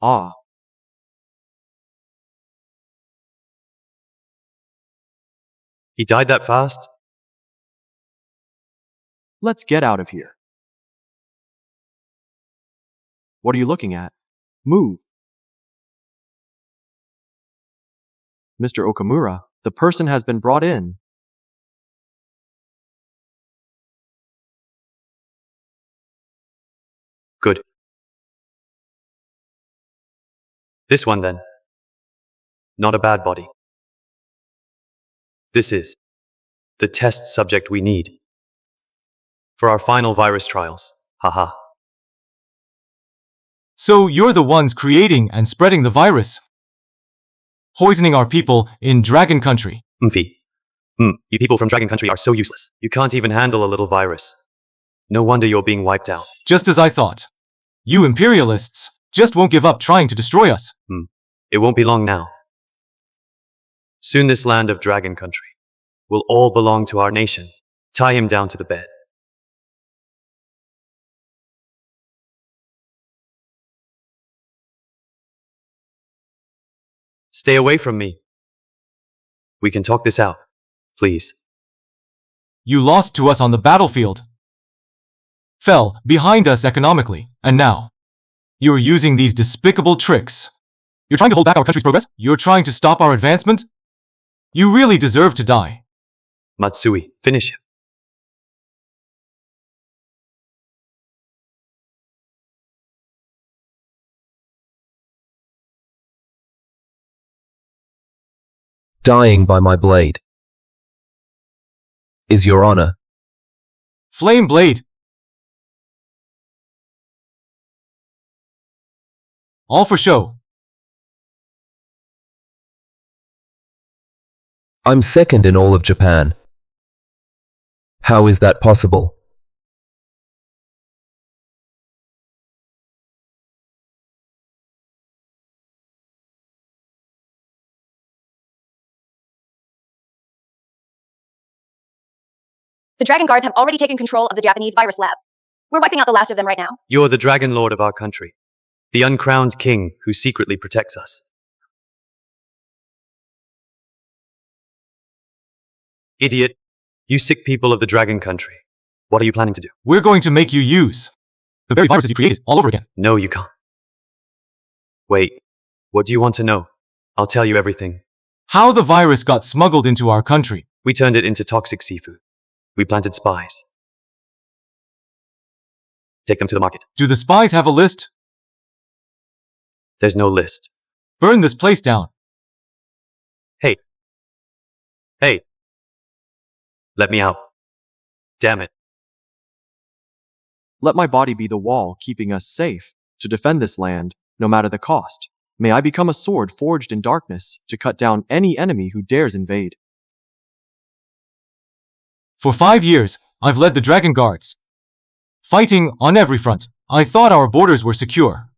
Ah, He died that fast? let's get out of here. What are you looking at? Move. Mr. Okamura, the person has been brought in. Good. This one then. Not a bad body. This is the test subject we need for our final virus trials. Haha. So you're the ones creating and spreading the virus, poisoning our people in Dragon Country. Mfi. You people from Dragon Country are so useless. You can't even handle a little virus. No wonder you're being wiped out. Just as I thought. You imperialists just won't give up trying to destroy us. It won't be long now. Soon this land of Dragon Country will all belong to our nation. Tie him down to the bed. Stay away from me. We can talk this out, please. You lost to us on the battlefield, fell behind us economically, and now you're using these despicable tricks. You're trying to hold back our country's progress? You're trying to stop our advancement? You really deserve to die. Matsui, finish him. Dying by my blade is your honor. Flame Blade. All for show. I'm second in all of Japan. How is that possible? The Dragon Guards have already taken control of the Japanese virus lab. We're wiping out the last of them right now. You're the Dragon Lord of our country, the uncrowned king who secretly protects us. Idiot, you sick people of the Dragon Country. What are you planning to do? We're going to make you use the very viruses you created all over again. No, you can't. Wait, what do you want to know? I'll tell you everything. How the virus got smuggled into our country. We turned it into toxic seafood. We planted spies. Take them to the market. Do the spies have a list? There's no list. Burn this place down. Hey. Hey. Let me out. Damn it. Let my body be the wall keeping us safe, to defend this land, no matter the cost. May I become a sword forged in darkness, to cut down any enemy who dares invade. For 5 years, I've led the Dragon Guards, fighting on every front. I thought our borders were secure.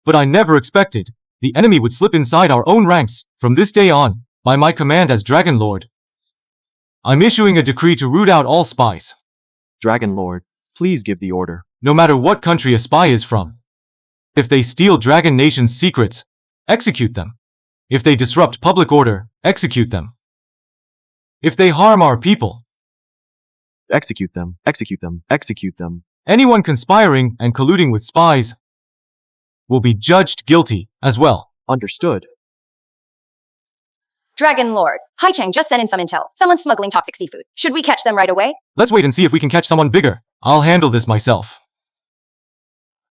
But I never expected the enemy would slip inside our own ranks. From this day on, by my command as Dragon Lord, I'm issuing a decree to root out all spies. Dragon Lord, please give the order. No matter what country a spy is from. If they steal Dragon Nation's secrets, execute them. If they disrupt public order, execute them. If they harm our people, Execute them, execute them, execute them. anyone conspiring and colluding with spies will be judged guilty as well. Understood. Dragon Lord, Hai Chang just sent in some intel. Someone's smuggling toxic seafood. Should we catch them right away? Let's wait and see if we can catch someone bigger. I'll handle this myself.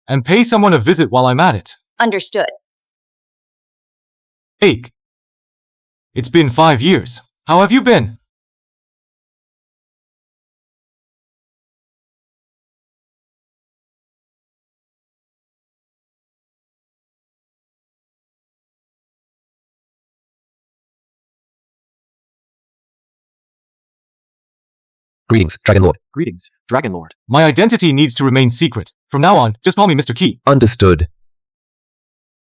And pay someone a visit while I'm at it. Understood. Ache. It's been 5 years. How have you been? Greetings, Dragon Lord. Greetings, Dragon Lord. My identity needs to remain secret. From now on, just call me Mr. Key. Understood.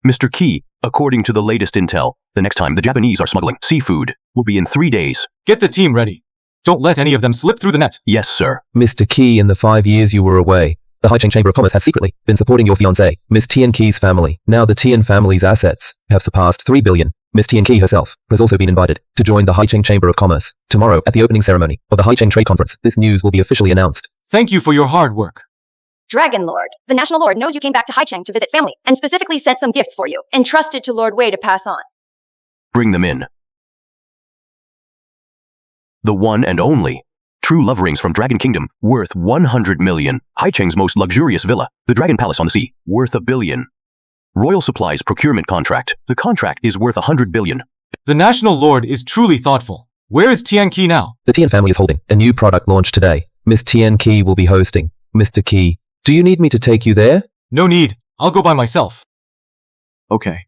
Mr. Key, according to the latest intel, the next time the Japanese are smuggling seafood will be in 3 days. Get the team ready. Don't let any of them slip through the net. Yes, sir. Mr. Key, in the 5 years you were away, The High Chain Chamber of Commerce has secretly been supporting your fiancée, Miss Tian Key's family. Now the Tian family's assets have surpassed 3 billion. Miss Tian Key herself has also been invited to join the High Chain Chamber of Commerce tomorrow at the opening ceremony of the High Chain Trade Conference. This news will be officially announced. Thank you for your hard work. Dragon Lord. The National Lord knows you came back to Haicheng to visit family and specifically sent some gifts for you, entrusted to Lord Wei to pass on. Bring them in. The one and only true love rings from Dragon Kingdom, worth 100 million. Haicheng's most luxurious villa, the Dragon Palace on the sea, worth 1 billion. Royal Supplies procurement contract. The contract is worth 100 billion. The National Lord is truly thoughtful. Where is Tian Key now? The Tian family is holding a new product launch today. Miss Tian Key will be hosting. Mr. Key, do you need me to take you there? No need. I'll go by myself. Okay.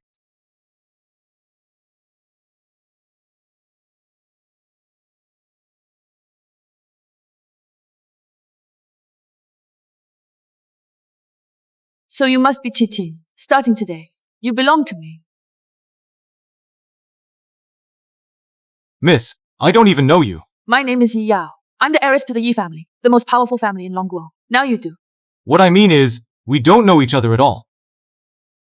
So you must be Titin. Starting today, you belong to me. Miss, I don't even know you. My name is Yi Yao. I'm the heiress to the Yi family, the most powerful family in Longguo. Now you do. What I mean is, we don't know each other at all.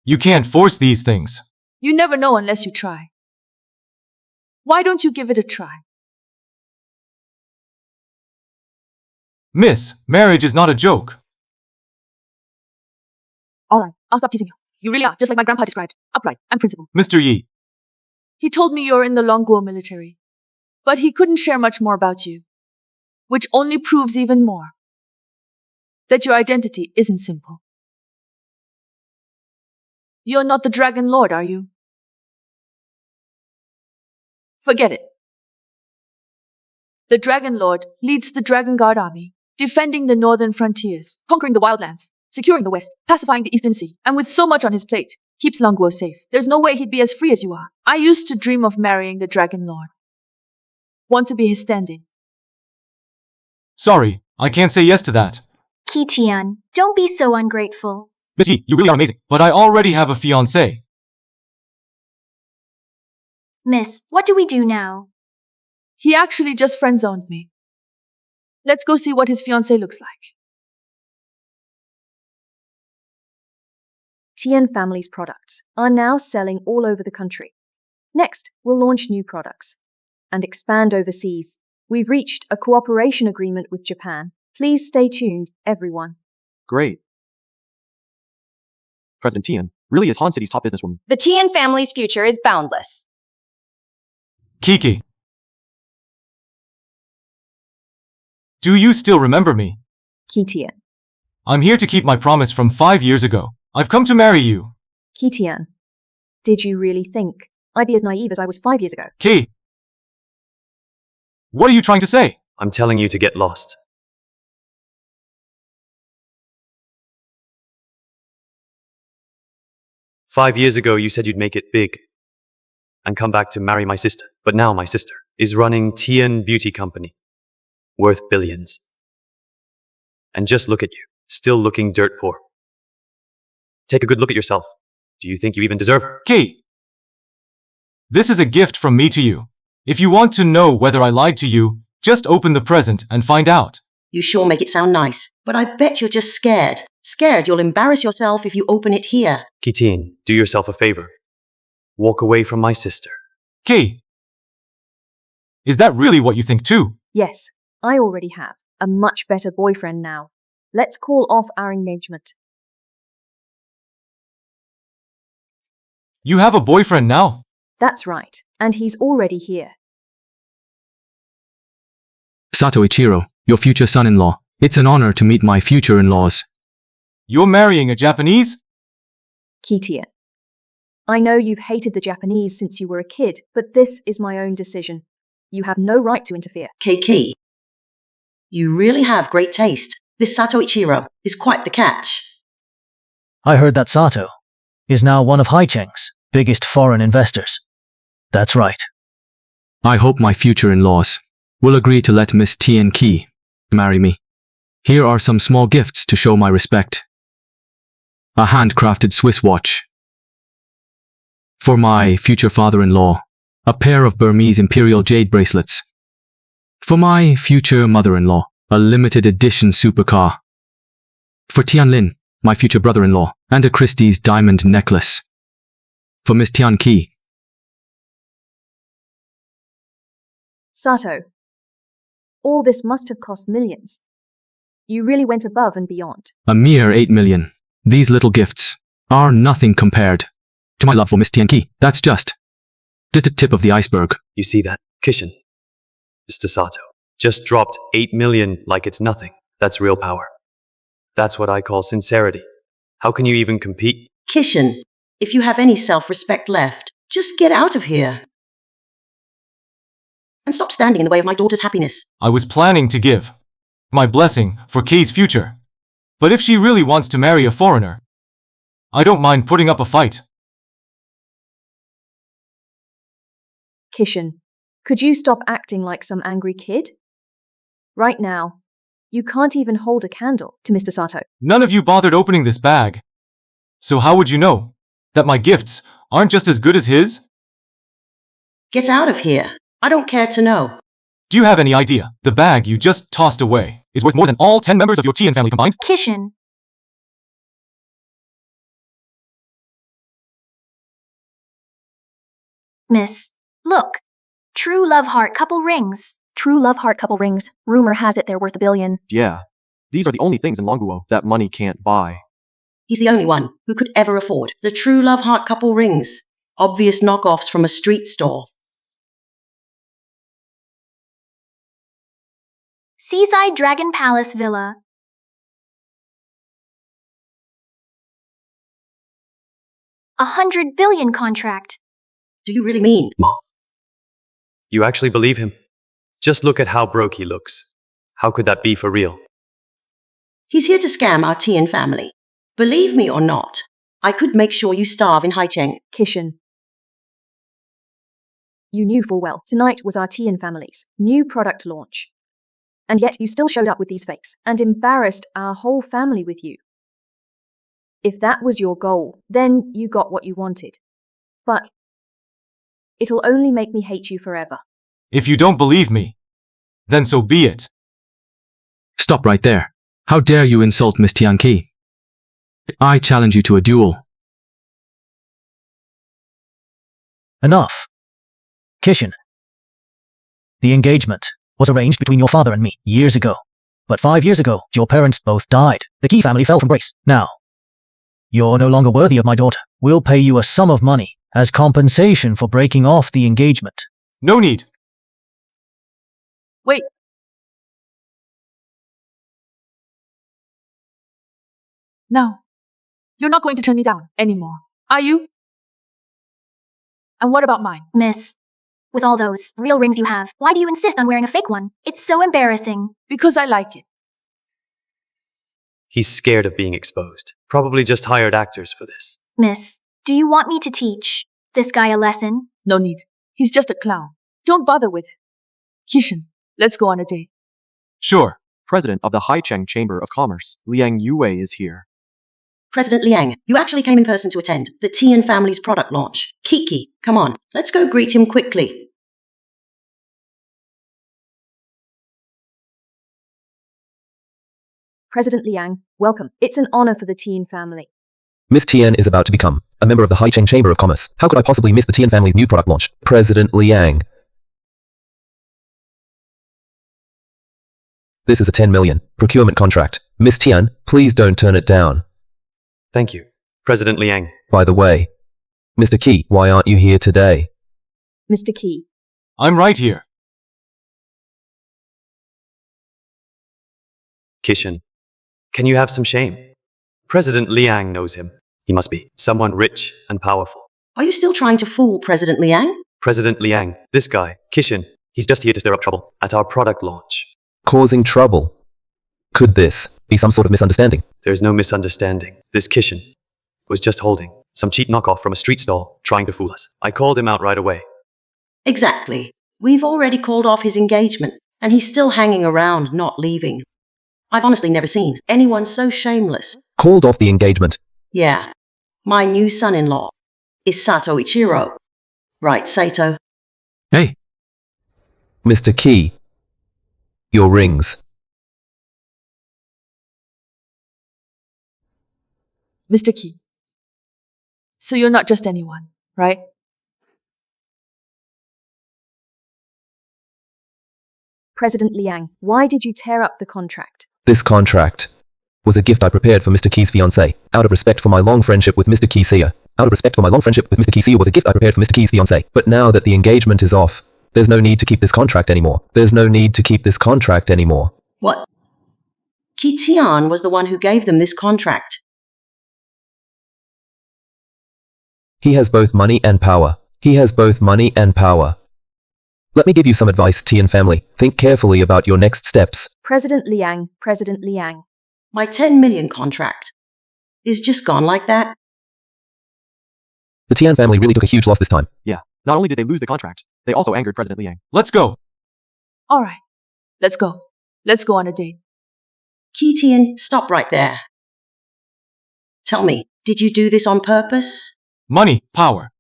You can't force these things. You never know unless you try. Why don't you give it a try? Miss, marriage is not a joke. Alright, I'll stop teasing you. You really are, just like my grandpa described, upright and principled. Mr. Yi, He told me you're in the Longguo military, but he couldn't share much more about you, which only proves even more that your identity isn't simple. You're not the Dragon Lord, are you? Forget it. The Dragon Lord leads the Dragon Guard army, defending the northern frontiers, conquering the wildlands, securing the west, pacifying the eastern sea, and with so much on his plate, keeps Longguo safe. There's no way he'd be as free as you are. I used to dream of marrying the Dragon Lord. Want to be his stand-in. sorry, I can't say yes to that. Kitian, don't be so ungrateful. Miss Yi, you really are amazing, but I already have a fiancé. Miss, what do we do now? He actually just friend-zoned me. Let's go see what his fiancé looks like. Tian family's products are now selling all over the country. Next, we'll launch new products and expand overseas. We've reached a cooperation agreement with Japan. Please stay tuned, everyone. Great. President Tian really is Han City's top businesswoman. The Tian family's future is boundless. Kiki. Do you still remember me? Kitian. I'm here to keep my promise from 5 years ago. I've come to marry you. Kitian. Did you really think I'd be as naive as I was 5 years ago? Ki. What are you trying to say? I'm telling you to get lost. "5 years ago, you said you'd make it big and come back to marry my sister. But now my sister is running Tian Beauty Company, worth billions. And just look at you, still looking dirt poor. Take a good look at yourself. Do you think you even deserve her?" Ki. This is a gift from me to you. If you want to know whether I lied to you, just open the present and find out. You sure make it sound nice, but I bet you're just scared. Scared you'll embarrass yourself if you open it here. Kitin, do yourself a favor. Walk away from my sister. Ki. Is that really what you think too? Yes, I already have a much better boyfriend now. Let's call off our engagement. You have a boyfriend now? That's right, and he's already here. Sato Ichiro, your future son-in-law. It's an honor to meet my future in-laws. You're marrying a Japanese? Kitian. I know you've hated the Japanese since you were a kid, but this is my own decision. You have no right to interfere. Keiki, you really have great taste. This Sato Ichiro is quite the catch. I heard that Sato is now one of Haicheng's biggest foreign investors. That's right. I hope my future in-laws will agree to let Miss Tian Qi marry me. Here are some small gifts to show my respect. A handcrafted Swiss watch. For my future father-in-law, a pair of Burmese imperial jade bracelets. For my future mother-in-law, a limited edition supercar. For Tianlin, my future brother-in-law, and a Christie's diamond necklace. For Miss Tianqi. Sato, all this must have cost millions. You really went above and beyond. A mere 8 million. These little gifts are nothing compared to my love for Miss Tianqi. That's just the tip of the iceberg. You see that? Kishin. Mr. Sato. Just dropped 8 million like it's nothing. That's real power. That's what I call sincerity. How can you even compete? Kishin, if you have any self-respect left, just get out of here. And stop standing in the way of my daughter's happiness. I was planning to give my blessing for Kay's future. But if she really wants to marry a foreigner, I don't mind putting up a fight. Kishin, could you stop acting like some angry kid? Right now, you can't even hold a candle to Mr. Sato. None of you bothered opening this bag. So how would you know that my gifts aren't just as good as his? Get out of here. I don't care to know. Do you have any idea? The bag you just tossed away is worth more than all 10 members of your Tian family combined? Kishin. Miss, look. True love heart couple rings. True love heart couple rings. Rumor has it they're worth $1 billion. Yeah, these are the only things in Longguo that money can't buy. He's the only one who could ever afford the true love heart couple rings. Obvious knockoffs from a street store. Seaside Dragon Palace Villa. $100 billion contract. Do you really mean? Mom. You actually believe him? Just look at how broke he looks. How could that be for real? He's here to scam our Tian family. Believe me or not, I could make sure you starve in Haicheng. Kishin, you knew full well tonight was our Tian family's new product launch. And yet you still showed up with these fakes and embarrassed our whole family with you. If that was your goal, then you got what you wanted. But it'll only make me hate you forever. If you don't believe me, then so be it. Stop right there. How dare you insult Miss Tianqi? I challenge you to a duel. Enough. Kishin. The engagement was arranged between your father and me years ago. But 5 years ago, your parents both died. The Qi family fell from grace. Now, you're no longer worthy of my daughter. We'll pay you a sum of money as compensation for breaking off the engagement. No need. Wait. No. You're not going to turn me down anymore, are you? And what about mine? Miss, with all those real rings you have, why do you insist on wearing a fake one? It's so embarrassing. Because I like it. He's scared of being exposed. Probably just hired actors for this. Miss, do you want me to teach this guy a lesson? No need. He's just a clown. Don't bother with it. Kishin, let's go on a date. Sure. President of the Haicheng Chamber of Commerce, Liang Yue, is here. President Liang, you actually came in person to attend the Tian family's product launch. Kiki, come on, let's go greet him quickly. President Liang, welcome. It's an honor for the Tian family. Miss Tian is about to become a member of the Haicheng Chamber of Commerce. How could I possibly miss the Tian family's new product launch? President Liang. This is a 10 million procurement contract. Miss Tian, please don't turn it down. Thank you, President Liang. By the way, Mr. Qi, why aren't you here today? Mr. Qi, I'm right here. Kishin, can you have some shame? President Liang knows him. He must be someone rich and powerful. Are you still trying to fool President Liang? President Liang, this guy, Kishin, he's just here to stir up trouble at our product launch. Causing trouble. Could this be some sort of misunderstanding? There's no misunderstanding. This Kishin was just holding some cheap knockoff from a street stall, trying to fool us. I called him out right away. Exactly. We've already called off his engagement, and he's still hanging around, not leaving. I've honestly never seen anyone so shameless. Called off the engagement. Yeah. My new son-in-law is Sato Ichiro. Right, Sato? Hey, Mr. Qi. Your rings. Mr. Key. So you're not just anyone, right? President Liang, why did you tear up the contract? This contract was a gift I prepared for Mr. Key's fiancée, out of respect for my long friendship with Mr. Key Sia. Out of respect for my long friendship with Mr. Key Sia was a gift I prepared for Mr. Key's fiancée. But now that the engagement is off, there's no need to keep this contract anymore. There's no need to keep this contract anymore. What? Qi Tian was the one who gave them this contract. He has both money and power. He has both money and power. Let me give you some advice, Tian family. Think carefully about your next steps. President Liang, President Liang. My 10 million contract is just gone like that. The Tian family really took a huge loss this time. Yeah, not only did they lose the contract, they also angered President Liang. Let's go. All right, let's go. Let's go on a date. Qi Tian, stop right there. Tell me, did you do this on purpose? Money, power.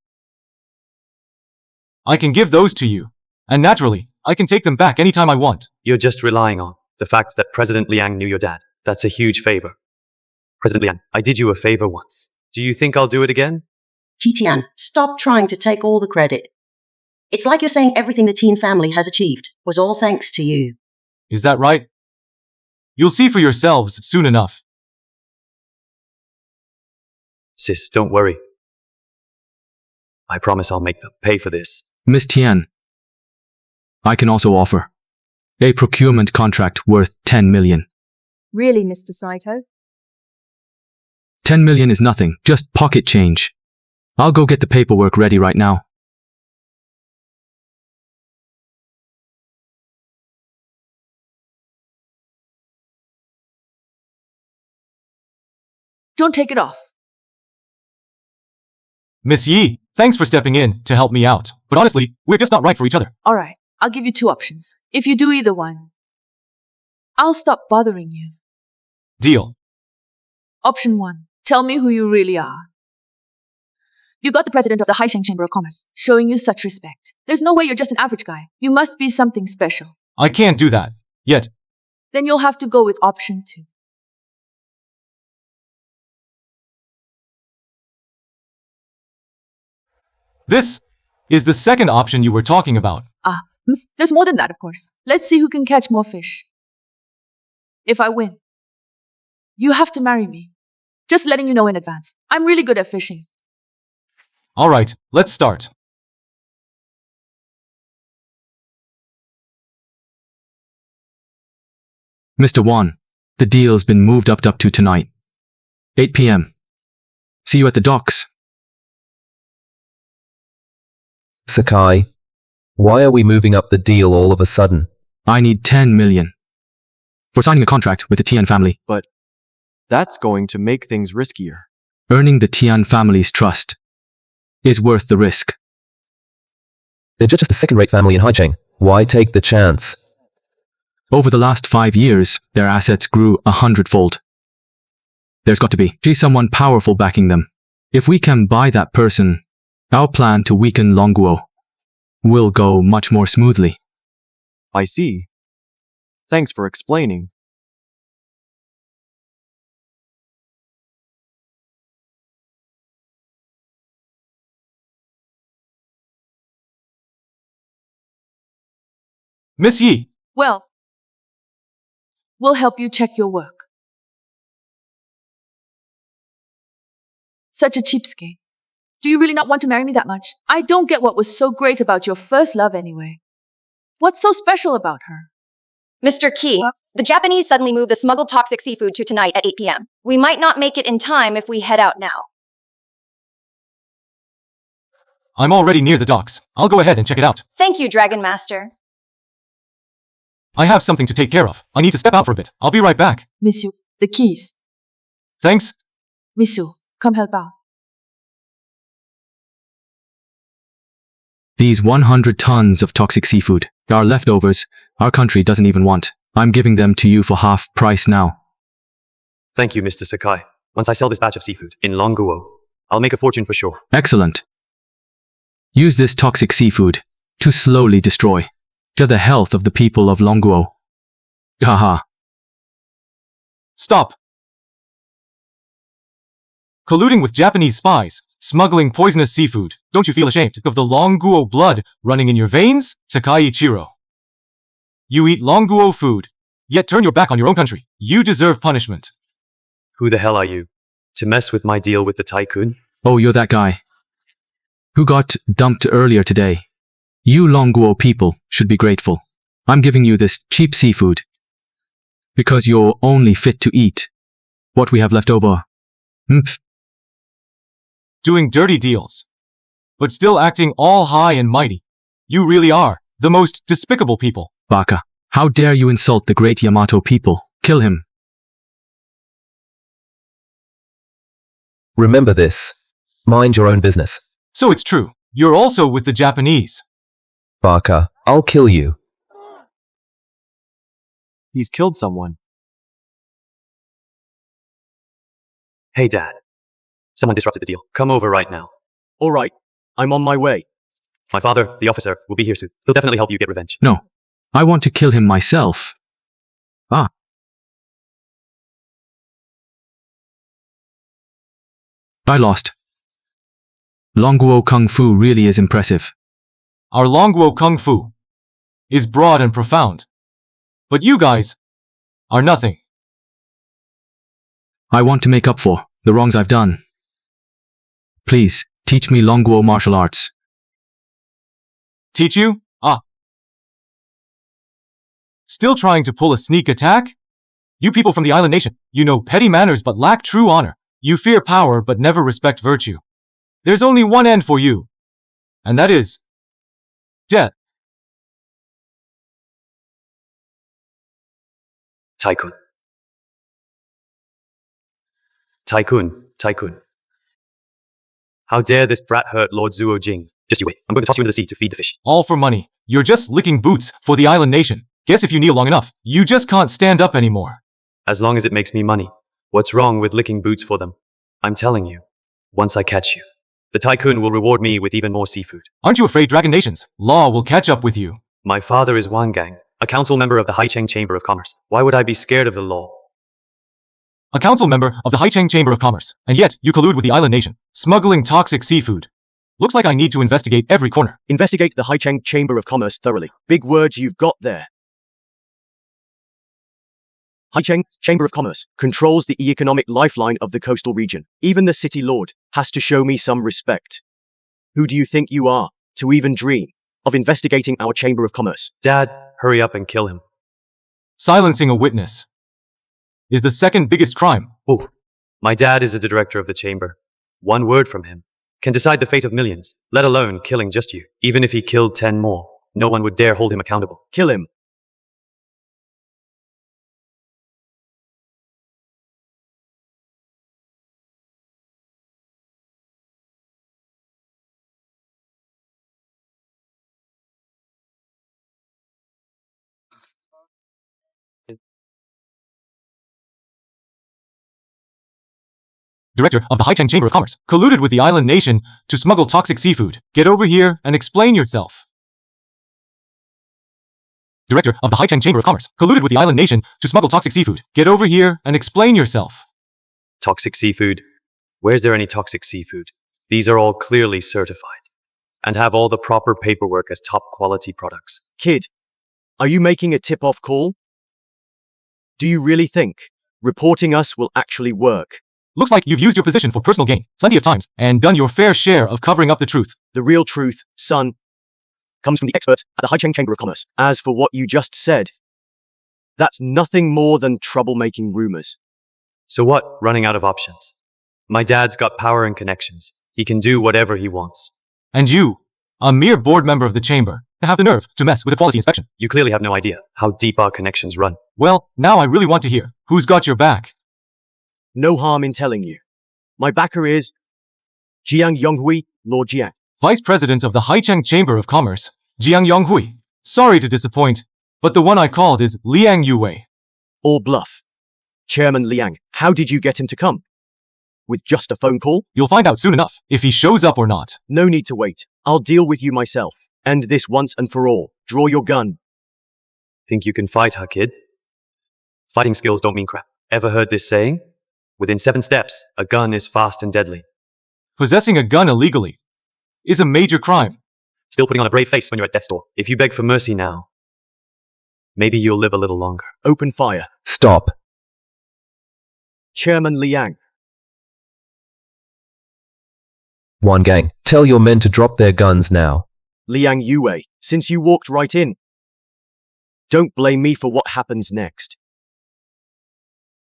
I can give those to you. And naturally, I can take them back anytime I want. You're just relying on the fact that President Liang knew your dad. That's a huge favor. President Liang, I did you a favor once. Do you think I'll do it again? Qi Tian, stop trying to take all the credit. It's like you're saying everything the Tian family has achieved was all thanks to you. Is that right? You'll see for yourselves soon enough. Sis, don't worry. I promise I'll make them pay for this. Miss Tian, I can also offer a procurement contract worth 10 million. Really, Mr. Saito? 10 million is nothing, just pocket change. I'll go get the paperwork ready right now. Don't take it off. Miss Yi, thanks for stepping in to help me out. But honestly, we're just not right for each other. All right, I'll give you two options. If you do either one, I'll stop bothering you. Deal. Option 1. Tell me who you really are. You got the president of the Haicheng Chamber of Commerce showing you such respect. There's no way you're just an average guy. You must be something special. I can't do that. Yet. Then you'll have to go with option 2. This is the second option you were talking about. There's more than that, of course. Let's see who can catch more fish. If I win, you have to marry me. Just letting you know in advance. I'm really good at fishing. All right, let's start. Mr. Wan, the deal's been moved up to tonight. 8 p.m. See you at the docks. Sakai, why are we moving up the deal all of a sudden? I need 10 million. For signing a contract with the Tian family. But that's going to make things riskier. Earning the Tian family's trust is worth the risk. They're just a second-rate family in Haicheng. Why take the chance? Over the last 5 years, their assets grew 100-fold. There's got to be someone powerful backing them. If we can buy that person, our plan to weaken Longguo will go much more smoothly. I see. Thanks for explaining. Miss Yi, Well, we'll help you check your work. Such a cheapskate. Do you really not want to marry me that much? I don't get what was so great about your first love anyway. What's so special about her? Mr. Key, the Japanese suddenly moved the smuggled toxic seafood to tonight at 8 p.m. We might not make it in time if we head out now. I'm already near the docks. I'll go ahead and check it out. Thank you, Dragon Master. I have something to take care of. I need to step out for a bit. I'll be right back. Miss Yu, the keys. Thanks. Miss Yu, come help out. These 100 tons of toxic seafood are leftovers our country doesn't even want. I'm giving them to you for half price now. Thank you, Mr. Sakai. Once I sell this batch of seafood in Longguo, I'll make a fortune for sure. Excellent. Use this toxic seafood to slowly destroy the health of the people of Longguo. Haha. Stop. colluding with Japanese spies, smuggling poisonous seafood. Don't you feel ashamed of the Longuo blood running in your veins? Sakai Ichiro. You eat Longuo food, yet turn your back on your own country. You deserve punishment. Who the hell are you? To mess with my deal with the tycoon? Oh, you're that guy who got dumped earlier today. You Longuo people should be grateful. I'm giving you this cheap seafood because you're only fit to eat what we have left over. Mph. Doing dirty deals, but still acting all high and mighty. You really are the most despicable people. Baka, how dare you insult the great Yamato people? Kill him. Remember this. Mind your own business. So it's true. You're also with the Japanese. Baka, I'll kill you. He's killed someone. Hey, Dad. Someone disrupted the deal. Come over right now. All right, I'm on my way. My father, the officer, will be here soon. He'll definitely help you get revenge. No, I want to kill him myself. Ah. I lost. Longuo Kung Fu really is impressive. Our Longuo Kung Fu is broad and profound. But you guys are nothing. I want to make up for the wrongs I've done. Please, teach me Longuo martial arts. Teach you? Ah. Still trying to pull a sneak attack? You people from the island nation, you know petty manners but lack true honor. You fear power but never respect virtue. There's only one end for you, and that is death. Tycoon. Tycoon. Tycoon. How dare this brat hurt Lord Zuo Jing? Just you wait. I'm going to toss you into the sea to feed the fish. All for money. You're just licking boots for the island nation. Guess if you kneel long enough, you just can't stand up anymore. As long as it makes me money. What's wrong with licking boots for them? I'm telling you, once I catch you, the tycoon will reward me with even more seafood. Aren't you afraid, Dragon Nations? Law will catch up with you. My father is Wang Gang, a council member of the Haicheng Chamber of Commerce. Why would I be scared of the law? A council member of the Haicheng Chamber of Commerce, and yet you collude with the island nation, smuggling toxic seafood. Looks like I need to investigate every corner. Investigate the Haicheng Chamber of Commerce thoroughly. Big words you've got there. Haicheng Chamber of Commerce controls the economic lifeline of the coastal region. Even the city lord has to show me some respect. Who do you think you are to even dream of investigating our Chamber of Commerce? Dad, hurry up and kill him. Silencing a witness is the second biggest crime. Oh, my dad is the director of the chamber. One word from him can decide the fate of millions, let alone killing just you. Even if he killed 10 more, no one would dare hold him accountable. Kill him. Director of the Haicheng Chamber of Commerce, colluded with the island nation to smuggle toxic seafood. Get over here and explain yourself. Director of the Haicheng Chamber of Commerce, colluded with the island nation to smuggle toxic seafood. Get over here and explain yourself. Toxic seafood? Where's there any toxic seafood? These are all clearly certified and have all the proper paperwork as top quality products. Kid, are you making a tip-off call? Do you really think reporting us will actually work? Looks like you've used your position for personal gain plenty of times and done your fair share of covering up the truth. The real truth, son, comes from the experts at the Haicheng Chamber of Commerce. As for what you just said, that's nothing more than troublemaking rumors. So what? Running out of options. My dad's got power and connections. He can do whatever he wants. And you, a mere board member of the chamber, have the nerve to mess with a quality inspection. You clearly have no idea how deep our connections run. Well, now I really want to hear who's got your back. No harm in telling you. My backer is Jiang Yonghui, Lord Jiang. Vice President of the Haicheng Chamber of Commerce, Jiang Yonghui. Sorry to disappoint, but the one I called is Liang Yuwei. All bluff. Chairman Liang, how did you get him to come? With just a phone call? You'll find out soon enough if he shows up or not. No need to wait. I'll deal with you myself. End this once and for all. Draw your gun. Think you can fight, huh, kid? Fighting skills don't mean crap. Ever heard this saying? Within 7 steps, a gun is fast and deadly. Possessing a gun illegally is a major crime. Still putting on a brave face when you're at death's door. If you beg for mercy now, maybe you'll live a little longer. Open fire. Stop. Chairman Liang. One gang, tell your men to drop their guns now. Liang Yue, since you walked right in, don't blame me for what happens next.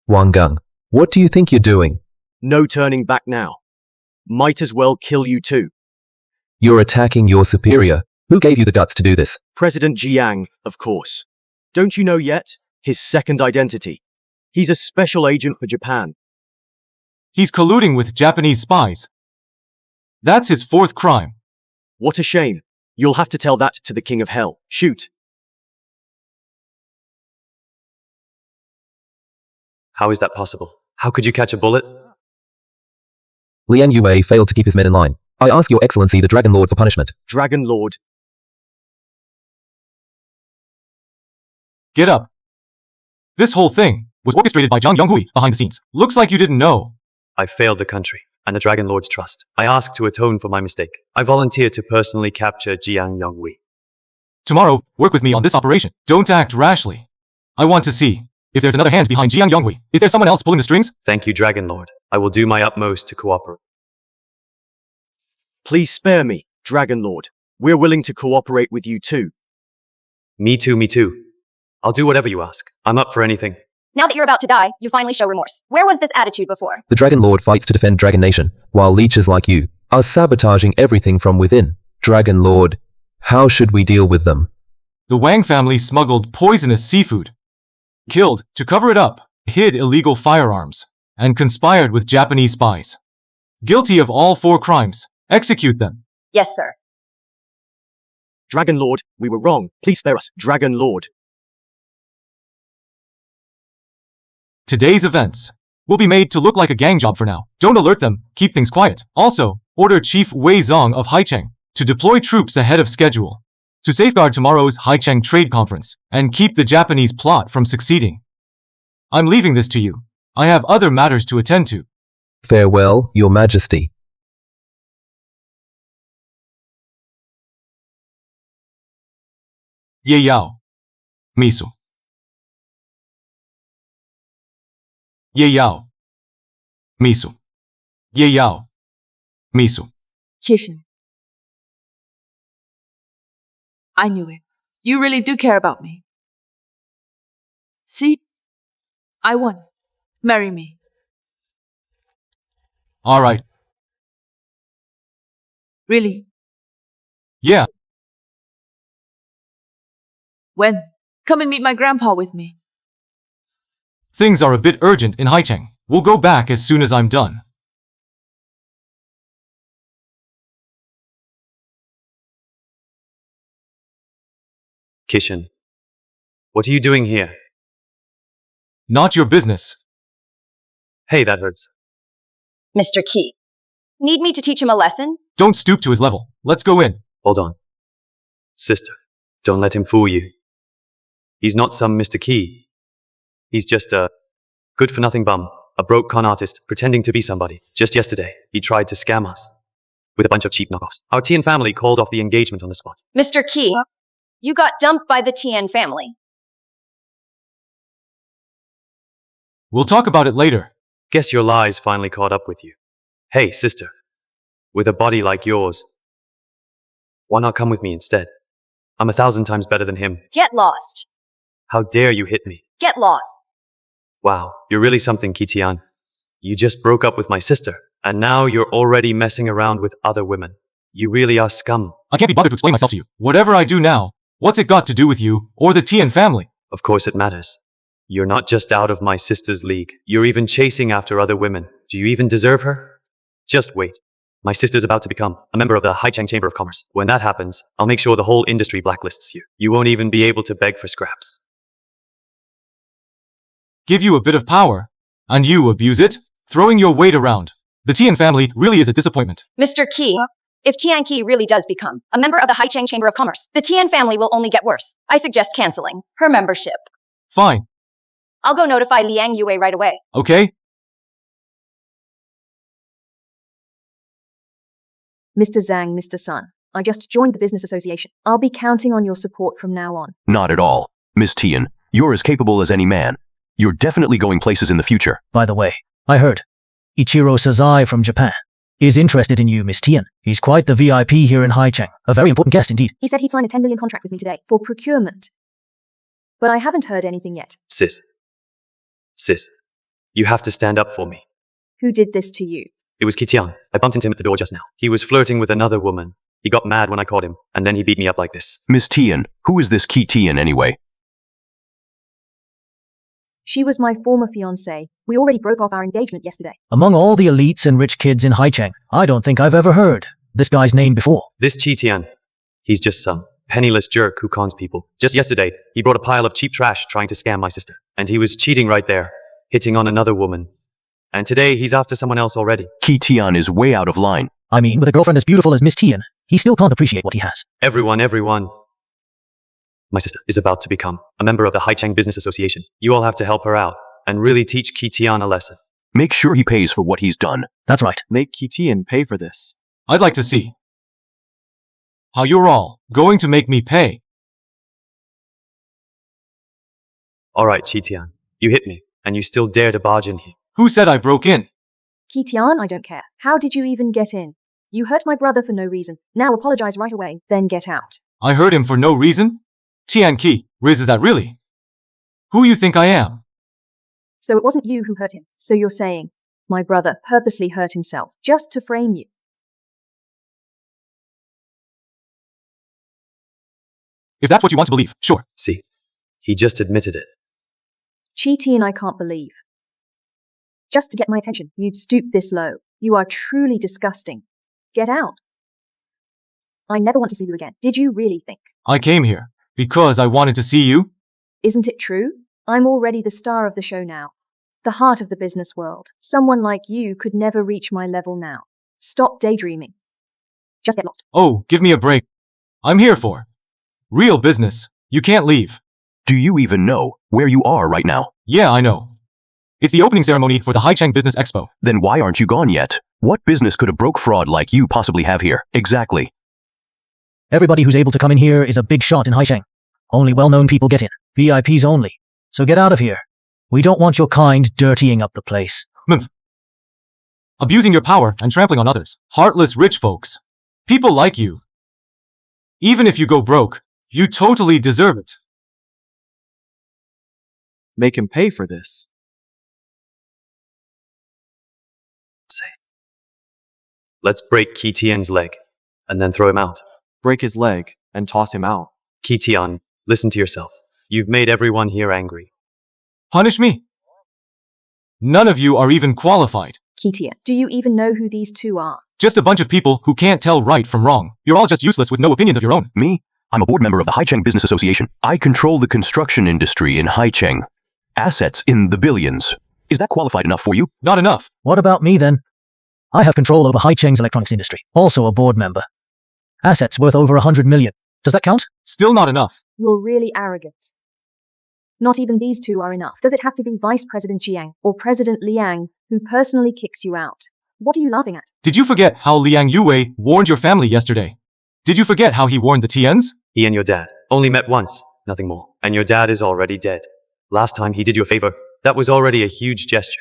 One gang, what do you think you're doing? No turning back now. Might as well kill you too. You're attacking your superior. Who gave you the guts to do this? President Jiang, of course. Don't you know yet? His second identity. He's a special agent for Japan. He's colluding with Japanese spies. That's his 4th crime. What a shame. You'll have to tell that to the King of Hell. Shoot. How is that possible? How could you catch a bullet? Liang Yue failed to keep his men in line. I ask your excellency the Dragon Lord for punishment. Dragon Lord. Get up. This whole thing was orchestrated by Zhang Yonghui behind the scenes. Looks like you didn't know. I failed the country and the Dragon Lord's trust. I ask to atone for my mistake. I volunteer to personally capture Jiang Yonghui. Tomorrow, work with me on this operation. Don't act rashly. I want to see if there's another hand behind Jiang Yonghui. Is there someone else pulling the strings? Thank you, Dragon Lord. I will do my utmost to cooperate. Please spare me, Dragon Lord. We're willing to cooperate with you too. Me too, me too. I'll do whatever you ask. I'm up for anything. Now that you're about to die, you finally show remorse. Where was this attitude before? The Dragon Lord fights to defend Dragon Nation, while leeches like you are sabotaging everything from within. Dragon Lord, how should we deal with them? The Wang family smuggled poisonous seafood, killed to cover it up, hid illegal firearms, and conspired with Japanese spies. Guilty of all 4 crimes. Execute them. Yes, sir. Dragon Lord, we were wrong. Please spare us, Dragon Lord. Today's events will be made to look like a gang job for now. Don't alert them. Keep things quiet. Also, order Chief Wei Zong of Haicheng to deploy troops ahead of schedule to safeguard tomorrow's Haicheng Trade Conference and keep the Japanese plot from succeeding. I'm leaving this to you. I have other matters to attend to. Farewell, Your Majesty. Ye Yao. Misu. Ye Yao. Misu. Ye Yao. Misu. Kishin. I knew it. You really do care about me. See? I won. Marry me. All right. Really? Yeah. When? Come and meet my grandpa with me. Things are a bit urgent in Haicheng. We'll go back as soon as I'm done. Kishin, what are you doing here? Not your business. Hey, that hurts. Mr. Key. Need me to teach him a lesson? Don't stoop to his level. Let's go in. Hold on. Sister, don't let him fool you. He's not some Mr. Key. He's just a good-for-nothing bum, a broke con artist pretending to be somebody. Just yesterday, he tried to scam us with a bunch of cheap knockoffs. Our Tian family called off the engagement on the spot. Mr. Key, you got dumped by the Tian family. We'll talk about it later. Guess your lies finally caught up with you. Hey, sister, with a body like yours, why not come with me instead? I'm 1,000 times better than him. Get lost. How dare you hit me? Get lost. Wow, you're really something, Kitian. You just broke up with my sister, and now you're already messing around with other women. You really are scum. I can't be bothered to explain myself to you. Whatever I do now, what's it got to do with you or the Tian family? Of course it matters. You're not just out of my sister's league. You're even chasing after other women. Do you even deserve her? Just wait. My sister's about to become a member of the Haicheng Chamber of Commerce. When that happens, I'll make sure the whole industry blacklists you. You won't even be able to beg for scraps. Give you a bit of power, and you abuse it, throwing your weight around. The Tian family really is a disappointment. Mr. Key, if Tian Key really does become a member of the Haicheng Chamber of Commerce, the Tian family will only get worse. I suggest canceling her membership. Fine. I'll go notify Liang Yue right away. Okay? Mr. Zhang, Mr. Sun, I just joined the business association. I'll be counting on your support from now on. Not at all. Miss Tian, you're as capable as any man. You're definitely going places in the future. By the way, I heard Ichiro Sazai from Japan is interested in you, Miss Tian. He's quite the VIP here in Haicheng. A very important guest indeed. He said he'd sign a 10 million contract with me today for procurement. But I haven't heard anything yet. Sis, you have to stand up for me. Who did this to you? It was Kitian. I bumped into him at the door just now. He was flirting with another woman. He got mad when I caught him, and then he beat me up like this. Miss Tian, who is this Ki Tian anyway? She was my former fiancée. We already broke off our engagement yesterday. Among all the elites and rich kids in Haicheng, I don't think I've ever heard this guy's name before. This Kitian, he's just some penniless jerk who cons people. Just yesterday, he brought a pile of cheap trash trying to scam my sister. And he was cheating right there, hitting on another woman. And today, he's after someone else already. Ki Tian is way out of line. I mean, with a girlfriend as beautiful as Miss Tian, he still can't appreciate what he has. Everyone. My sister is about to become a member of the Haicheng Business Association. You all have to help her out and really teach Kitian a lesson. Make sure he pays for what he's done. That's right. Make Kitian pay for this. I'd like to see how you're all going to make me pay. Alright, Kitian, you hit me, and you still dare to barge in here. Who said I broke in? Kitian, I don't care. How did you even get in? You hurt my brother for no reason. Now apologize right away, then get out. I hurt him for no reason? Tian Ki, Riz, is that really who you think I am? So it wasn't you who hurt him. So you're saying my brother purposely hurt himself just to frame you. If that's what you want to believe, sure. See, he just admitted it. Kitian, I can't believe. Just to get my attention, you'd stoop this low. You are truly disgusting. Get out. I never want to see you again. Did you really think? I came here because I wanted to see you. Isn't it true? I'm already the star of the show now. The heart of the business world. Someone like you could never reach my level now. Stop daydreaming. Just get lost. Oh, give me a break. I'm here for real business. You can't leave. Do you even know where you are right now? Yeah, I know. It's the opening ceremony for the Haicheng Business Expo. Then why aren't you gone yet? What business could a broke fraud like you possibly have here? Exactly. Everybody who's able to come in here is a big shot in Haicheng. Only well-known people get in. VIPs only. So get out of here. We don't want your kind dirtying up the place. Abusing your power and trampling on others. Heartless rich folks. People like you. Even if you go broke, you totally deserve it. Make him pay for this. Let's break Kitian's leg, and then throw him out. Break his leg and toss him out. Kitian, listen to yourself. You've made everyone here angry. Punish me? None of you are even qualified. Kitian, do you even know who these two are? Just a bunch of people who can't tell right from wrong. You're all just useless with no opinions of your own. Me? I'm a board member of the Haicheng Business Association. I control the construction industry in Haicheng. Assets in the billions. Is that qualified enough for you? Not enough. What about me then? I have control over Haicheng's electronics industry. Also a board member. Assets worth over 100 million. Does that count? Still not enough. You're really arrogant. Not even these two are enough. Does it have to be Vice President Jiang or President Liang who personally kicks you out? What are you laughing at? Did you forget how Liang Yue warned your family yesterday? Did you forget how he warned the Tians? He and your dad only met once, nothing more. And your dad is already dead. Last time he did you a favor, that was already a huge gesture.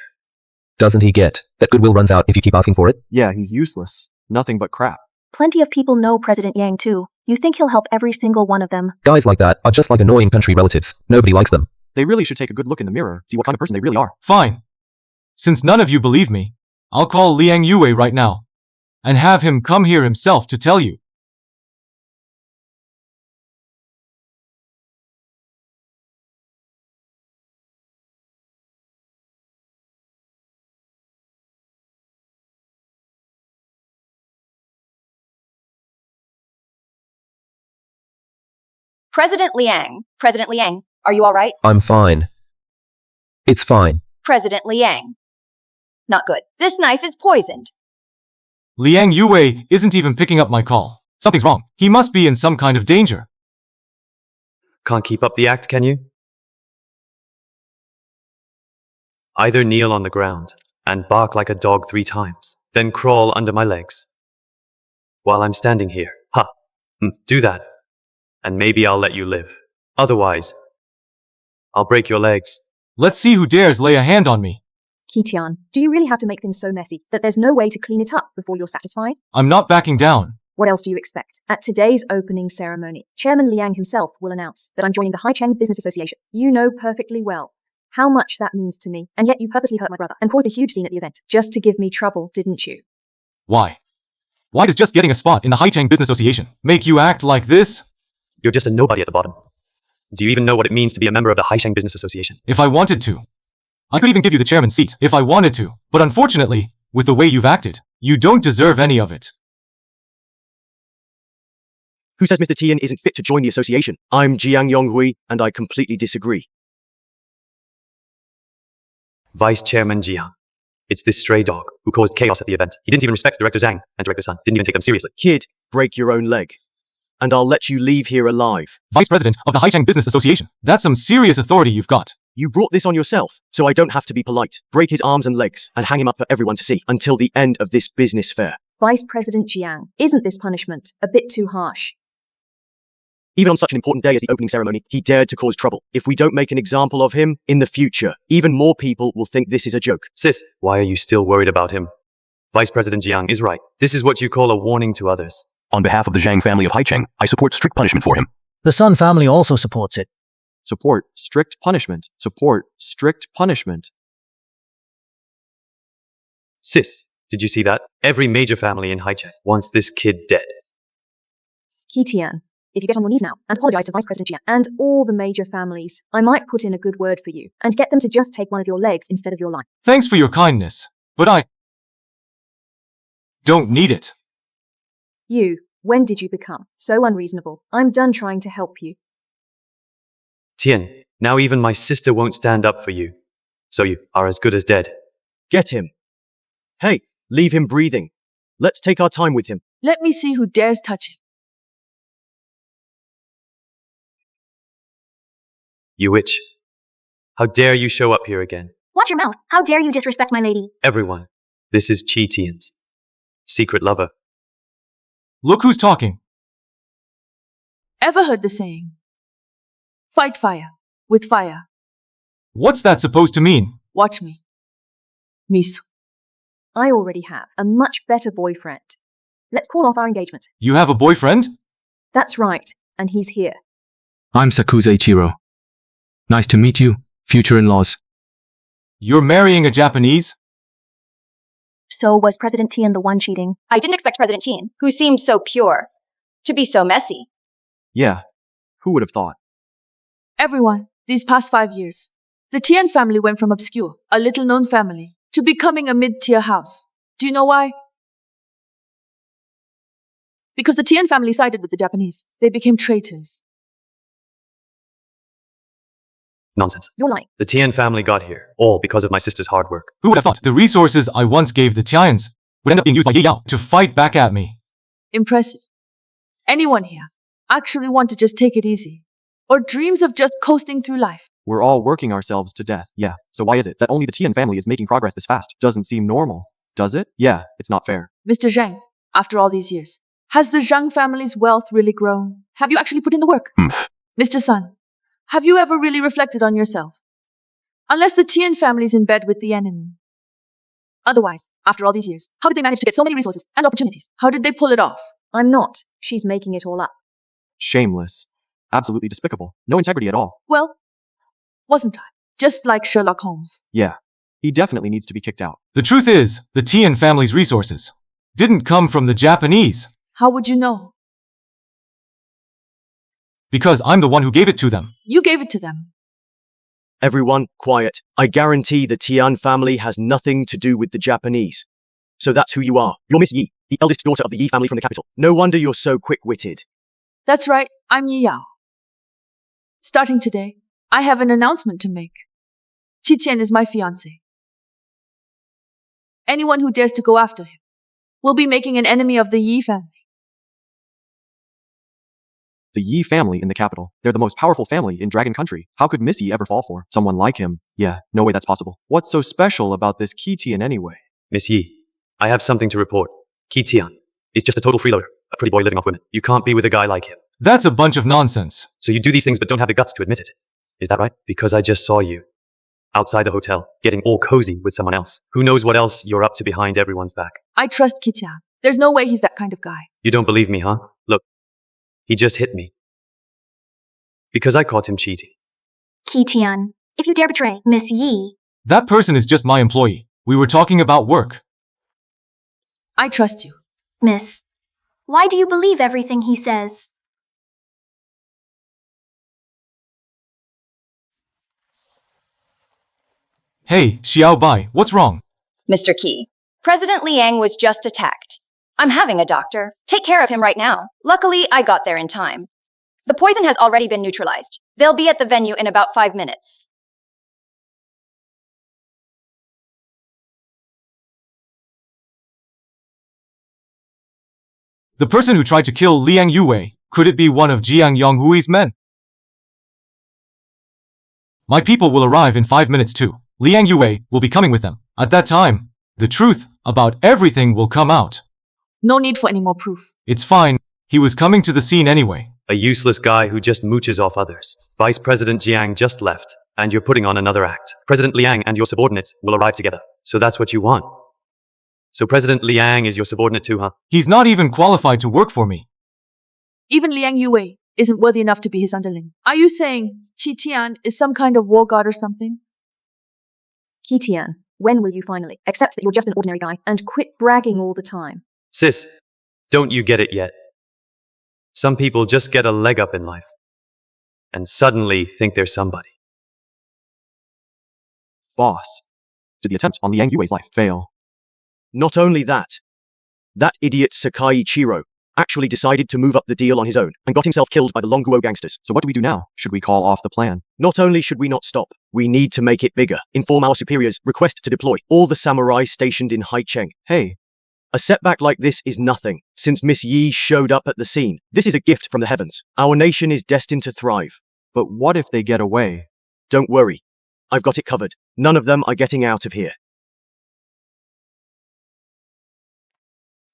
Doesn't he get that goodwill runs out if you keep asking for it? Yeah, he's useless. Nothing but crap. Plenty of people know President Yang too. You think he'll help every single one of them? Guys like that are just like annoying country relatives. Nobody likes them. They really should take a good look in the mirror, see what kind of person they really are. Fine. Since none of you believe me, I'll call Liang Yue right now and have him come here himself to tell you. President Liang, are you all right? I'm fine. It's fine. President Liang. Not good. This knife is poisoned. Liang Yue isn't even picking up my call. Something's wrong. He must be in some kind of danger. Can't keep up the act, can you? Either kneel on the ground and bark like a dog 3 times, then crawl under my legs. while I'm standing here. Ha! Do that. And maybe I'll let you live. Otherwise, I'll break your legs. Let's see who dares lay a hand on me. Qitian, do you really have to make things so messy that there's no way to clean it up before you're satisfied? I'm not backing down. What else do you expect? At today's opening ceremony, Chairman Liang himself will announce that I'm joining the Haicheng Business Association. You know perfectly well how much that means to me, and yet you purposely hurt my brother and caused a huge scene at the event just to give me trouble, didn't you? Why? Why does just getting a spot in the Haicheng Business Association make you act like this? You're just a nobody at the bottom. Do you even know what it means to be a member of the Haicheng Business Association? If I wanted to. I could even give you the chairman's seat if I wanted to, but unfortunately, with the way you've acted, you don't deserve any of it. Who says Mr. Tian isn't fit to join the association? I'm Jiang Yonghui, and I completely disagree. Vice Chairman Jiang. It's this stray dog who caused chaos at the event. He didn't even respect Director Zhang, and Director Sun didn't even take them seriously. Kid, break your own leg. And I'll let you leave here alive. Vice President of the Haicheng Business Association. That's some serious authority you've got. You brought this on yourself, so I don't have to be polite. Break his arms and legs, and hang him up for everyone to see, until the end of this business fair. Vice President Jiang, isn't this punishment a bit too harsh? Even on such an important day as the opening ceremony, he dared to cause trouble. If we don't make an example of him, in the future, even more people will think this is a joke. Sis, why are you still worried about him? Vice President Jiang is right. This is what you call a warning to others. On behalf of the Zhang family of Haicheng, I support strict punishment for him. The Sun family also supports it. Support strict punishment. Support strict punishment. Sis, did you see that? Every major family in Haicheng wants this kid dead. Qitian, if you get on your knees now and apologize to Vice President Jiang and all the major families, I might put in a good word for you and get them to just take one of your legs instead of your life. Thanks for your kindness, but I don't need it. You, when did you become so unreasonable? I'm done trying to help you. Tian, now even my sister won't stand up for you. So you are as good as dead. Get him. Hey, leave him breathing. Let's take our time with him. Let me see who dares touch him. You witch. How dare you show up here again? Watch your mouth. How dare you disrespect my lady? Everyone, this is Chi Tian's secret lover. Look who's talking. Ever heard the saying? Fight fire with fire. What's that supposed to mean? Watch me. Misu. I already have a much better boyfriend. Let's call off our engagement. You have a boyfriend? That's right, and he's here. I'm Sakuza Ichiro. Nice to meet you, future in-laws. You're marrying a Japanese? So was President Tian the one cheating? I didn't expect President Tian, who seemed so pure, to be so messy. Yeah. Who would have thought? Everyone, these past 5 years, the Tian family went from obscure, a little-known family, to becoming a mid-tier house. Do you know why? Because the Tian family sided with the Japanese. They became traitors. Nonsense. You're lying. The Tian family got here, all because of my sister's hard work. Who would have thought the resources I once gave the Tians would end up being used by Ye Yao to fight back at me? Impressive. Anyone here actually want to just take it easy? Or dreams of just coasting through life? We're all working ourselves to death. Yeah. So why is it that only the Tian family is making progress this fast? Doesn't seem normal. Does it? Yeah, it's not fair. Mr. Zhang, after all these years, has the Zhang family's wealth really grown? Have you actually put in the work? Mr. Sun, have you ever really reflected on yourself? Unless the Tian family's in bed with the enemy. Otherwise, after all these years, how did they manage to get so many resources and opportunities? How did they pull it off? I'm not. She's making it all up. Shameless. Absolutely despicable. No integrity at all. Well, wasn't I? Just like Sherlock Holmes. Yeah. He definitely needs to be kicked out. The truth is, the Tian family's resources didn't come from the Japanese. How would you know? Because I'm the one who gave it to them. You gave it to them. Everyone, quiet. I guarantee the Tian family has nothing to do with the Japanese. So that's who you are. You're Miss Yi, the eldest daughter of the Yi family from the capital. No wonder you're so quick-witted. That's right, I'm Yi Yao. Starting today, I have an announcement to make. Qitian is my fiancé. Anyone who dares to go after him will be making an enemy of the Yi family. The Yi family in the capital. They're the most powerful family in Dragon Country. How could Miss Yi ever fall for someone like him? Yeah, no way that's possible. What's so special about this Qitian anyway? Miss Yi, I have something to report. Qi Tian is just a total freeloader. a pretty boy living off women. You can't be with a guy like him. That's a bunch of nonsense. So you do these things but don't have the guts to admit it. Is that right? Because I just saw you outside the hotel, getting all cozy with someone else. Who knows what else you're up to behind everyone's back. I trust Kitian. There's no way he's that kind of guy. You don't believe me, huh? Look, he just hit me. Because I caught him cheating. Kitian, if you dare betray Miss Yi. That person is just my employee. We were talking about work. I trust you. Miss, why do you believe everything he says? Hey, Xiao Bai, what's wrong? Mr. Qi, President Liang was just attacked. I'm having a doctor. Take care of him right now. Luckily, I got there in time. The poison has already been neutralized. They'll be at the venue in about 5 minutes. The person who tried to kill Liang Yue, could it be one of Jiang Yonghui's men? My people will arrive in 5 minutes too. Liang Yue will be coming with them. At that time, the truth about everything will come out. No need for any more proof. It's fine. He was coming to the scene anyway. A useless guy who just mooches off others. Vice President Jiang just left, and you're putting on another act. President Liang and your subordinates will arrive together. So that's what you want. So President Liang is your subordinate too, huh? He's not even qualified to work for me. Even Liang Yue isn't worthy enough to be his underling. Are you saying Qitian is some kind of war god or something? Kitian, when will you finally accept that you're just an ordinary guy and quit bragging all the time? Sis, don't you get it yet? Some people just get a leg up in life and suddenly think they're somebody. Boss, did the attempt on Liang Yue's life fail? Not only that, that idiot Sakai Chiro actually decided to move up the deal on his own and got himself killed by the Longuo gangsters. So what do we do now? Should we call off the plan? Not only should we not stop, we need to make it bigger. Inform our superiors, request to deploy all the samurai stationed in Haicheng. Hey, A setback like this is nothing, since Miss Yi showed up at the scene. This is a gift from the heavens. Our nation is destined to thrive. but what if they get away? Don't worry. I've got it covered. None of them are getting out of here.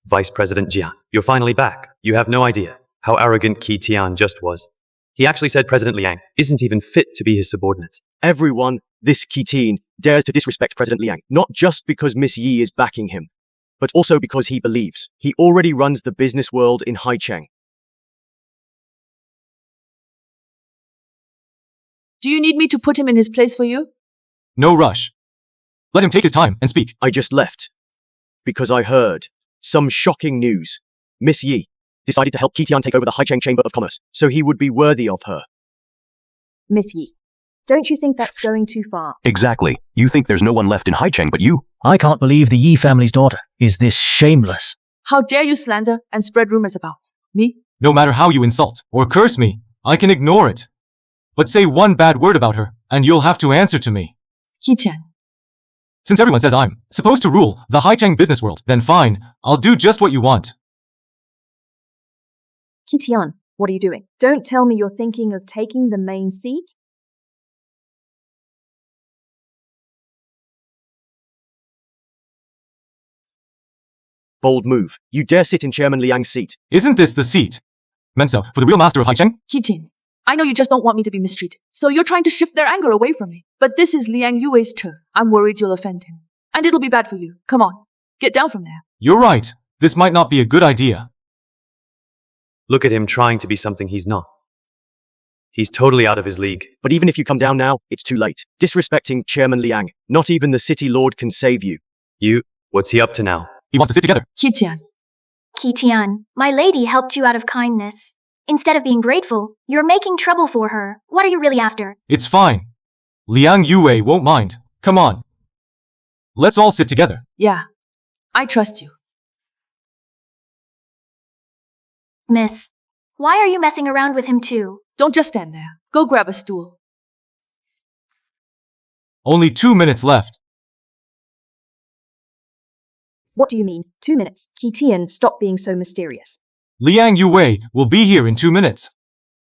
Vice President Jian, you're finally back. You have no idea how arrogant Qi Tian just was. He actually said President Liang isn't even fit to be his subordinate. Everyone, this Kitin, dares to disrespect President Liang, not just because Miss Yi is backing him, but also because he believes he already runs the business world in Haicheng. Do you need me to put him in his place for you? No rush. Let him take his time and speak. I just left because I heard some shocking news. Miss Yi decided to help Kitian take over the Haicheng Chamber of Commerce, so he would be worthy of her. Miss Yi, don't you think that's going too far? Exactly. You think there's no one left in Haicheng but you? I can't believe the Yi family's daughter is this shameless. How dare you slander and spread rumors about me? No matter how you insult or curse me, I can ignore it. But say one bad word about her, and you'll have to answer to me. Qitian, Since everyone says I'm supposed to rule the Haicheng business world, then fine, I'll do just what you want. Kitian, what are you doing? Don't tell me you're thinking of taking the main seat? Bold move. You dare sit in Chairman Liang's seat. Isn't this the seat meant so for the real master of Haicheng? Qitian, I know you just don't want me to be mistreated, so you're trying to shift their anger away from me. But this is Liang Yue's turn. I'm worried you'll offend him. And it'll be bad for you. Come on, get down from there. You're right. This might not be a good idea. Look at him trying to be something he's not. He's totally out of his league. But even if you come down now, it's too late. Disrespecting Chairman Liang, not even the city lord can save you. What's he up to now? He wants to sit together. Qitian, Qitian, my lady helped you out of kindness. Instead of being grateful, you're making trouble for her. What are you really after? It's fine. Liang Yue won't mind. Come on. Let's all sit together. yeah, I trust you. Miss, why are you messing around with him too? Don't just stand there. Go grab a stool. Only 2 minutes left. What do you mean? 2 minutes. Kitian, stop being so mysterious. Liang Yue will be here in 2 minutes.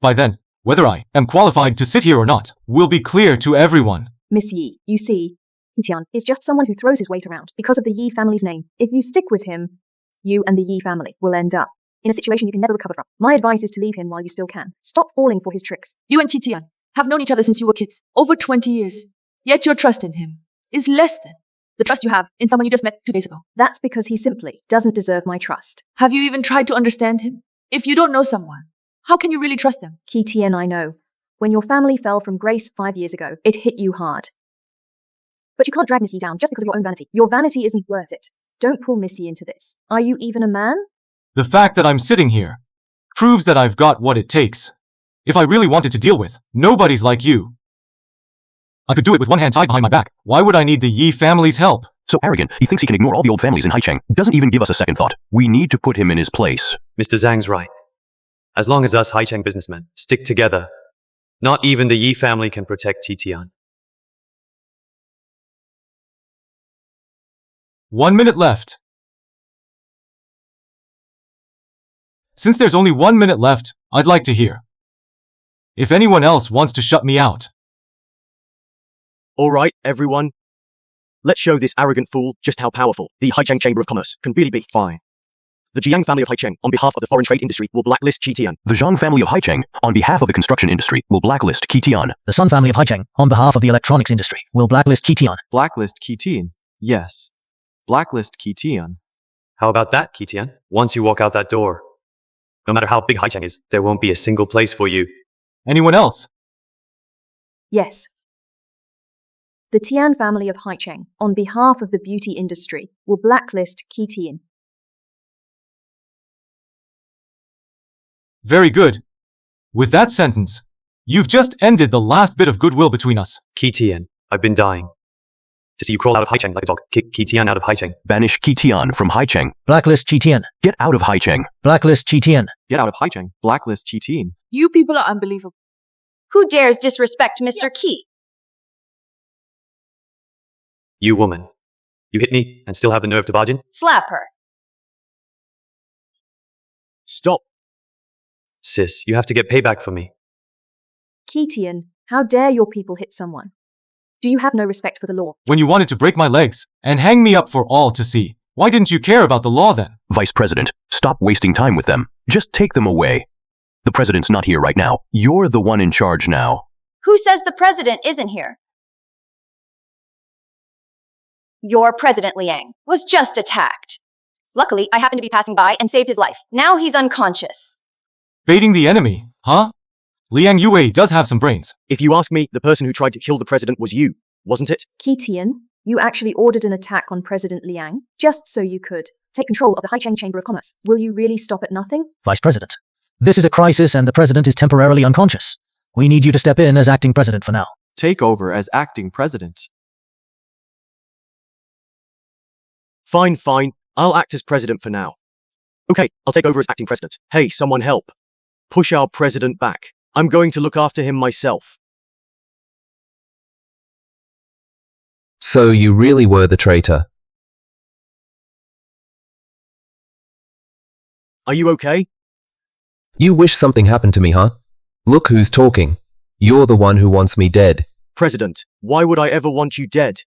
By then, whether I am qualified to sit here or not will be clear to everyone. Miss Yi, you see, Kitian is just someone who throws his weight around because of the Yi family's name. If you stick with him, you and the Yi family will end up in a situation you can never recover from. My advice is to leave him while you still can. Stop falling for his tricks. You and Titian have known each other since you were kids, over 20 years. Yet your trust in him is less than the trust you have in someone you just met 2 days ago. That's because he simply doesn't deserve my trust. Have you even tried to understand him? If you don't know someone, how can you really trust them? Titian, I know. When your family fell from grace 5 years ago, it hit you hard. But you can't drag Missy down just because of your own vanity. Your vanity isn't worth it. Don't pull Missy into this. Are you even a man? The fact that I'm sitting here proves that I've got what it takes. If I really wanted to deal with nobodies like you, I could do it with one hand tied behind my back. Why would I need the Yi family's help? So arrogant, he thinks he can ignore all the old families in Haicheng. Doesn't even give us a second thought. We need to put him in his place. Mr. Zhang's right. As long as us Haicheng businessmen stick together, not even the Yi family can protect Titian. 1 minute left. Since there's only 1 minute left, I'd like to hear if anyone else wants to shut me out. All right, everyone. Let's show this arrogant fool just how powerful the Haicheng Chamber of Commerce can really be. Fine. The Jiang family of Haicheng, on behalf of the foreign trade industry, will blacklist Qi Tian. The Zhang family of Haicheng, on behalf of the construction industry, will blacklist Qi Tian. The Sun family of Haicheng, on behalf of the electronics industry, will blacklist Qitian. Blacklist Qitian. Yes. Blacklist Qitian. How about that, Titian? Once you walk out that door, no matter how big Haicheng is, there won't be a single place for you. Anyone else? Yes. The Tian family of Haicheng, on behalf of the beauty industry, will blacklist Qitian. Very good. With that sentence, you've just ended the last bit of goodwill between us. Titian, I've been dying to see you crawl out of Haicheng like a dog. Kick Titian out of Haicheng. Banish Qi Tian from Haicheng. Blacklist Qitian. Get out of Haicheng. Blacklist Qitian. Get out of Haicheng. Blacklist Qitian. You people are unbelievable. Who dares disrespect Mr. Qi? You woman. You hit me and still have the nerve to barge in? Slap her. Stop. Sis, you have to get payback for me. Qitian, how dare your people hit someone? Do you have no respect for the law? When you wanted to break my legs and hang me up for all to see, why didn't you care about the law then? Vice President, stop wasting time with them. Just take them away. The president's not here right now. You're the one in charge now. Who says the president isn't here? Your President Liang was just attacked. Luckily, I happened to be passing by and saved his life. Now he's unconscious. Baiting the enemy, huh? Liang Yue does have some brains. If you ask me, the person who tried to kill the president was you, wasn't it? Qitian, you actually ordered an attack on President Liang, just so you could take control of the Haicheng Chamber of Commerce. Will you really stop at nothing? Vice President. This is a crisis and the president is temporarily unconscious. We need you to step in as acting president for now. Take over as acting president. Fine, fine. I'll act as president for now. Okay, I'll take over as acting president. Hey, someone help. Push our president back. I'm going to look after him myself. So you really were the traitor. Are you okay? You wish something happened to me, huh? Look who's talking. You're the one who wants me dead. President, why would I ever want you dead?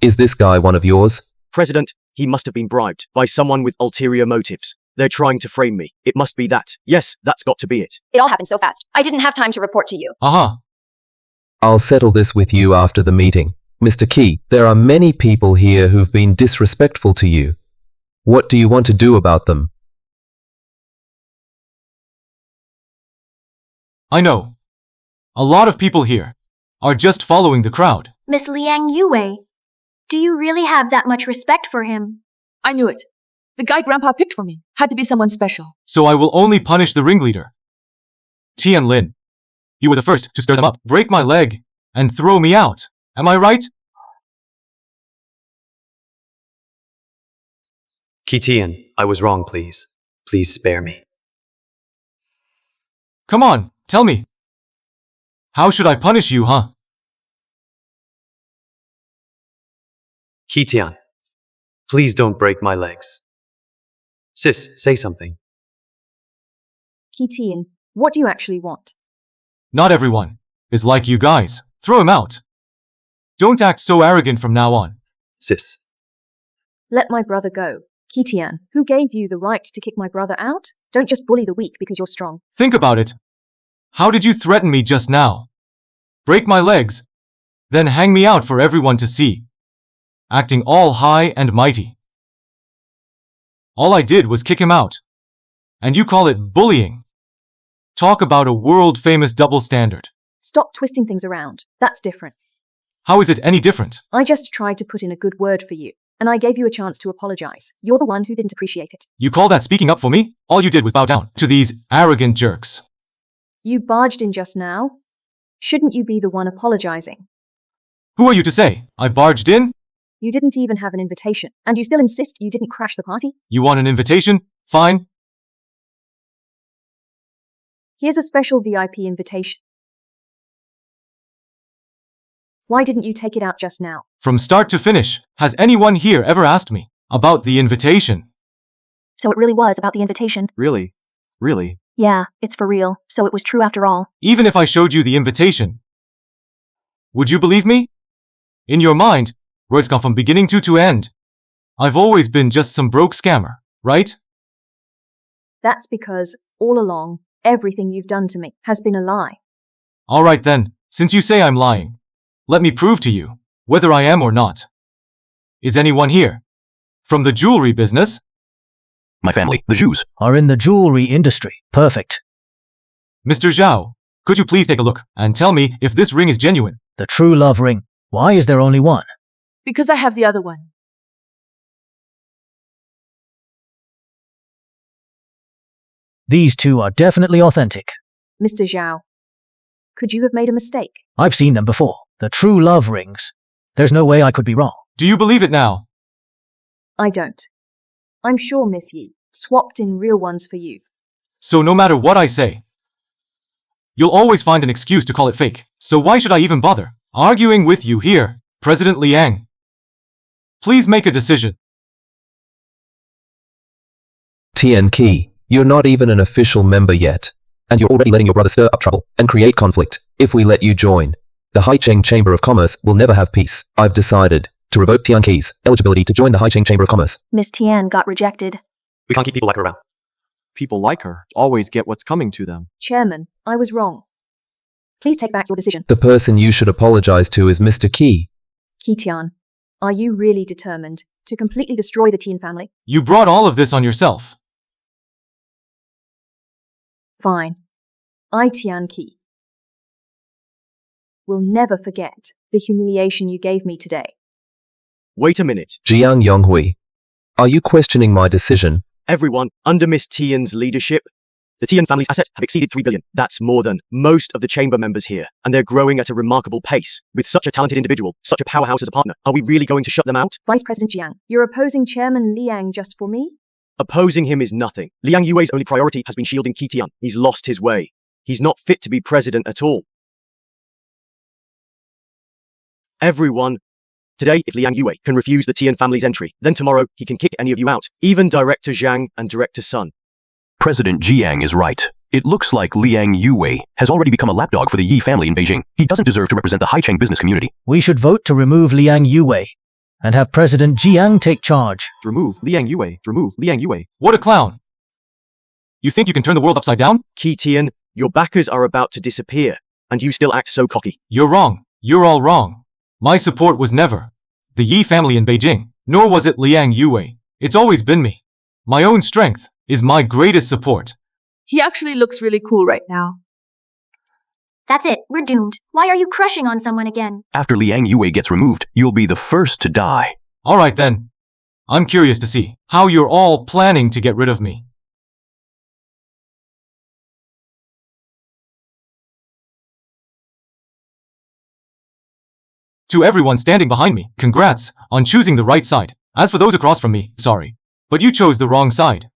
Is this guy one of yours? President, he must have been bribed by someone with ulterior motives. They're trying to frame me. It must be that. Yes, that's got to be it. It all happened so fast. I didn't have time to report to you. Aha. I'll settle this with you after the meeting. Mr. Qi, there are many people here who've been disrespectful to you. What do you want to do about them? I know. A lot of people here are just following the crowd. Miss Liang Yue, do you really have that much respect for him? I knew it. The guy Grandpa picked for me had to be someone special. So I will only punish the ringleader. Tian Lin. You were the first to stir them up, break my leg, and throw me out. Am I right? Qitian, I was wrong, please. Please spare me. Come on, tell me. How should I punish you, huh? Qitian, please don't break my legs. Sis, say something. Qitian, what do you actually want? Not everyone is like you guys. Throw him out. Don't act so arrogant from now on. Sis. Let my brother go. Kitian, who gave you the right to kick my brother out? Don't just bully the weak because you're strong. Think about it. How did you threaten me just now? Break my legs, then hang me out for everyone to see. Acting all high and mighty. All I did was kick him out. And you call it bullying. Talk about a world-famous double standard. Stop twisting things around. That's different. How is it any different? I just tried to put in a good word for you, and I gave you a chance to apologize. You're the one who didn't appreciate it. You call that speaking up for me? All you did was bow down to these arrogant jerks. You barged in just now. Shouldn't you be the one apologizing? Who are you to say I barged in? You didn't even have an invitation, and you still insist you didn't crash the party? You want an invitation? Fine. Here's a special VIP invitation. Why didn't you take it out just now? From start to finish, has anyone here ever asked me about the invitation? So it really was about the invitation. Really? Really? Yeah, it's for real, so it was true after all. Even if I showed you the invitation, would you believe me? In your mind, words come from beginning to end. I've always been just some broke scammer, right? That's because, all along, everything you've done to me has been a lie. All right then, since you say I'm lying, let me prove to you whether I am or not. Is anyone here from the jewelry business? My family, the Jews. Are in the jewelry industry. Perfect. Mr. Zhao, could you please take a look and tell me if this ring is genuine? The true love ring. Why is there only one? Because I have the other one. These two are definitely authentic. Mr. Zhao, could you have made a mistake? I've seen them before. The true love rings. There's no way I could be wrong. Do you believe it now? I don't. I'm sure Miss Yi swapped in real ones for you. So no matter what I say, you'll always find an excuse to call it fake. So why should I even bother arguing with you here, President Liang? Please make a decision. Tian Qi, you're not even an official member yet, and you're already letting your brother stir up trouble and create conflict. If we let you join, the Haicheng Chamber of Commerce will never have peace. I've decided to revoke Tian Qi's eligibility to join the Haicheng Chamber of Commerce. Miss Tian got rejected. We can't keep people like her around. People like her always get what's coming to them. Chairman, I was wrong. Please take back your decision. The person you should apologize to is Mr. Qi. Kitian, are you really determined to completely destroy the Tian family? You brought all of this on yourself. Fine. I, Tian Qi, will never forget the humiliation you gave me today. Wait a minute. Jiang Yonghui, are you questioning my decision? Everyone, under Miss Tian's leadership, the Tian family's assets have exceeded 3 billion. That's more than most of the chamber members here, and they're growing at a remarkable pace. With such a talented individual, such a powerhouse as a partner, are we really going to shut them out? Vice President Jiang, you're opposing Chairman Liang just for me? Opposing him is nothing. Liang Yue's only priority has been shielding Kitian. He's lost his way. He's not fit to be president at all. Everyone, today, if Liang Yue can refuse the Tian family's entry, then tomorrow he can kick any of you out, even Director Zhang and Director Sun. President Jiang is right. It looks like Liang Yue has already become a lapdog for the Yi family in Beijing. He doesn't deserve to represent the Haicheng business community. We should vote to remove Liang Yue and have President Jiang take charge. Remove Liang Yue. Remove Liang Yue. What a clown. You think you can turn the world upside down? Kitian, your backers are about to disappear, and you still act so cocky. You're wrong. You're all wrong. My support was never the Yi family in Beijing, nor was it Liang Yue. It's always been me. My own strength is my greatest support. He actually looks really cool right now. That's it, we're doomed. Why are you crushing on someone again? After Liang Yue gets removed, you'll be the first to die. All right then. I'm curious to see how you're all planning to get rid of me. To everyone standing behind me, congrats on choosing the right side. As for those across from me, sorry, but you chose the wrong side.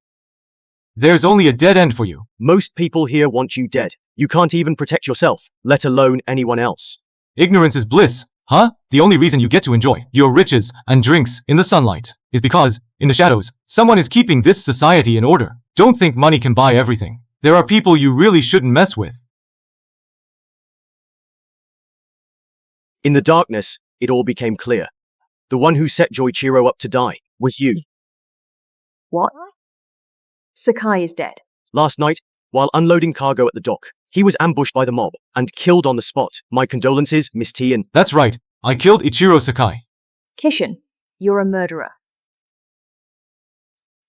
There's only a dead end for you. Most people here want you dead. You can't even protect yourself, let alone anyone else. Ignorance is bliss, huh? The only reason you get to enjoy your riches and drinks in the sunlight is because, in the shadows, someone is keeping this society in order. Don't think money can buy everything. There are people you really shouldn't mess with. In the darkness, it all became clear. The one who set Joichiro up to die was you. What? Sakai is dead. Last night, while unloading cargo at the dock, he was ambushed by the mob and killed on the spot. My condolences, Miss Tien. That's right. I killed Ichiro Sakai. Kishin, you're a murderer.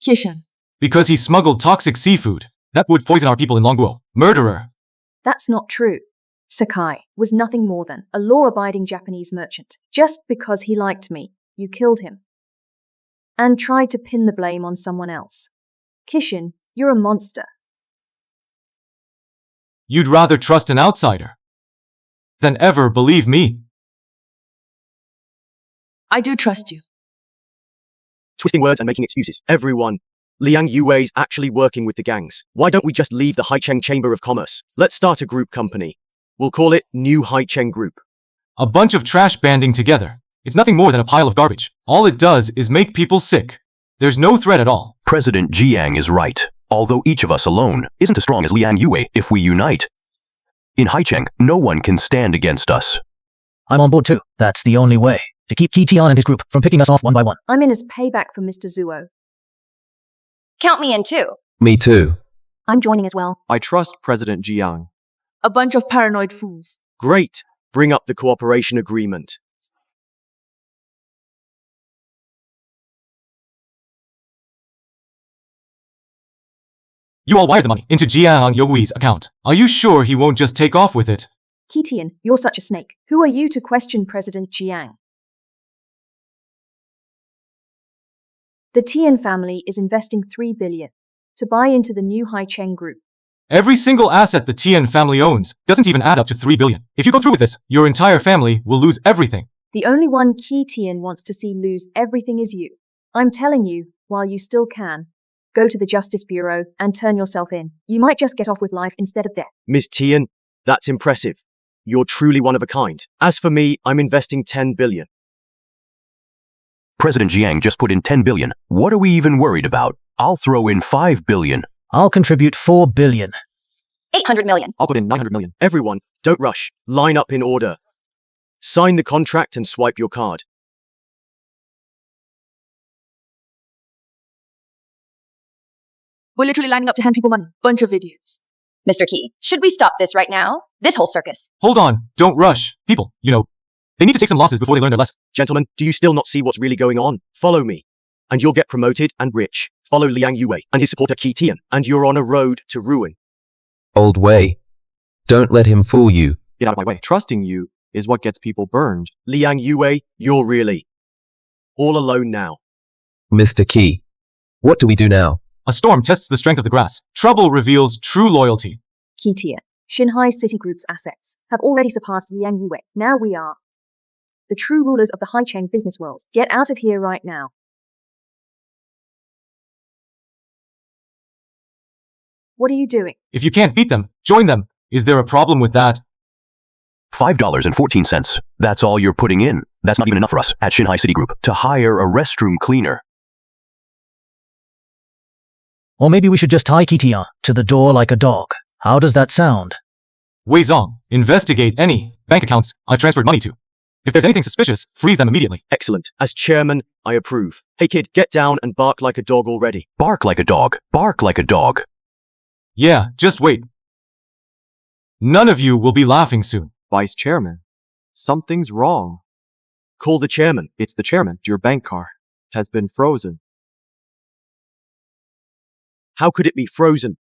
Kishan. Because he smuggled toxic seafood. That would poison our people in Longguo. Murderer. That's not true. Sakai was nothing more than a law-abiding Japanese merchant. Just because he liked me, you killed him. And tried to pin the blame on someone else. Kishin, you're a monster. You'd rather trust an outsider than ever believe me. I do trust you. Twisting words and making excuses. Everyone. Liang Yue's actually working with the gangs. Why don't we just leave the Haicheng Chamber of Commerce? Let's start a group company. We'll call it New Haicheng Group. A bunch of trash banding together. It's nothing more than a pile of garbage. All it does is make people sick. There's no threat at all. President Jiang is right. Although each of us alone isn't as strong as Liang Yue if we unite. In Haicheng, no one can stand against us. I'm on board too. That's the only way to keep Kitian and his group from picking us off one by one. I'm in as payback for Mr. Zuo. Count me in too. Me too. I'm joining as well. I trust President Jiang. A bunch of paranoid fools. Great. Bring up the cooperation agreement. You all wired the money into Jiang Youi's account. Are you sure he won't just take off with it? Kitian, you're such a snake. Who are you to question President Jiang? The Tian family is investing 3 billion to buy into the new Haicheng Group. Every single asset the Tian family owns doesn't even add up to 3 billion. If you go through with this, your entire family will lose everything. The only one Qi Tian wants to see lose everything is you. I'm telling you, while you still can, go to the Justice Bureau and turn yourself in. You might just get off with life instead of death. Ms. Tien, that's impressive. You're truly one of a kind. As for me, I'm investing 10 billion. President Jiang just put in 10 billion. What are we even worried about? I'll throw in 5 billion. I'll contribute 4 billion. 800 million. I'll put in 900 million. Everyone, don't rush. Line up in order. Sign the contract and swipe your card. We're literally lining up to hand people money. Bunch of idiots. Mr. Key, should we stop this right now? This whole circus. Hold on, don't rush. People, they need to take some losses before they learn their lesson. Gentlemen, do you still not see what's really going on? Follow me, and you'll get promoted and rich. Follow Liang Yue and his supporter Qi Tian, and you're on a road to ruin. Old Wei. Don't let him fool you. Get out of my way. Trusting you is what gets people burned. Liang Yue, you're really all alone now. Mr. Key. What do we do now? A storm tests the strength of the grass. Trouble reveals true loyalty. Qi Tian, Shanghai Citigroup's assets have already surpassed Liang Yue. Now we are the true rulers of the Haicheng business world. Get out of here right now. What are you doing? If you can't beat them, join them. Is there a problem with that? $5.14. That's all you're putting in. That's not even enough for us at Shanghai Citigroup to hire a restroom cleaner. Or maybe we should just tie Kitian to the door like a dog. How does that sound? Wei Zong, investigate any bank accounts I transferred money to. If there's anything suspicious, freeze them immediately. Excellent. As chairman, I approve. Hey kid, get down and bark like a dog already. Bark like a dog. Bark like a dog. Yeah, just wait. None of you will be laughing soon. Vice Chairman, something's wrong. Call the chairman. It's the chairman. Your bank card has been frozen. How could it be frozen?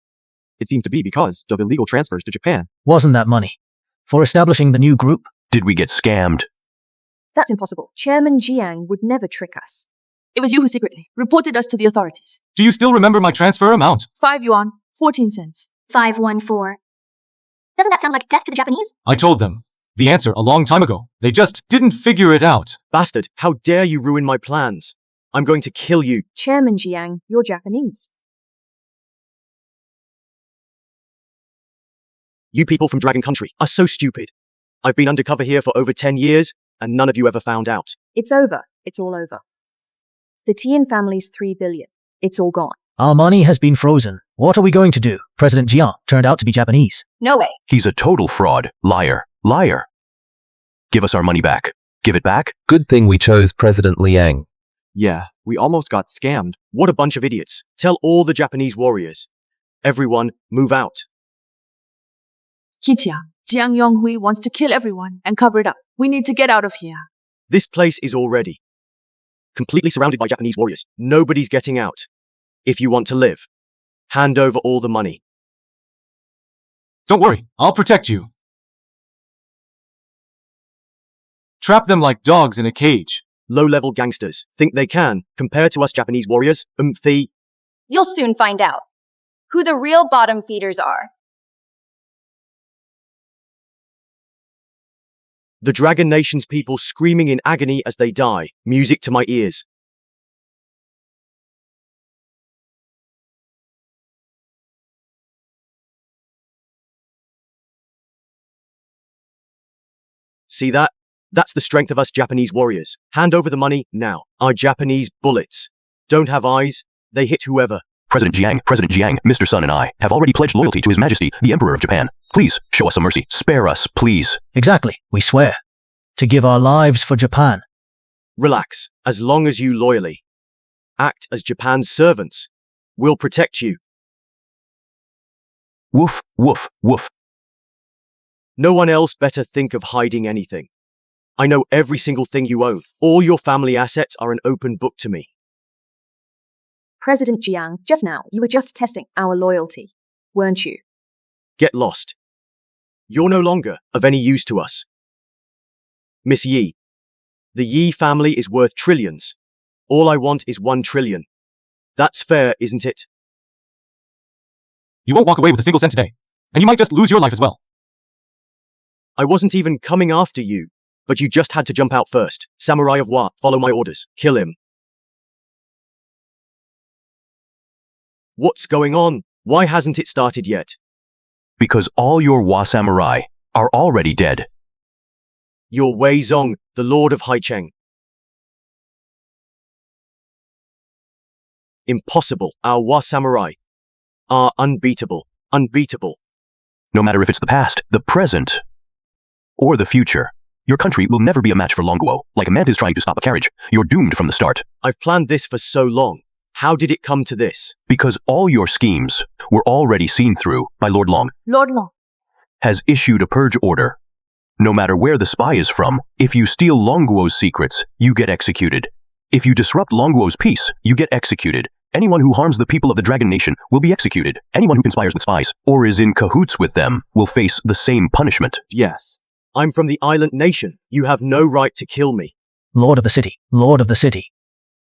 It seemed to be because of illegal transfers to Japan. Wasn't that money for establishing the new group? Did we get scammed? That's impossible. Chairman Jiang would never trick us. It was you who secretly reported us to the authorities. Do you still remember my transfer amount? 5 yuan, 14 cents. 514. Doesn't that sound like death to the Japanese? I told them the answer a long time ago. They just didn't figure it out. Bastard, how dare you ruin my plans? I'm going to kill you. Chairman Jiang, you're Japanese. You people from Dragon Country are so stupid. I've been undercover here for over 10 years, and none of you ever found out. It's over. It's all over. The Tian family's 3 billion. It's all gone. Our money has been frozen. What are we going to do? President Jiang turned out to be Japanese. No way. He's a total fraud. Liar. Liar. Give us our money back. Give it back? Good thing we chose President Liang. Yeah, we almost got scammed. What a bunch of idiots. Tell all the Japanese warriors. Everyone, move out. Kitia, Jiang Yonghui wants to kill everyone and cover it up. We need to get out of here. This place is already completely surrounded by Japanese warriors. Nobody's getting out. If you want to live, hand over all the money. Don't worry, I'll protect you. Trap them like dogs in a cage. Low-level gangsters think they can compare to us Japanese warriors. You'll soon find out who the real bottom feeders are. The Dragon Nation's people screaming in agony as they die. Music to my ears. See that? That's the strength of us Japanese warriors. Hand over the money, now. Our Japanese bullets don't have eyes. They hit whoever. President Jiang, Mr. Sun and I have already pledged loyalty to His Majesty, the Emperor of Japan. Please, show us some mercy. Spare us, please. Exactly. We swear to give our lives for Japan. Relax. As long as you loyally act as Japan's servants, we'll protect you. Woof, woof, woof. No one else better think of hiding anything. I know every single thing you own. All your family assets are an open book to me. President Jiang, just now, you were just testing our loyalty, weren't you? Get lost. You're no longer of any use to us. Miss Yi. The Yi family is worth trillions. All I want is 1 trillion. That's fair, isn't it? You won't walk away with a single cent today. And you might just lose your life as well. I wasn't even coming after you, but you just had to jump out first. Samurai of Wa, follow my orders. Kill him. What's going on? Why hasn't it started yet? Because all your Wa samurai are already dead. You're Wei Zong, the Lord of Haicheng. Impossible. Our Wa samurai are unbeatable. Unbeatable. No matter if it's the past, the present, or the future, your country will never be a match for Longuo. Like a mantis trying to stop a carriage, you're doomed from the start. I've planned this for so long. How did it come to this? Because all your schemes were already seen through by Lord Long. Lord Long has issued a purge order. No matter where the spy is from, if you steal Longuo's secrets, you get executed. If you disrupt Longuo's peace, you get executed. Anyone who harms the people of the Dragon Nation will be executed. Anyone who conspires with spies or is in cahoots with them will face the same punishment. Yes. I'm from the island nation. You have no right to kill me. Lord of the city, Lord of the city.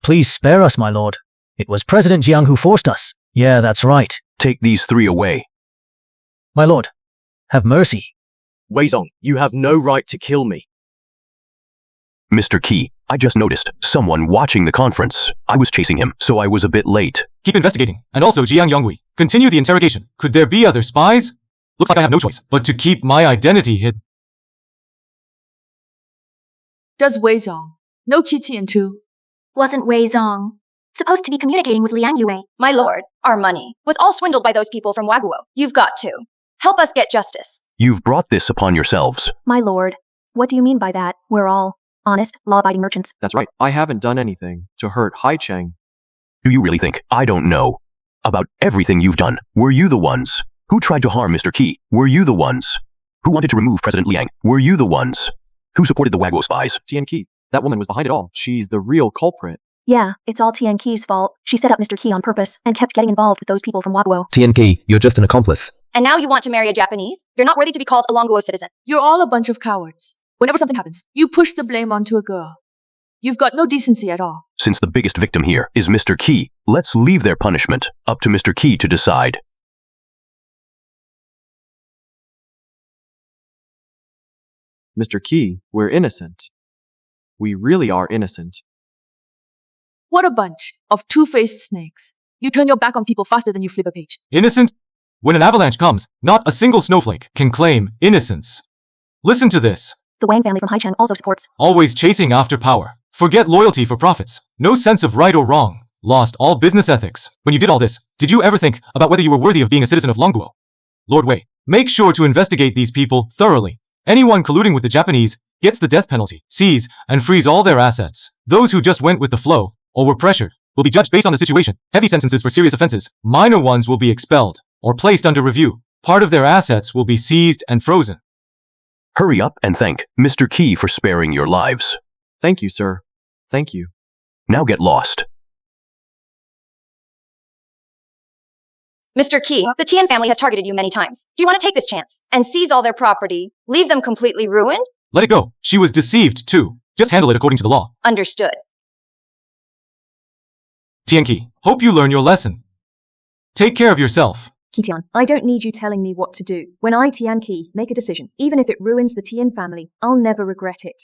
Please spare us, my lord. It was President Jiang who forced us. Yeah, that's right. Take these 3 away. My lord, have mercy. Wei Zong, you have no right to kill me. Mr. Qi, I just noticed someone watching the conference. I was chasing him, so I was a bit late. Keep investigating. And also Jiang Yonghui, continue the interrogation. Could there be other spies? Looks like I have no choice but to keep my identity hidden. does Wei Zong know Qitian too? Wasn't Wei Zong supposed to be communicating with Liang Yue? My lord, our money was all swindled by those people from Waguo. You've got to help us get justice. You've brought this upon yourselves. My lord, what do you mean by that? We're all honest, law-abiding merchants. That's right. I haven't done anything to hurt Haicheng. Do you really think I don't know about everything you've done? Were you the ones who tried to harm Mr. Qi? Were you the ones who wanted to remove President Liang? Were you the ones who supported the Waguo spies? Tian Qi, that woman was behind it all. She's the real culprit. Yeah, it's all Tian Qi's fault. She set up Mr. Qi on purpose and kept getting involved with those people from Waguo. Tian Qi, you're just an accomplice. And now you want to marry a Japanese? You're not worthy to be called a Longuo citizen. You're all a bunch of cowards. Whenever something happens, you push the blame onto a girl. You've got no decency at all. Since the biggest victim here is Mr. Qi, let's leave their punishment up to Mr. Qi to decide. Mr. Qi, we're innocent. We really are innocent. What a bunch of two-faced snakes. You turn your back on people faster than you flip a page. Innocent? When an avalanche comes, not a single snowflake can claim innocence. Listen to this. The Wang family from Haicheng also supports. Always chasing after power. Forget loyalty for profits. No sense of right or wrong. Lost all business ethics. When you did all this, did you ever think about whether you were worthy of being a citizen of Longuo? Lord Wei, make sure to investigate these people thoroughly. Anyone colluding with the Japanese gets the death penalty. Seize and freeze all their assets. Those who just went with the flow or were pressured, will be judged based on the situation. Heavy sentences for serious offenses. Minor ones will be expelled or placed under review. Part of their assets will be seized and frozen. Hurry up and thank Mr. Key for sparing your lives. Thank you, sir. Thank you. Now get lost. Mr. Key, the Tian family has targeted you many times. Do you want to take this chance and seize all their property, leave them completely ruined? Let it go. She was deceived, too. Just handle it according to the law. Understood. Tianqi, hope you learn your lesson. Take care of yourself. Qitian, I don't need you telling me what to do. When I, Tianqi, make a decision, even if it ruins the Tian family, I'll never regret it.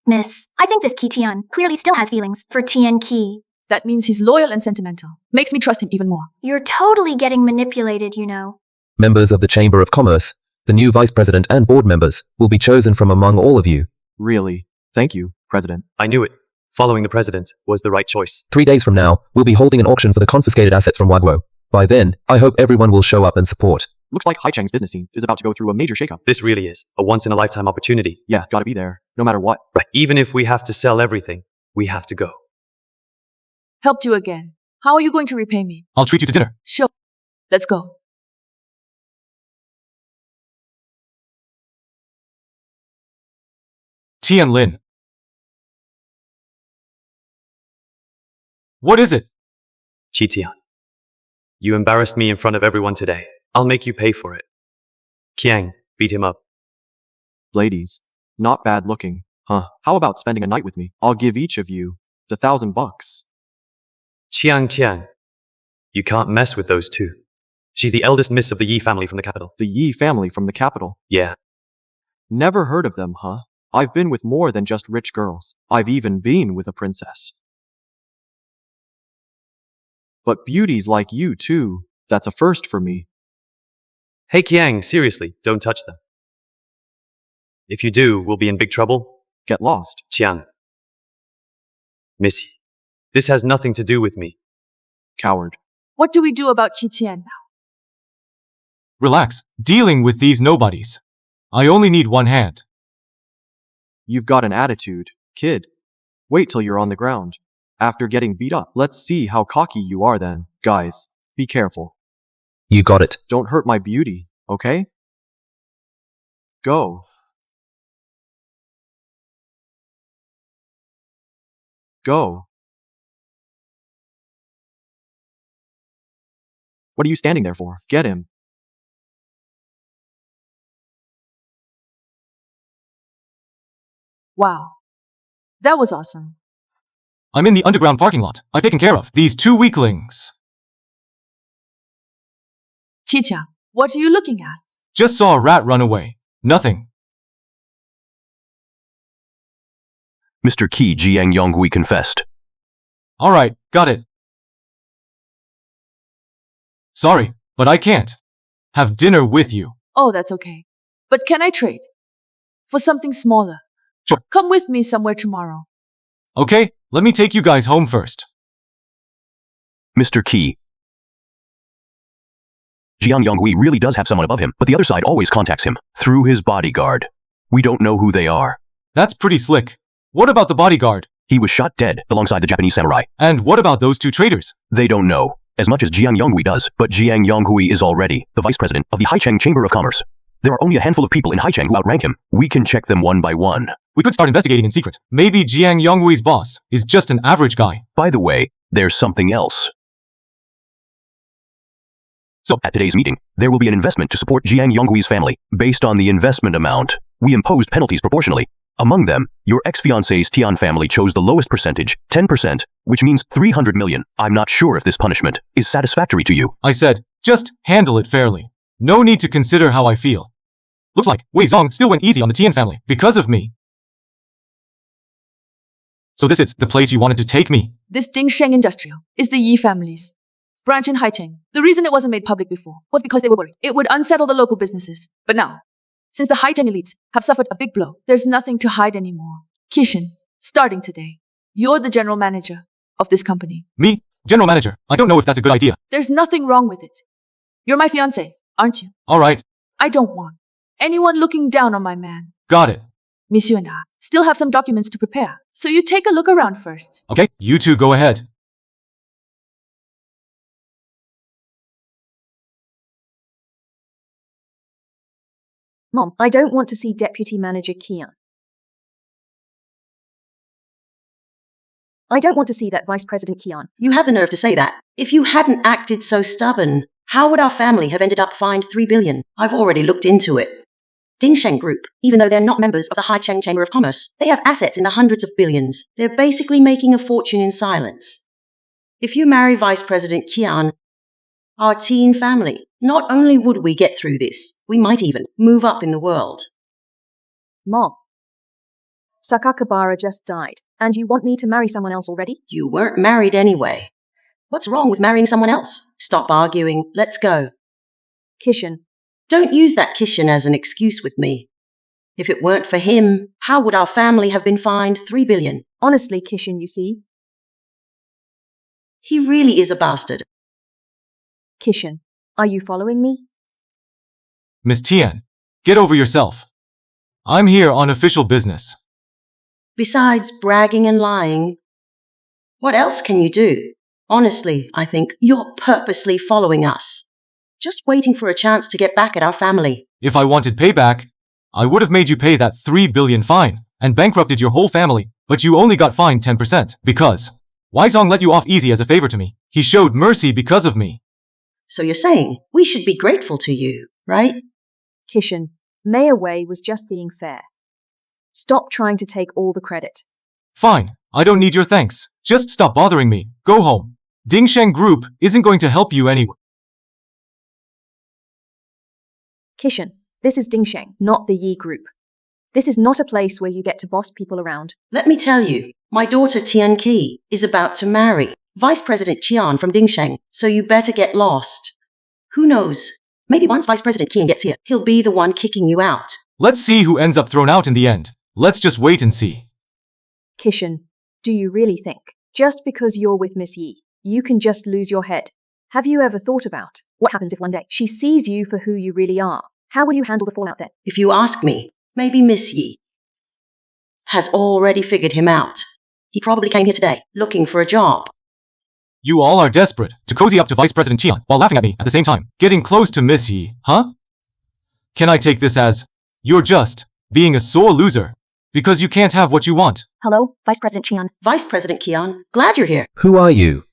Miss, I think this Qitian clearly still has feelings for Tian Qi. That means he's loyal and sentimental. Makes me trust him even more. You're totally getting manipulated, you know. Members of the Chamber of Commerce, the new vice president and board members, will be chosen from among all of you. Really. Thank you, President. I knew it. Following the president was the right choice. 3 days from now, we'll be holding an auction for the confiscated assets from Wagwo. By then, I hope everyone will show up and support. Looks like Haicheng's business scene is about to go through a major shakeup. This really is a once-in-a-lifetime opportunity. Yeah, gotta be there, no matter what. Right. Even if we have to sell everything, we have to go. Helped you again. How are you going to repay me? I'll treat you to dinner. Sure. Let's go. Tian Lin. What is it? Qitian, you embarrassed me in front of everyone today. I'll make you pay for it. Qiang, beat him up. Ladies, not bad looking, huh? How about spending a night with me? I'll give each of you the $1,000. Qiang, you can't mess with those two. She's the eldest miss of the Yi family from the capital. The Yi family from the capital. Yeah. Never heard of them, huh? I've been with more than just rich girls. I've even been with a princess. But beauties like you too, that's a first for me. Hey Qiang, seriously, don't touch them. If you do, we'll be in big trouble. Get lost. Qiang. Missy, this has nothing to do with me. Coward. What do we do about Qitian now? Relax. Dealing with these nobodies. I only need one hand. You've got an attitude, kid. Wait till you're on the ground. After getting beat up, let's see how cocky you are then. Guys, be careful. You got it. Don't hurt my beauty, okay? Go. Go. What are you standing there for? Get him. Wow. That was awesome. I'm in the underground parking lot. I've taken care of these two weaklings. Qitian, what are you looking at? Just saw a rat run away. Nothing. Mr. Qi Jiang Yonghui confessed. Alright, got it. Sorry, but I can't have dinner with you. Oh, that's okay. But can I trade? For something smaller. Sure. Come with me somewhere tomorrow. Okay, let me take you guys home first. Mr. Qi. Jiang Yonghui really does have someone above him, but the other side always contacts him through his bodyguard. We don't know who they are. That's pretty slick. What about the bodyguard? He was shot dead alongside the Japanese samurai. And what about those two traitors? They don't know as much as Jiang Yonghui does, but Jiang Yonghui is already the vice president of the Haicheng Chamber of Commerce. There are only a handful of people in Haicheng who outrank him. We can check them one by one. We could start investigating in secret. Maybe Jiang Yonghui's boss is just an average guy. By the way, there's something else. So, at today's meeting, there will be an investment to support Jiang Yonghui's family. Based on the investment amount, we imposed penalties proportionally. Among them, your ex-fiancé's Tian family chose the lowest percentage, 10%, which means 300 million. I'm not sure if this punishment is satisfactory to you. I said, just handle it fairly. No need to consider how I feel. Looks like Wei Zong still went easy on the Tian family because of me. So this is the place you wanted to take me? This Dingsheng Industrial is the Yi family's branch in Haicheng. The reason it wasn't made public before was because they were worried it would unsettle the local businesses. But now, since the Haicheng elites have suffered a big blow, there's nothing to hide anymore. Kishin, starting today, you're the general manager of this company. Me? General manager? I don't know if that's a good idea. There's nothing wrong with it. You're my fiancé, aren't you? Alright. I don't want anyone looking down on my man. Got it. Monsieur and I Still have some documents to prepare, so you take a look around first. Okay, you two go ahead. Mom, I don't want to see Deputy Manager Kian. I don't want to see that Vice President Kian. You have the nerve to say that. If you hadn't acted so stubborn, how would our family have ended up fined 3 billion? I've already looked into it. Dingsheng Group, even though they're not members of the Haicheng Chamber of Commerce, they have assets in the hundreds of billions. They're basically making a fortune in silence. If you marry Vice President Qian, our teen family, not only would we get through this, we might even move up in the world. Mom, Sakakibara just died, and you want me to marry someone else already? You weren't married anyway. What's wrong with marrying someone else? Stop arguing. Let's go. Kishan, Don't use that Kishan as an excuse with me. If it weren't for him, how would our family have been fined 3 billion? honestly, Kishan, you see? He really is a bastard. Kishan, are you following me? Miss Tian, get over yourself. I'm here on official business. Besides bragging and lying, what else can you do? Honestly, I think you're purposely following us. Just waiting for a chance to get back at our family. If I wanted payback, I would have made you pay that 3 billion fine and bankrupted your whole family, but you only got fined 10% because Weizong let you off easy as a favor to me. He showed mercy because of me. So you're saying we should be grateful to you, right? Kishan, Mayor Wei was just being fair. Stop trying to take all the credit. Fine, I don't need your thanks. Just stop bothering me. Go home. Dingsheng Group isn't going to help you anyway. Kishan, this is Dingsheng, not the Yi Group. This is not a place where you get to boss people around. Let me tell you, my daughter Tian Qi is about to marry Vice President Qian from Dingsheng, so you better get lost. Who knows? Maybe once Vice President Qian gets here, he'll be the one kicking you out. Let's see who ends up thrown out in the end. Let's just wait and see. Kishan, do you really think, just because you're with Miss Yi, you can just lose your head? Have you ever thought about what happens if one day she sees you for who you really are? How will you handle the fallout then? If you ask me, maybe Miss Yi has already figured him out. He probably came here today, looking for a job. You all are desperate to cozy up to Vice President Qian while laughing at me at the same time. Getting close to Miss Yi, huh? Can I take this as you're just being a sore loser because you can't have what you want? Hello, Vice President Qian. Vice President Qian, glad you're here. Who are you?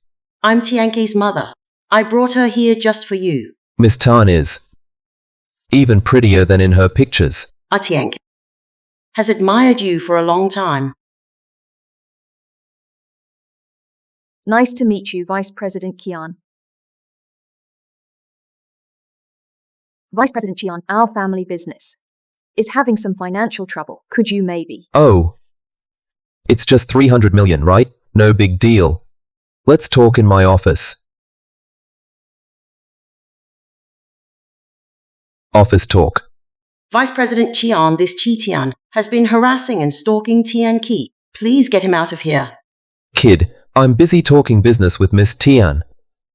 I'm Tianqi's mother. I brought her here just for you. Miss Tan is even prettier than in her pictures. Tianqi has admired you for a long time. Nice to meet you, Vice President Qian. Vice President Qian, our family business is having some financial trouble. Could you maybe? Oh. It's just 300 million, right? No big deal. Let's talk in my office. Office talk. Vice President Qian, this Qi Tian, has been harassing and stalking Tian Qi. Please get him out of here. Kid, I'm busy talking business with Miss Tian.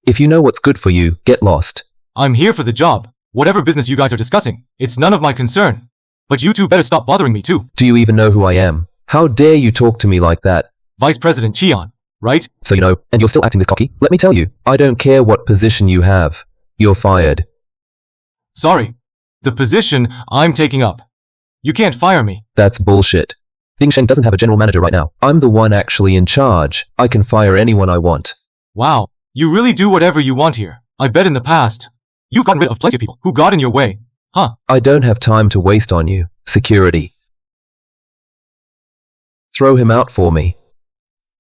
If you know what's good for you, get lost. I'm here for the job. Whatever business you guys are discussing, it's none of my concern. But you two better stop bothering me too. Do you even know who I am? How dare you talk to me like that? Vice President Qian, right? So you know, and you're still acting this cocky? Let me tell you, I don't care what position you have. You're fired. Sorry. The position I'm taking up. You can't fire me. That's bullshit. Dingsheng doesn't have a general manager right now. I'm the one actually in charge. I can fire anyone I want. Wow, you really do whatever you want here. I bet in the past, you've gotten rid of plenty of people who got in your way. Huh? I don't have time to waste on you. Security. Throw him out for me.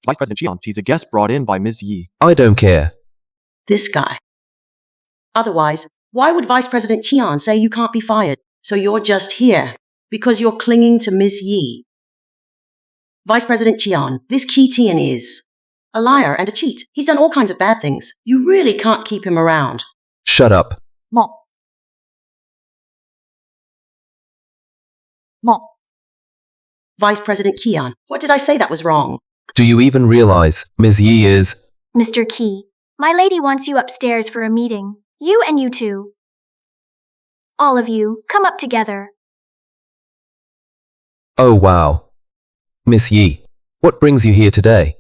Vice President Qian, he's a guest brought in by Ms. Yi. I don't care. This guy. Otherwise, why would Vice President Qian say you can't be fired? So you're just here because you're clinging to Ms. Yi. Vice President Qian, this Qi Tian is a liar and a cheat. He's done all kinds of bad things. You really can't keep him around. Shut up. Mom. Mom. Vice President Qian, what did I say that was wrong? Do you even realize Ms. Yi is... Mr. Qi, my lady wants you upstairs for a meeting. You and you two. All of you, come up together. Oh wow. Miss Yi, what brings you here today?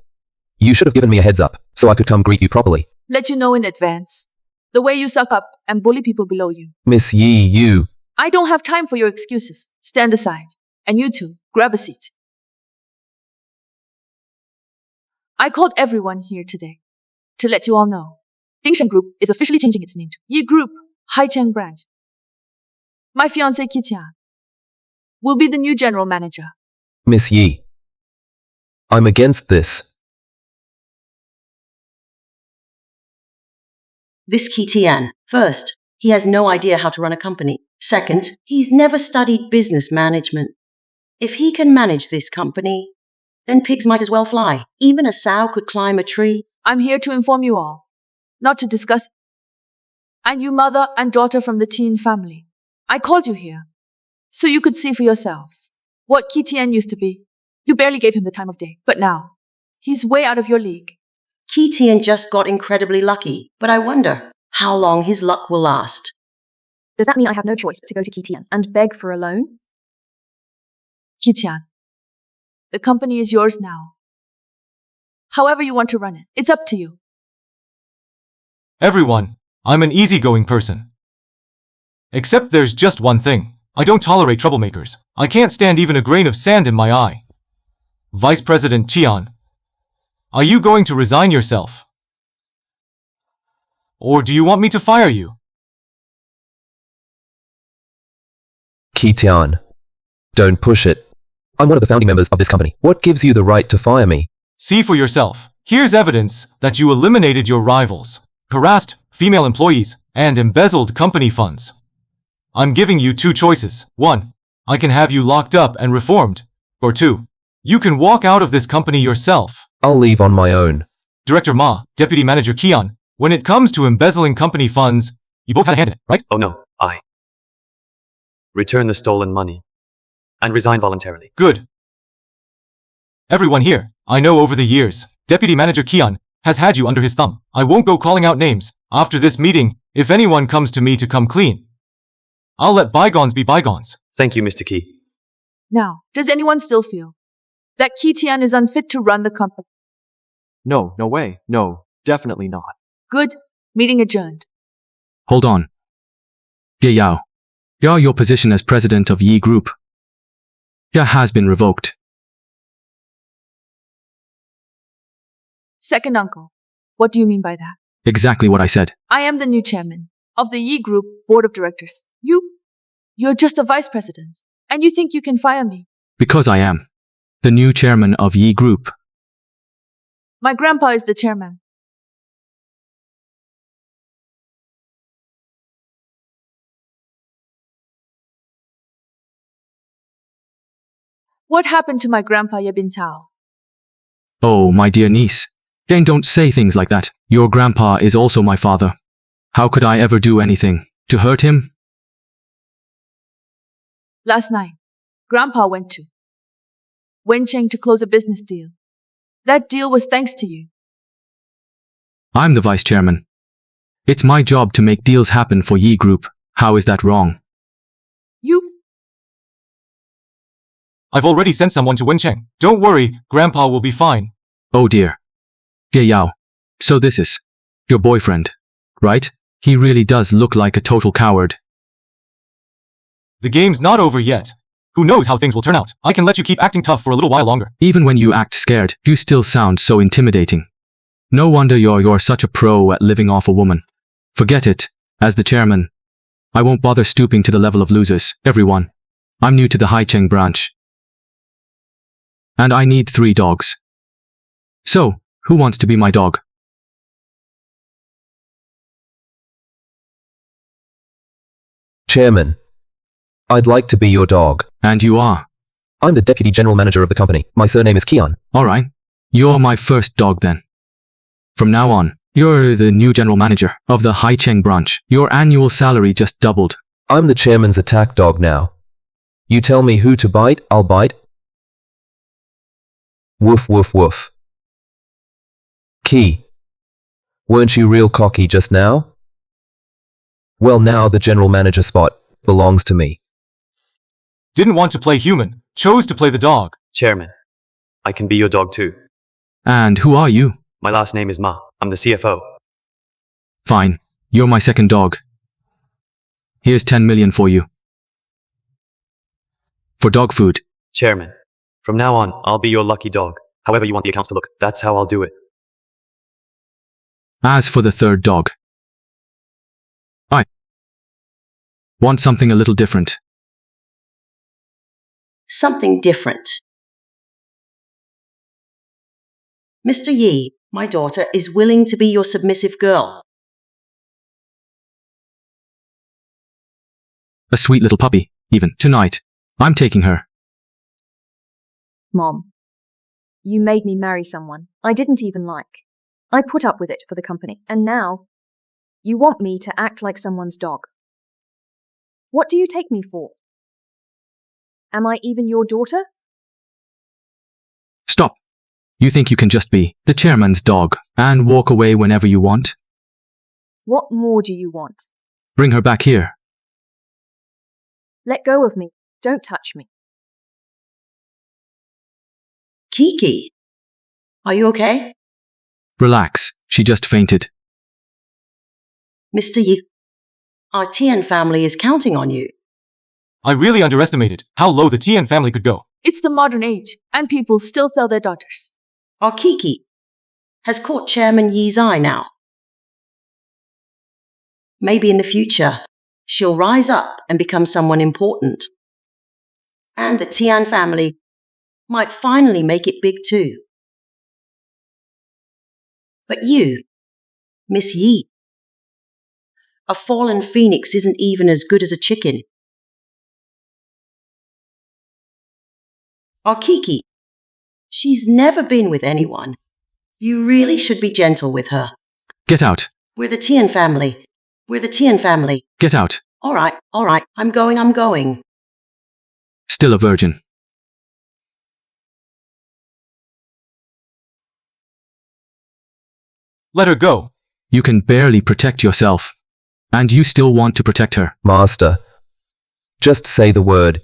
You should have given me a heads up, so I could come greet you properly. Let you know in advance. The way you suck up and bully people below you. Miss Yi, you. I don't have time for your excuses. Stand aside. And you two, grab a seat. I called everyone here today to let you all know. Dingshan Group is officially changing its name to Yi Group, Haicheng Branch. My fiancée Qitian will be the new general manager. Miss Yi. I'm against this. This Qi Tian. First, he has no idea how to run a company. Second, he's never studied business management. If he can manage this company, then pigs might as well fly. Even a sow could climb a tree. I'm here to inform you all, not to discuss. And you mother and daughter from the Tian family. I called you here so you could see for yourselves what Qi Tian used to be. You barely gave him the time of day, but now he's way out of your league. Qi Tian just got incredibly lucky, but I wonder how long his luck will last. Does that mean I have no choice but to go to Qitian and beg for a loan? Qitian, the company is yours now. However you want to run it, it's up to you. Everyone, I'm an easygoing person. Except there's just one thing. I don't tolerate troublemakers. I can't stand even a grain of sand in my eye. Vice President Qian, are you going to resign yourself? Or do you want me to fire you? Qi Tian. Don't push it. I'm one of the founding members of this company. What gives you the right to fire me? See for yourself. Here's evidence that you eliminated your rivals, harassed female employees, and embezzled company funds. I'm giving you two choices. 1. I can have you locked up and reformed. Or 2. You can walk out of this company yourself. I'll leave on my own. Director Ma, Deputy Manager Qian, when it comes to embezzling company funds, you both had a hand in it, right? Oh no, I return the stolen money and resign voluntarily. Good. Everyone here, I know over the years, Deputy Manager Qian has had you under his thumb. I won't go calling out names. After this meeting, if anyone comes to me to come clean, I'll let bygones be bygones. Thank you, Mr. Qi. Now, does anyone still feel that Qi Tian is unfit to run the company? No, no way. No, definitely not. Good. Meeting adjourned. Hold on. Ye Yao. Your position as president of Yi Group has been revoked. Second uncle, what do you mean by that? Exactly what I said. I am the new chairman of the Yi Group Board of Directors. You're just a vice president, and you think you can fire me? Because I am the new chairman of Yi Group. My grandpa is the chairman. What happened to my grandpa Yebin Tao? Oh, my dear niece. Jane, don't say things like that. Your grandpa is also my father. How could I ever do anything to hurt him? Last night, Grandpa went to Wencheng to close a business deal. That deal was thanks to you. I'm the vice chairman. It's my job to make deals happen for Yi Group. How is that wrong? I've already sent someone to Wencheng. Don't worry, Grandpa will be fine. Oh dear. Ye Yao. So this is your boyfriend, right? He really does look like a total coward. The game's not over yet. Who knows how things will turn out? I can let you keep acting tough for a little while longer. Even when you act scared, you still sound so intimidating. No wonder you're such a pro at living off a woman. Forget it. As the chairman, I won't bother stooping to the level of losers. Everyone. I'm new to the Haicheng branch. And I need 3 dogs. So, who wants to be my dog? Chairman. I'd like to be your dog. And you are? I'm the deputy general manager of the company. My surname is Qian. Alright. You're my first dog then. From now on, you're the new general manager of the Haicheng branch. Your annual salary just doubled. I'm the chairman's attack dog now. You tell me who to bite, I'll bite. Woof woof woof. Qi. Weren't you real cocky just now? Well, now the general manager spot belongs to me. Didn't want to play human, chose to play the dog. Chairman, I can be your dog too. And who are you? My last name is Ma. I'm the CFO. Fine. You're my second dog. Here's 10 million for you. For dog food. Chairman. From now on, I'll be your lucky dog. However you want the accounts to look, that's how I'll do it. As for the third dog, I want something a little different. Something different. Mr. Yi, my daughter is willing to be your submissive girl. A sweet little puppy, even. Tonight, I'm taking her. Mom, you made me marry someone I didn't even like. I put up with it for the company, and now you want me to act like someone's dog. What do you take me for? Am I even your daughter? Stop. You think you can just be the chairman's dog and walk away whenever you want? What more do you want? Bring her back here. Let go of me. Don't touch me. Kiki, are you okay? Relax. She just fainted. Mr. Yi, our Tian family is counting on you. I really underestimated how low the Tian family could go. It's the modern age, and people still sell their daughters. Our Kiki has caught Chairman Yi's eye now. Maybe in the future, she'll rise up and become someone important. And the Tian family might finally make it big too. But you, Miss Yi, a fallen phoenix isn't even as good as a chicken. Our Kiki, she's never been with anyone. You really should be gentle with her. Get out. We're the Tian family. We're the Tian family. Get out. All right. I'm going. Still a virgin. Let her go. You can barely protect yourself. And you still want to protect her. Master, just say the word.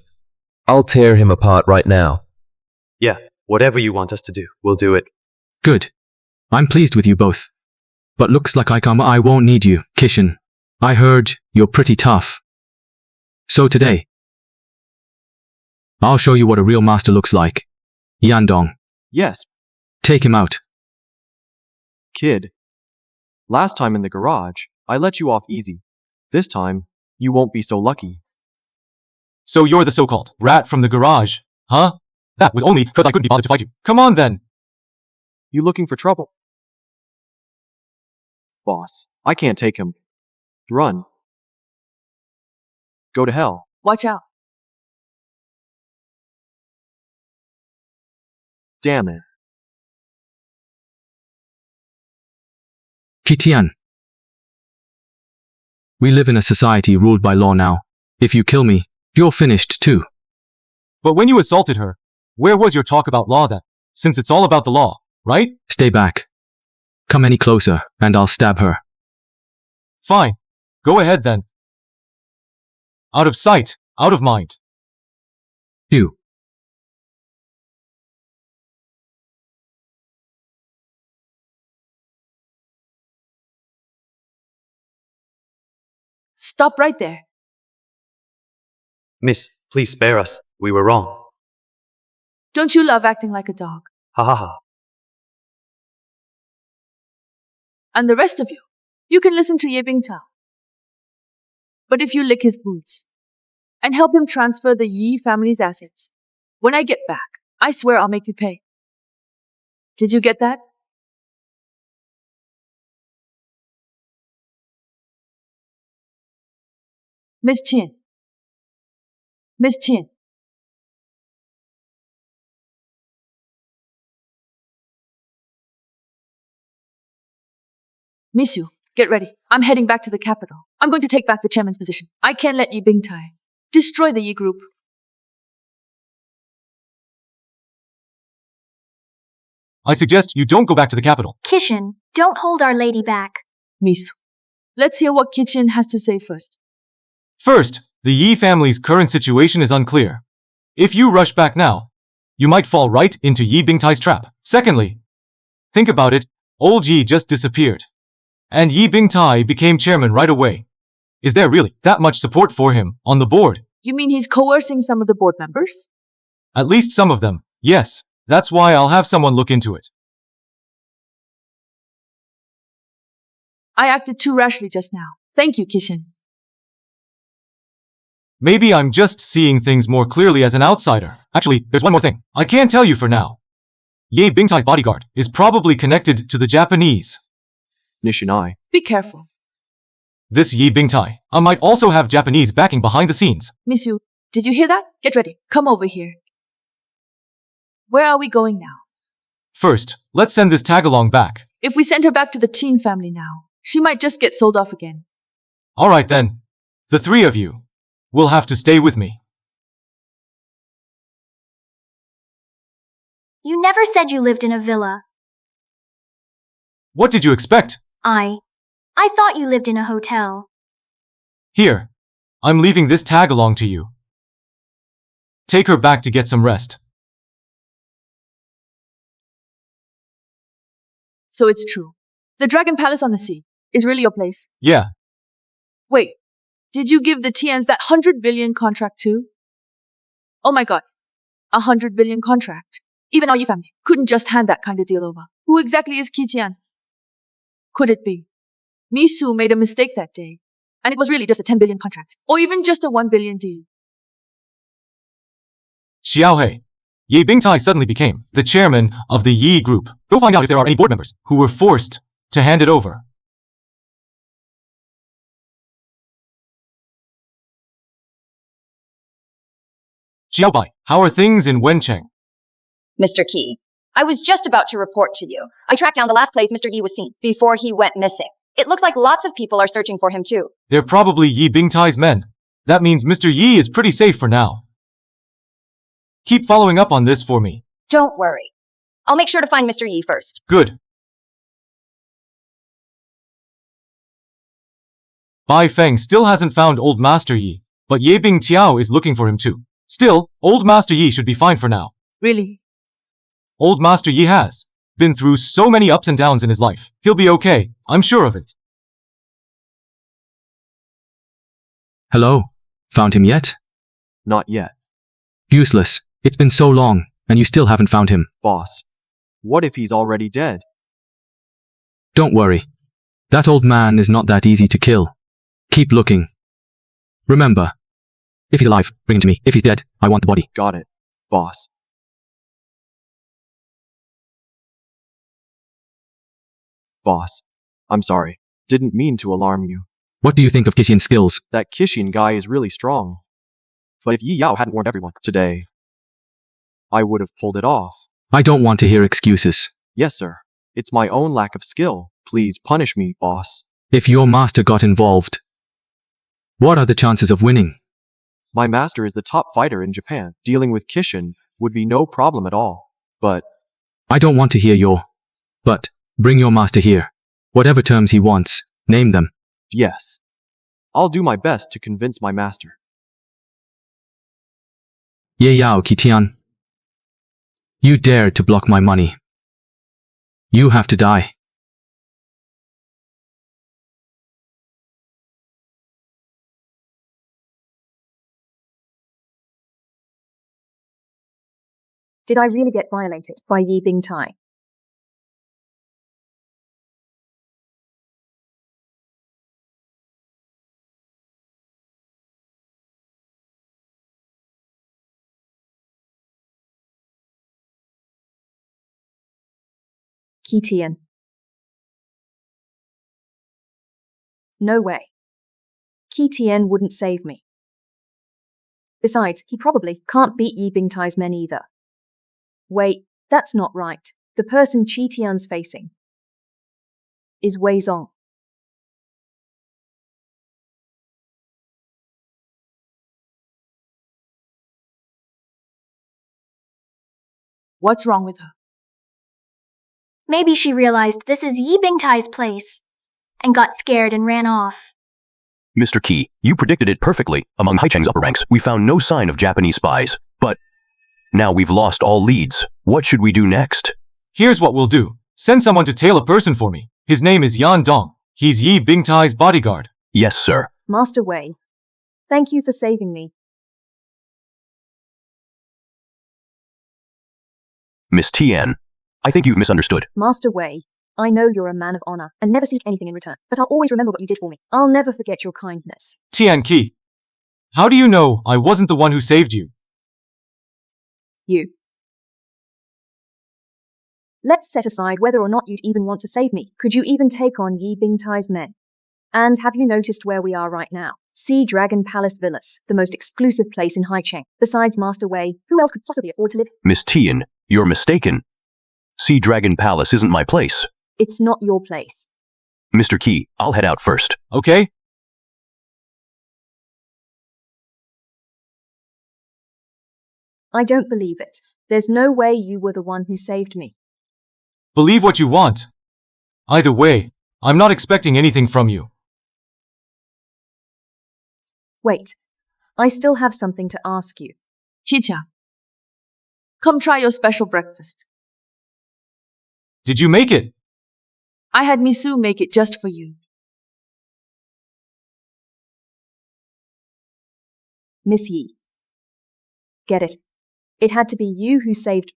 I'll tear him apart right now. Yeah, whatever you want us to do, we'll do it. Good. I'm pleased with you both. But looks like I won't need you, Kishin. I heard you're pretty tough. So today, I'll show you what a real master looks like. Yandong, Yes, take him out. kid. Last time in the garage, I let you off easy. This time, you won't be so lucky. So you're the so-called rat from the garage, huh? That was only because I couldn't be bothered to fight you. Come on then. You looking for trouble? Boss, I can't take him. Run. Go to hell. Watch out. Damn it. Kitian. We live in a society ruled by law now. If you kill me, you're finished too. But when you assaulted her, where was your talk about law then? Since it's all about the law, right? Stay back. Come any closer, and I'll stab her. Fine. Go ahead then. Out of sight, out of mind. You. Stop right there. Miss, please spare us. We were wrong. Don't you love acting like a dog? Ha ha ha. And the rest of you, you can listen to Ye Bingtao. But if you lick his boots and help him transfer the Yi family's assets, when I get back, I swear I'll make you pay. Did you get that? Miss Tian. Miss Tian. Miss Yu, get ready. I'm heading back to the capital. I'm going to take back the chairman's position. I can't let Yi Bingtai destroy the Yi group. I suggest you don't go back to the capital. Kishin, don't hold Our Lady back. Misu, let's hear what Kitchen has to say first. First, the Yi family's current situation is unclear. If you rush back now, you might fall right into Yi Bingtai's trap. Secondly, think about it, old Yi just disappeared. And Yi Bingtai became chairman right away. Is there really that much support for him on the board? You mean he's coercing some of the board members? At least some of them, yes. That's why I'll have someone look into it. I acted too rashly just now. Thank you, Kishin. Maybe I'm just seeing things more clearly as an outsider. Actually, there's one more thing. I can't tell you for now. Ye Bingtai's bodyguard is probably connected to the Japanese. Nishinai. Be careful. This Yi Bingtai might also have Japanese backing behind the scenes. Miss Yu, did you hear that? Get ready. Come over here. Where are we going now? First, let's send this tag-along back. If we send her back to the teen family now, she might just get sold off again. Alright then. The three of you will have to stay with me. You never said you lived in a villa. What did you expect? I thought you lived in a hotel. Here, I'm leaving this tag-along to you. Take her back to get some rest. So it's true. The Dragon Palace on the Sea is really your place? Yeah. Wait, did you give the Tians that 100 billion contract too? Oh my god, 100 billion contract. Even our Yi family couldn't just hand that kind of deal over. Who exactly is Qi Tian? Could it be Misu made a mistake that day, and it was really just a 10 billion contract, or even just a 1 billion deal? Xiaohei. Ye Bingtai suddenly became the chairman of the Yi group. Go find out if there are any board members who were forced to hand it over. Xiaobai, how are things in Wencheng? Mr. Qi, I was just about to report to you. I tracked down the last place Mr. Yi was seen before he went missing. It looks like lots of people are searching for him too. They're probably Yi Bingtai's men. That means Mr. Yi is pretty safe for now. Keep following up on this for me. Don't worry. I'll make sure to find Mr. Yi first. Good. Bai Feng still hasn't found Old Master Yi, but Ye Bing Tiao is looking for him too. Still, Old Master Yi should be fine for now. Really? Old Master Yi has been through so many ups and downs in his life. He'll be okay, I'm sure of it. Hello? Found him yet? Not yet. Useless. It's been so long, and you still haven't found him. Boss. What if he's already dead? Don't worry. That old man is not that easy to kill. Keep looking. Remember, if he's alive, bring him to me. If he's dead, I want the body. Got it, boss. Boss. I'm sorry. Didn't mean to alarm you. What do you think of Kishian's skills? That Kishian guy is really strong. But if Yi Yao hadn't warned everyone today, I would have pulled it off. I don't want to hear excuses. Yes, sir. It's my own lack of skill. Please punish me, boss. If your master got involved, what are the chances of winning? My master is the top fighter in Japan. Dealing with Kishin would be no problem at all. But I don't want to hear your... But, bring your master here. Whatever terms he wants, name them. yes, I'll do my best to convince my master. Ye Yao Qitian. You dared to block my money. You have to die. Did I really get violated by Yi Bingtai? Qi Tian. No way. Qi Tian wouldn't save me. Besides, he probably can't beat Yi Bingtai's men either. Wait, that's not right. The person Qi Tian's facing is Wei Zong. What's wrong with her? Maybe she realized this is Yi Bingtai's place and got scared and ran off. Mr. Qi, you predicted it perfectly. Among Haicheng's upper ranks, we found no sign of Japanese spies. But Now we've lost all leads. What should we do next? Here's what we'll do. Send someone to tail a person for me. His name is Yan Dong. He's Yi Bingtai's bodyguard. Yes, sir. Master Wei, thank you for saving me. Miss Tian, I think you've misunderstood. Master Wei, I know you're a man of honor and never seek anything in return, but I'll always remember what you did for me. I'll never forget your kindness. Tian Qi, how do you know I wasn't the one who saved you? You. Let's set aside whether or not you'd even want to save me. Could you even take on Yi Bingtai's men? And have you noticed where we are right now? Sea Dragon Palace Villas, the most exclusive place in Haicheng. Besides Master Wei, who else could possibly afford to live? Miss Tian, you're mistaken. Sea Dragon Palace isn't my place. It's not your place. Mr. Qi, I'll head out first. Okay? I don't believe it. There's no way you were the one who saved me. Believe what you want. Either way, I'm not expecting anything from you. Wait, I still have something to ask you. Qiqiang, come try your special breakfast. Did you make it? I had Misu make it just for you. Miss Yi. Get it. It had to be you who saved.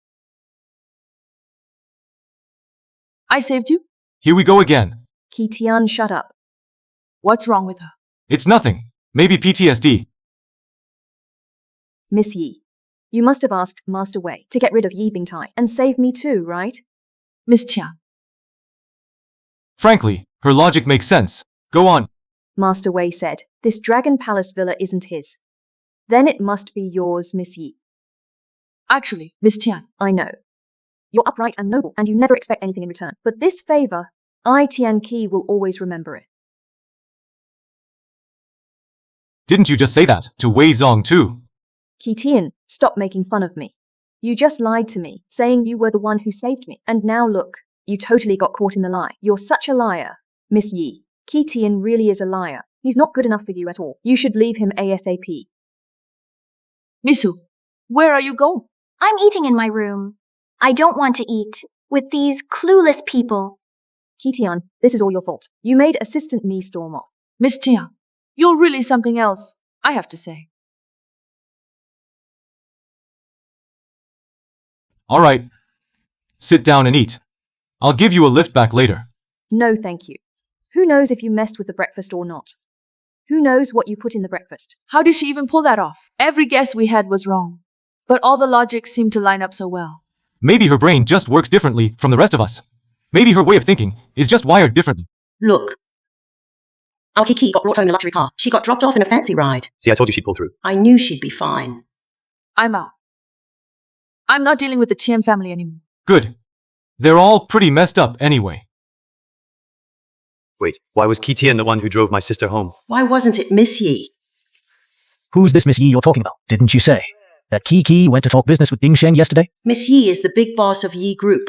I saved you? Here we go again. Qi Tian, shut up. What's wrong with her? It's nothing. Maybe PTSD. Miss Yi. You must have asked Master Wei to get rid of Yi Bingtai and save me too, right? Miss Tian. Frankly, her logic makes sense. Go on. Master Wei said, this Dragon Palace villa isn't his. Then it must be yours, Miss Yi. Actually, Miss Tian. I know. You're upright and noble, and you never expect anything in return. But this favor, I, Tian Qi, will always remember it. Didn't you just say that to Wei Zong too? Qi Tian, stop making fun of me. You just lied to me, saying you were the one who saved me. And now look, you totally got caught in the lie. You're such a liar. Miss Yi, Qi Tian really is a liar. He's not good enough for you at all. You should leave him ASAP. Misu, where are you going? I'm eating in my room. I don't want to eat with these clueless people. Qi Tian, this is all your fault. You made Assistant Mi storm off. Miss Tian, you're really something else, I have to say. All right. Sit down and eat. I'll give you a lift back later. No, thank you. Who knows if you messed with the breakfast or not? Who knows what you put in the breakfast? How did she even pull that off? Every guess we had was wrong. But all the logic seemed to line up so well. Maybe her brain just works differently from the rest of us. Maybe her way of thinking is just wired differently. Look. Our Kiki got brought home in a luxury car. She got dropped off in a fancy ride. See, I told you she'd pull through. I knew she'd be fine. I'm out. I'm not dealing with the Tian family anymore. Good. They're all pretty messed up anyway. Wait, why was Qi Tian the one who drove my sister home? Why wasn't it Miss Yi? Who's this Miss Yi you're talking about? Didn't you say that Qi went to talk business with Ding Shen yesterday? Miss Yi is the big boss of Yi Group.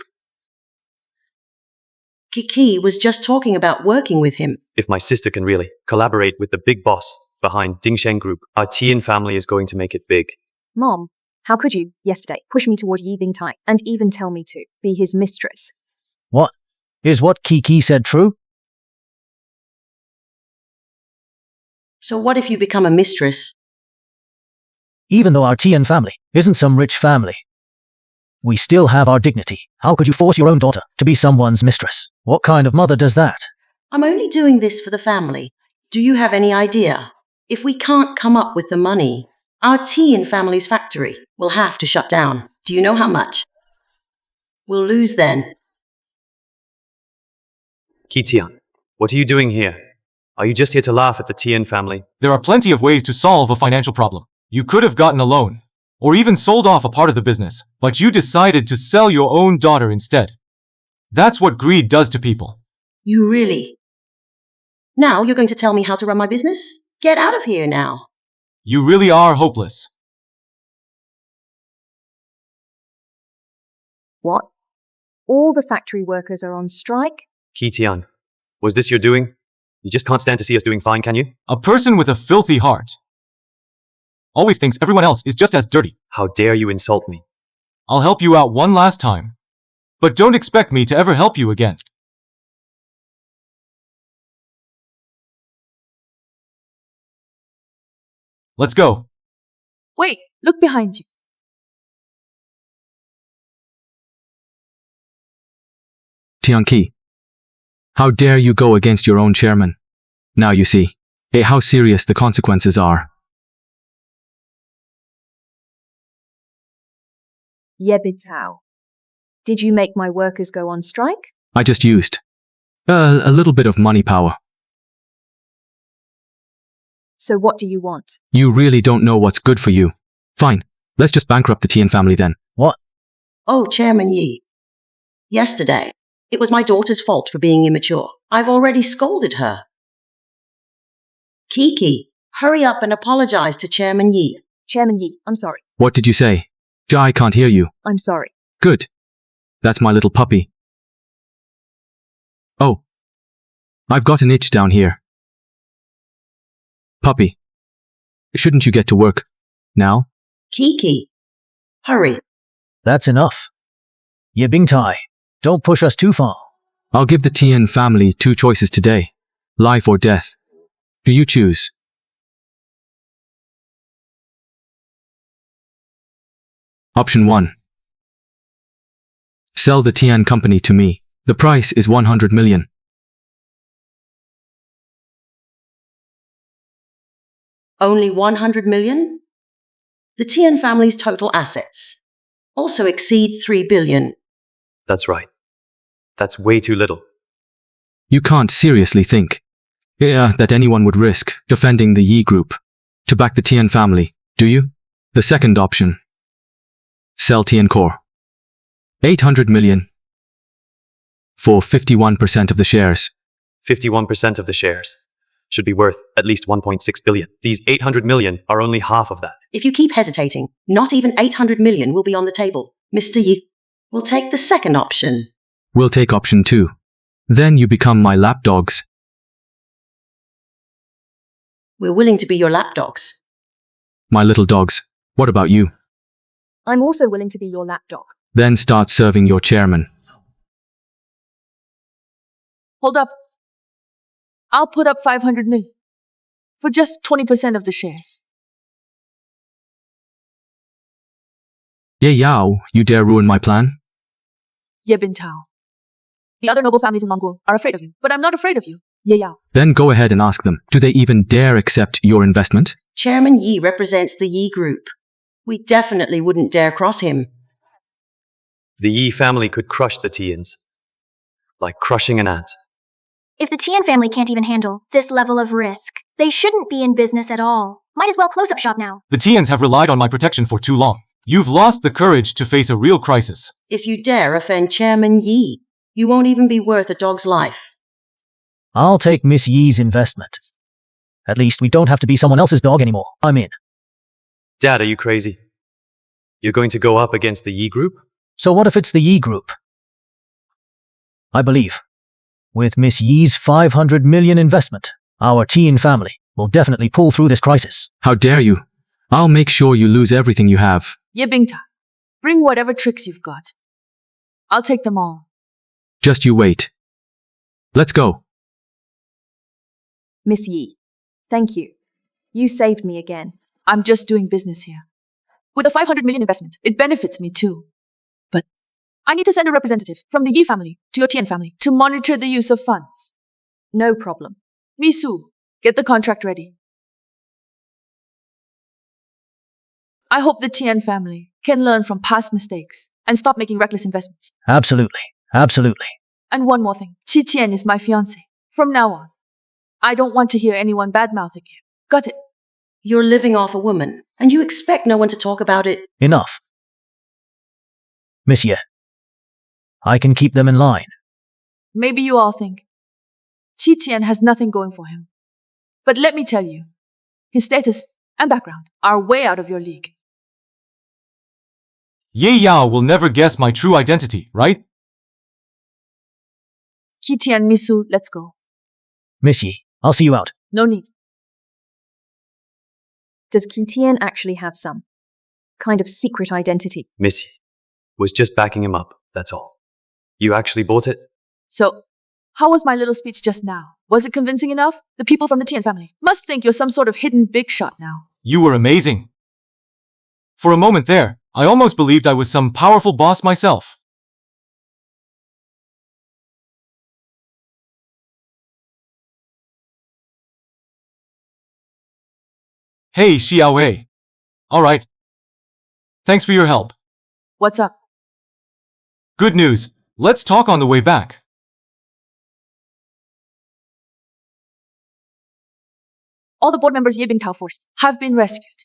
Kiki was just talking about working with him. If my sister can really collaborate with the big boss behind Dingsheng Group, our Tian family is going to make it big. Mom, how could you, yesterday, push me toward Yi Bingtai and even tell me to be his mistress? What? Is what Qi said true? So what if you become a mistress? Even though our Tian family isn't some rich family, we still have our dignity. How could you force your own daughter to be someone's mistress? What kind of mother does that? I'm only doing this for the family. Do you have any idea? If we can't come up with the money, our Tian family's factory will have to shut down. Do you know how much? We'll lose then. Qi Tian, what are you doing here? Are you just here to laugh at the Tian family? There are plenty of ways to solve a financial problem. You could have gotten a loan, or even sold off a part of the business, but you decided to sell your own daughter instead. That's what greed does to people. You really? Now you're going to tell me how to run my business? Get out of here now. You really are hopeless. What? All the factory workers are on strike? Qi Tian, was this your doing? You just can't stand to see us doing fine, can you? A person with a filthy heart always thinks everyone else is just as dirty. How dare you insult me? I'll help you out one last time. But don't expect me to ever help you again. Let's go. Wait, look behind you. Tianqi. How dare you go against your own chairman? Now you see how serious the consequences are. Yebitao. Did you make my workers go on strike? I just used a little bit of money power. So what do you want? You really don't know what's good for you. Fine, let's just bankrupt the Tian family then. What? Oh, Chairman Yi. Yesterday, it was my daughter's fault for being immature. I've already scolded her. Kiki, hurry up and apologize to Chairman Yi. Chairman Yi, I'm sorry. What did you say? Jai can't hear you. I'm sorry. Good. That's my little puppy. Oh. I've got an itch down here. Puppy. Shouldn't you get to work now? Kiki, hurry. That's enough. Yebingtai, don't push us too far. I'll give the Tian family 2 choices today. Life or death. Do you choose? Option 1. Sell the Tian company to me. The price is 100 million. Only 100 million? The Tian family's total assets also exceed 3 billion. That's right. That's way too little. You can't seriously think that anyone would risk defending the Yi group to back the Tian family, do you? The second option. Sell Tian Core. 800 million. For 51% of the shares. 51% of the shares should be worth at least 1.6 billion. These 800 million are only half of that. If you keep hesitating, not even 800 million will be on the table. Mr. Yi will take the second option. We'll take option 2. Then you become my lapdogs. We're willing to be your lapdogs. My little dogs. What about you? I'm also willing to be your lapdog. Then start serving your chairman. Hold up. I'll put up 500 million for just 20% of the shares. Ye Yao, you dare ruin my plan? Yebintao. The other noble families in Mongol are afraid of you, but I'm not afraid of you. Ye Yao. Then go ahead and ask them. Do they even dare accept your investment? Chairman Yi represents the Yi group. We definitely wouldn't dare cross him. The Yi family could crush the Tians, like crushing an ant. If the Tian family can't even handle this level of risk, they shouldn't be in business at all. Might as well close up shop now. The Tians have relied on my protection for too long. You've lost the courage to face a real crisis. If you dare offend Chairman Yi, you won't even be worth a dog's life. I'll take Miss Yi's investment. At least we don't have to be someone else's dog anymore. I'm in. Dad, are you crazy? You're going to go up against the Yi group? So what if it's the Yi group? I believe, with Miss Yi's 500 million investment, our Tian family will definitely pull through this crisis. How dare you? I'll make sure you lose everything you have. Yebingta, bring whatever tricks you've got. I'll take them all. Just you wait. Let's go. Miss Yi, thank you. You saved me again. I'm just doing business here. With a 500 million investment, it benefits me too. But I need to send a representative from the Yi family to your Tian family to monitor the use of funds. No problem. Misu, get the contract ready. I hope the Tian family can learn from past mistakes and stop making reckless investments. Absolutely. Absolutely. And one more thing. Qi Tian is my fiancé. From now on, I don't want to hear anyone badmouthing you. Got it? You're living off a woman, and you expect no one to talk about it. Enough. Monsieur, I can keep them in line. Maybe you all think Qi Tian has nothing going for him. But let me tell you, his status and background are way out of your league. Ye Yao will never guess my true identity, right? Qi Tian, Misu, let's go. Miss Yi, I'll see you out. No need. Does Qi Tian actually have some kind of secret identity? Missy, Was just backing him up, that's all. You actually bought it? So, how was my little speech just now? Was it convincing enough? The people from the Tian family must think you're some sort of hidden big shot now. You were amazing. For a moment there, I almost believed I was some powerful boss myself. Hey, Xiaowei. All right. Thanks for your help. What's up? Good news. Let's talk on the way back. All the board members Ye Bingtao force have been rescued.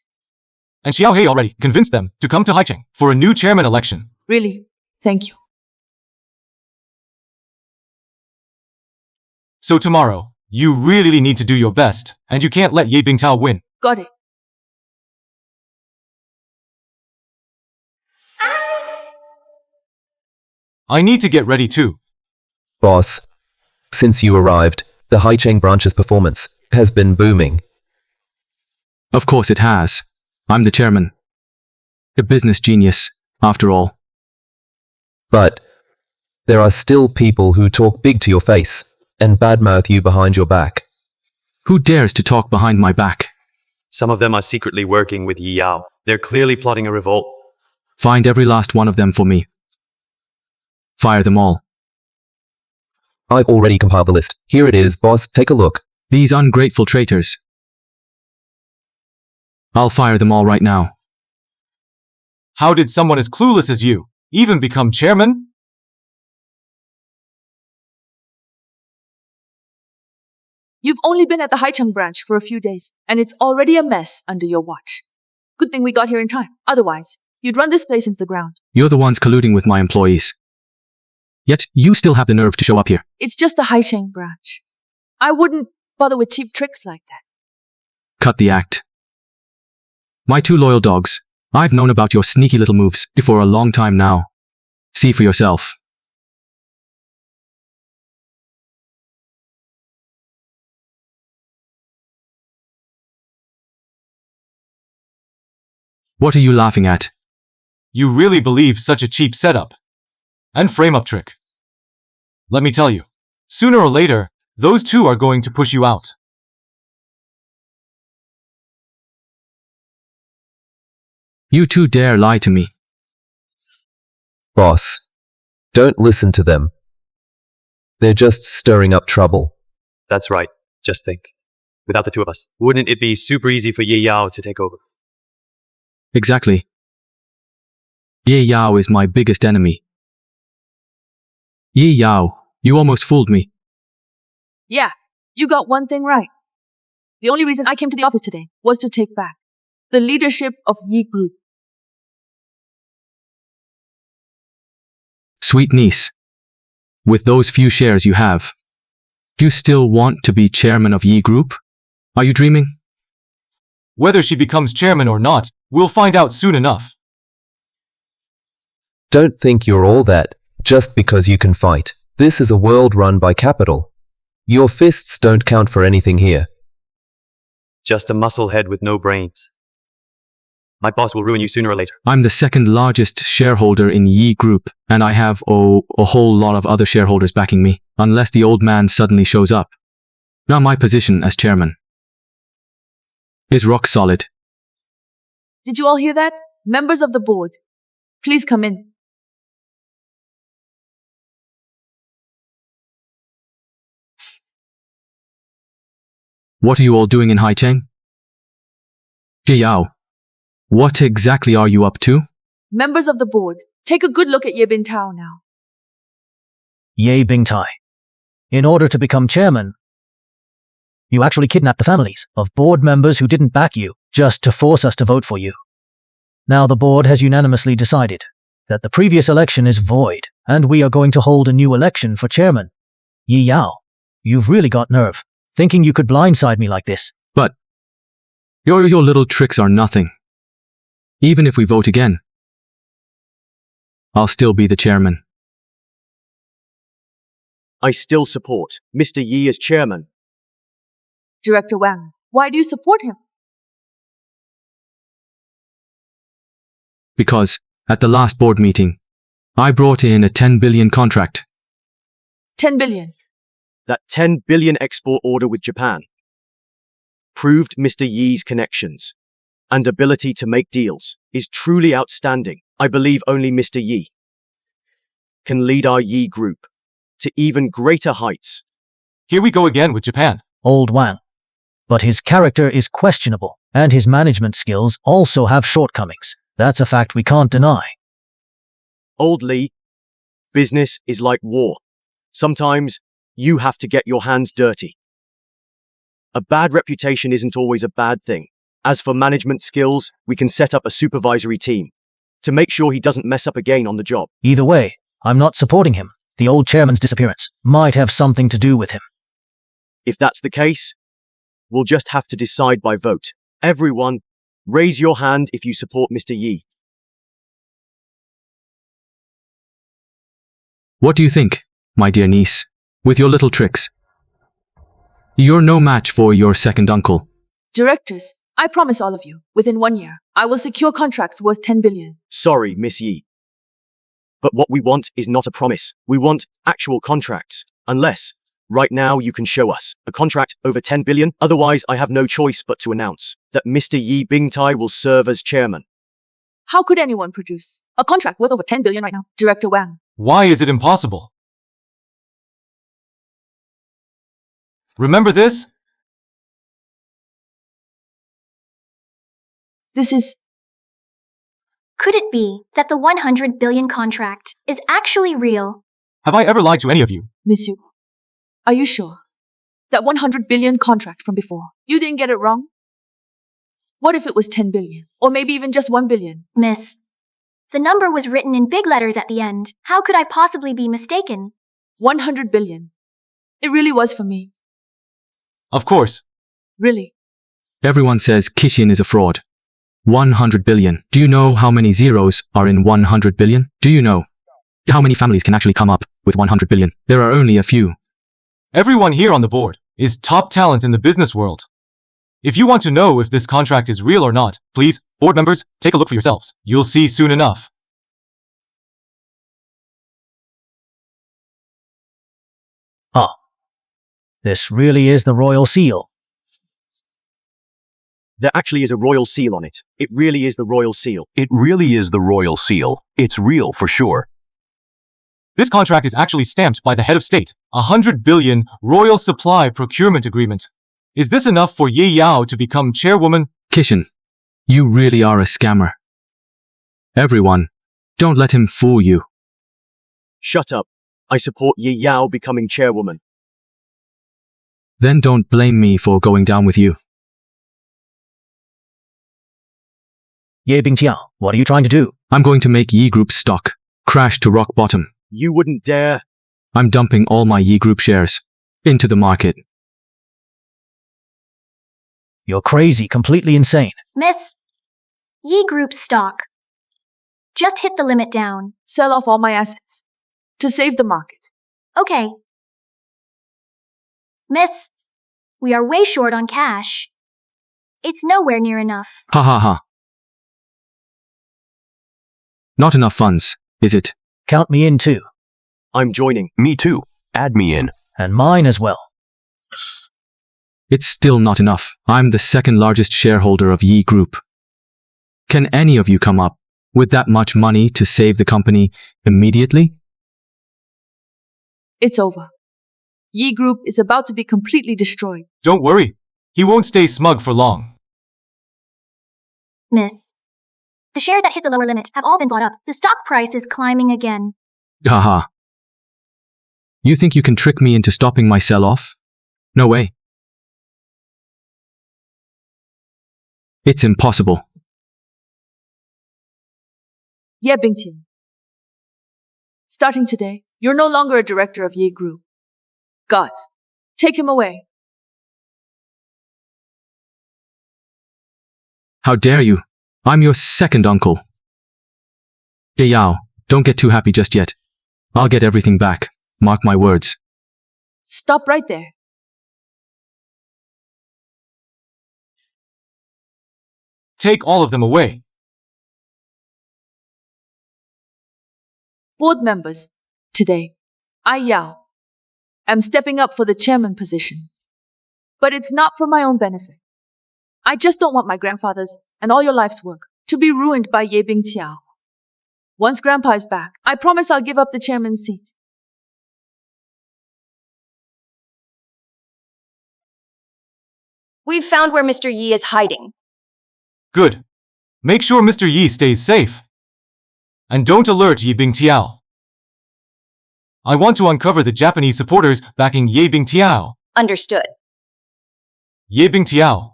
And Xiaohei already convinced them to come to Haicheng for a new chairman election. Really? Thank you. So tomorrow, you really need to do your best, and you can't let Ye Bingtao win. Got it. I need to get ready too. Boss, since you arrived, the Haicheng branch's performance has been booming. Of course it has. I'm the chairman. A business genius, after all. But there are still people who talk big to your face and badmouth you behind your back. Who dares to talk behind my back? Some of them are secretly working with Yi Yao. They're clearly plotting a revolt. Find every last one of them for me. Fire them all. I've already compiled the list. Here it is, boss. Take a look. These ungrateful traitors. I'll fire them all right now. How did someone as clueless as you even become chairman? You've only been at the Haicheng branch for a few days, and it's already a mess under your watch. Good thing we got here in time. Otherwise, you'd run this place into the ground. You're the ones colluding with my employees. Yet, you still have the nerve to show up here. It's just the Haicheng branch. I wouldn't bother with cheap tricks like that. Cut the act. My two loyal dogs, I've known about your sneaky little moves for a long time now. See for yourself. What are you laughing at? You really believe such a cheap setup and frame-up trick? Let me tell you, sooner or later, those two are going to push you out. You two dare lie to me. Boss, don't listen to them. They're just stirring up trouble. That's right. Just think. Without the two of us, wouldn't it be super easy for Yi Yao to take over? Exactly. Ye Yao is my biggest enemy. Ye Yao, you almost fooled me. Yeah, you got one thing right. The only reason I came to the office today was to take back the leadership of Yi Group. Sweet niece, with those few shares you have, do you still want to be chairman of Yi Group? Are you dreaming? Whether she becomes chairman or not, we'll find out soon enough. Don't think you're all that just because you can fight. This is a world run by capital. Your fists don't count for anything here. Just a muscle head with no brains. My boss will ruin you sooner or later. I'm the second largest shareholder in Yi Group, and I have a whole lot of other shareholders backing me, unless the old man suddenly shows up. Now my position as chairman is rock solid. Did you all hear that? Members of the board, please come in. What are you all doing in Haicheng? Ji Yao, what exactly are you up to? Members of the board, take a good look at Ye Bingtao now. Ye Bingtai. In order to become chairman, you actually kidnapped the families of board members who didn't back you just to force us to vote for you. Now the board has unanimously decided that the previous election is void, and we are going to hold a new election for chairman. Yi Yao, you've really got nerve, thinking you could blindside me like this. But your little tricks are nothing. Even if we vote again, I'll still be the chairman. I still support Mr. Yi as chairman. Director Wang, why do you support him? Because, at the last board meeting, I brought in a 10 billion contract. 10 billion. That 10 billion export order with Japan proved Mr. Yi's connections and ability to make deals is truly outstanding. I believe only Mr. Yi can lead our Yi group to even greater heights. Here we go again with Japan. Old Wang. But his character is questionable, and his management skills also have shortcomings. That's a fact we can't deny. Old Lee, business is like war. Sometimes you have to get your hands dirty. A bad reputation isn't always a bad thing. As for management skills, we can set up a supervisory team to make sure he doesn't mess up again on the job. Either way, I'm not supporting him. The old chairman's disappearance might have something to do with him. If that's the case, we'll just have to decide by vote. Everyone, raise your hand if you support Mr. Yi. What do you think, my dear niece, with your little tricks? You're no match for your second uncle. Directors, I promise all of you, within 1 year, I will secure contracts worth 10 billion. Sorry, Miss Yi. But what we want is not a promise. We want actual contracts. Unless, right now you can show us a contract over 10 billion. Otherwise, I have no choice but to announce that Mr. Yi Bingtai will serve as chairman. How could anyone produce a contract worth over 10 billion right now? Director Wang. Why is it impossible? Remember this? This is... Could it be that the 100 billion contract is actually real? Have I ever lied to any of you? Monsieur, are you sure? That 100 billion contract from before, you didn't get it wrong? What if it was 10 billion? Or maybe even just 1 billion? Miss, the number was written in big letters at the end. How could I possibly be mistaken? 100 billion. It really was for me. Of course. Really. Everyone says Kishin is a fraud. 100 billion. Do you know how many zeros are in 100 billion? Do you know how many families can actually come up with 100 billion? There are only a few. Everyone here on the board is top talent in the business world. If you want to know if this contract is real or not, please, board members, take a look for yourselves. You'll see soon enough. Ah. This really is the royal seal. There actually is a royal seal on it. It really is the royal seal. It really is the royal seal. It's real for sure. This contract is actually stamped by the head of state. 100 billion royal supply procurement agreement. Is this enough for Ye Yao to become chairwoman? Kishin, you really are a scammer. Everyone, don't let him fool you. Shut up. I support Ye Yao becoming chairwoman. Then don't blame me for going down with you. Ye Bingtiao, what are you trying to do? I'm going to make Yi Group stock crash to rock bottom. You wouldn't dare. I'm dumping all my Yi Group shares into the market. You're crazy, completely insane. Miss, Yi Group stock. Just hit the limit down. Sell off all my assets to save the market. Okay. Miss, we are way short on cash. It's nowhere near enough. Ha ha ha. Not enough funds, is it? Count me in too. I'm joining. Me too. Add me in. And mine as well. It's still not enough. I'm the second largest shareholder of Yi Group. Can any of you come up with that much money to save the company immediately? It's over. Yi Group is about to be completely destroyed. Don't worry. He won't stay smug for long. Miss, the shares that hit the lower limit have all been bought up. The stock price is climbing again. Haha. You think you can trick me into stopping my sell-off? No way. It's impossible. Ye Bingtian. Starting today, you're no longer a director of Yi Group. Gods, take him away. How dare you? I'm your second uncle. Ye Yao, don't get too happy just yet. I'll get everything back. Mark my words. Stop right there. Take all of them away. Board members, today, I, Yao, am stepping up for the chairman position. But it's not for my own benefit. I just don't want my grandfather's and all your life's work to be ruined by Ye Bingqiao. Once Grandpa is back, I promise I'll give up the chairman's seat. We've found where Mr. Yi is hiding. Good. Make sure Mr. Yi stays safe. And don't alert Ye Bingtiao. I want to uncover the Japanese supporters backing Ye Bingtiao. Understood. Ye Bingtiao.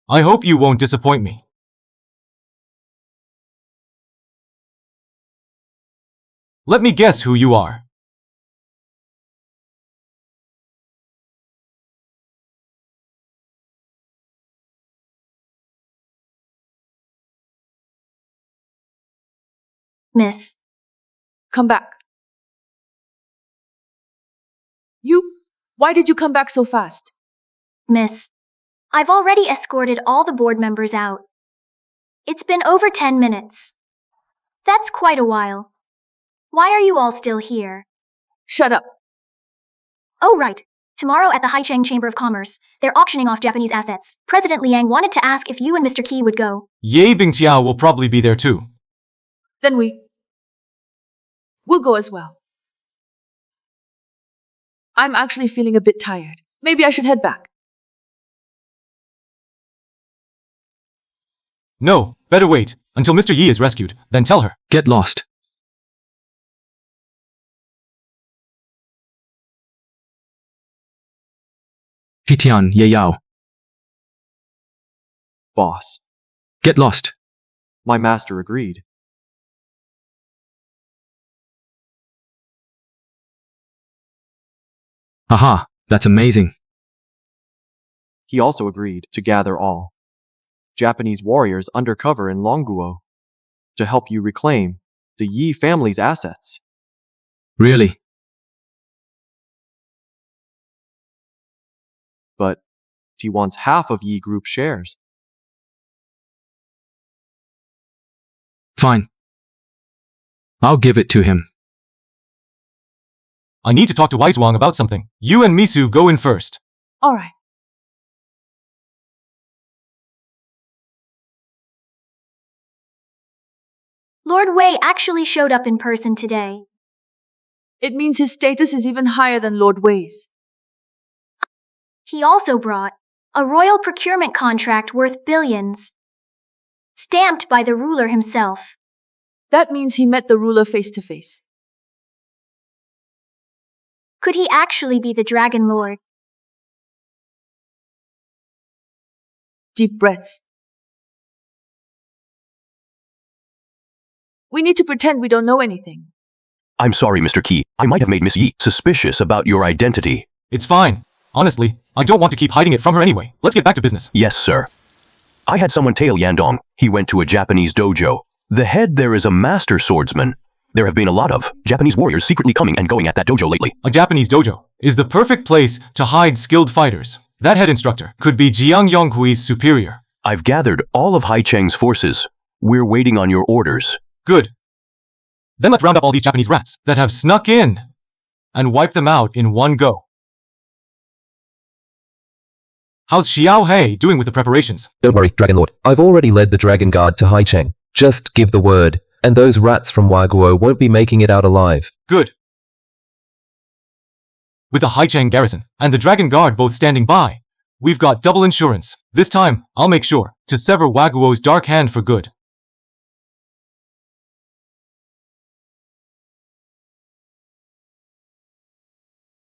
I hope you won't disappoint me. Let me guess who you are. Miss. Come back. Why did you come back so fast? Miss. I've already escorted all the board members out. It's been over 10 minutes. That's quite a while. Why are you all still here? Shut up. Oh, right. Tomorrow at the Haicheng Chamber of Commerce, they're auctioning off Japanese assets. President Liang wanted to ask if you and Mr. Qi would go. Ye Bingtiao will probably be there too. Then we'll go as well. I'm actually feeling a bit tired. Maybe I should head back. No, better wait until Mr. Yi is rescued, then tell her. Get lost. Hitian Ye Yao. Boss. Get lost. My master agreed. Aha, that's amazing. He also agreed to gather all Japanese warriors undercover in Longguo to help you reclaim the Yi family's assets. Really? But he wants half of Yi Group shares. Fine. I'll give it to him. I need to talk to Waizuang about something. You and Misu go in first. All right. Lord Wei actually showed up in person today. It means his status is even higher than Lord Wei's. He also brought a royal procurement contract worth billions, stamped by the ruler himself. That means he met the ruler face to face. Could he actually be the Dragon Lord? Deep breaths. We need to pretend we don't know anything. I'm sorry, Mr. Qi. I might have made Miss Yi suspicious about your identity. It's fine. Honestly, I don't want to keep hiding it from her anyway. Let's get back to business. Yes, sir. I had someone tail Yandong. He went to a Japanese dojo. The head there is a master swordsman. There have been a lot of Japanese warriors secretly coming and going at that dojo lately. A Japanese dojo is the perfect place to hide skilled fighters. That head instructor could be Jiang Yonghui's superior. I've gathered all of Haicheng's forces. We're waiting on your orders. Good. Then let's round up all these Japanese rats that have snuck in and wipe them out in one go. How's Xiao Hei doing with the preparations? Don't worry, Dragon Lord. I've already led the Dragon Guard to Haicheng. Just give the word, and those rats from Waguo won't be making it out alive. Good. With the Haicheng garrison and the Dragon Guard both standing by, we've got double insurance. This time, I'll make sure to sever Waguo's dark hand for good.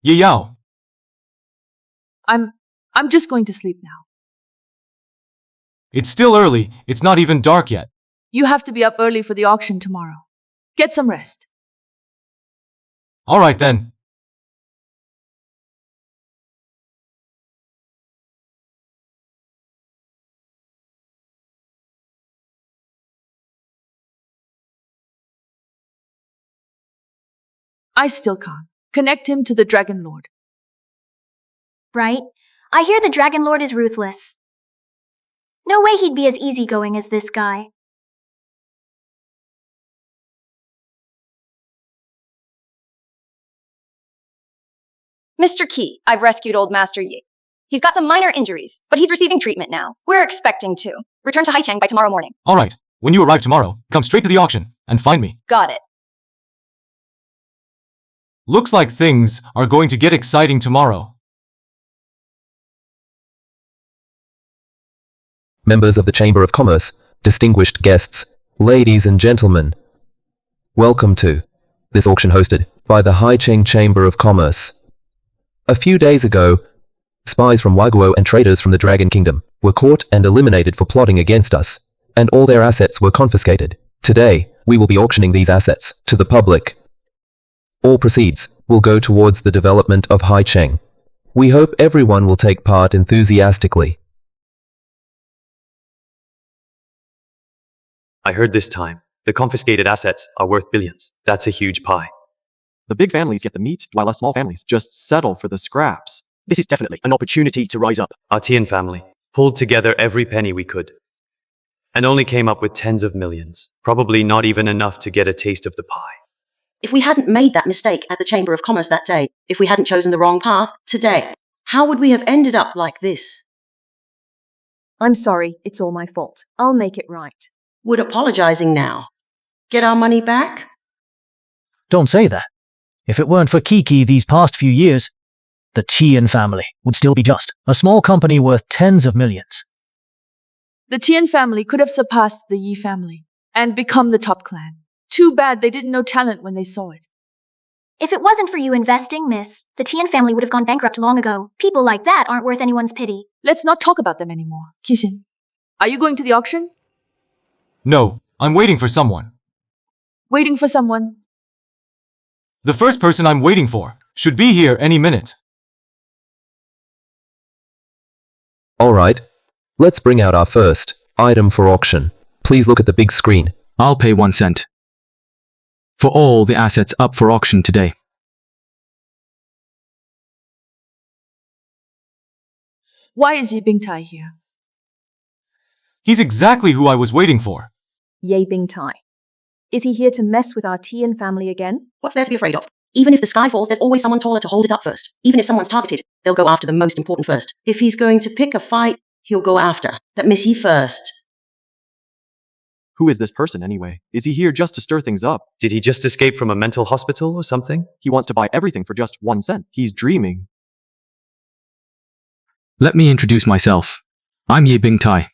Ye Yao. I'm just going to sleep now. It's still early. It's not even dark yet. You have to be up early for the auction tomorrow. Get some rest. All right then. I still can't connect him to the Dragon Lord. Right? I hear the Dragon Lord is ruthless. No way he'd be as easygoing as this guy. Mr. Key, I've rescued old Master Yi. He's got some minor injuries, but he's receiving treatment now. We're expecting to return to Haicheng by tomorrow morning. All right. When you arrive tomorrow, come straight to the auction and find me. Got it. Looks like things are going to get exciting tomorrow. Members of the Chamber of Commerce, distinguished guests, ladies and gentlemen, welcome to this auction hosted by the Haicheng Chamber of Commerce. A few days ago, spies from Waguo and traders from the Dragon Kingdom were caught and eliminated for plotting against us, and all their assets were confiscated. Today, we will be auctioning these assets to the public. All proceeds will go towards the development of Haicheng. We hope everyone will take part enthusiastically. I heard this time, the confiscated assets are worth billions. That's a huge pie. The big families get the meat, while us small families just settle for the scraps. This is definitely an opportunity to rise up. Our Tian family pulled together every penny we could, and only came up with tens of millions. Probably not even enough to get a taste of the pie. If we hadn't made that mistake at the Chamber of Commerce that day, if we hadn't chosen the wrong path today, how would we have ended up like this? I'm sorry, it's all my fault. I'll make it right. Would apologizing now get our money back? Don't say that. If it weren't for Kiki these past few years, the Tian family would still be just a small company worth tens of millions. The Tian family could have surpassed the Yi family and become the top clan. Too bad they didn't know talent when they saw it. If it wasn't for you investing, miss, the Tian family would have gone bankrupt long ago. People like that aren't worth anyone's pity. Let's not talk about them anymore. Kishin, are you going to the auction? No, I'm waiting for someone. Waiting for someone? The first person I'm waiting for should be here any minute. All right, let's bring out our first item for auction. Please look at the big screen. I'll pay 1 cent for all the assets up for auction today. Why is Yi Bingtai here? He's exactly who I was waiting for. Ye Bingtai. Is he here to mess with our Tian family again? What's there to be afraid of? Even if the sky falls, there's always someone taller to hold it up first. Even if someone's targeted, they'll go after the most important first. If he's going to pick a fight, he'll go after that Miss Yi first. Who is this person anyway? Is he here just to stir things up? Did he just escape from a mental hospital or something? He wants to buy everything for just 1 cent. He's dreaming. Let me introduce myself. I'm Yi Bingtai,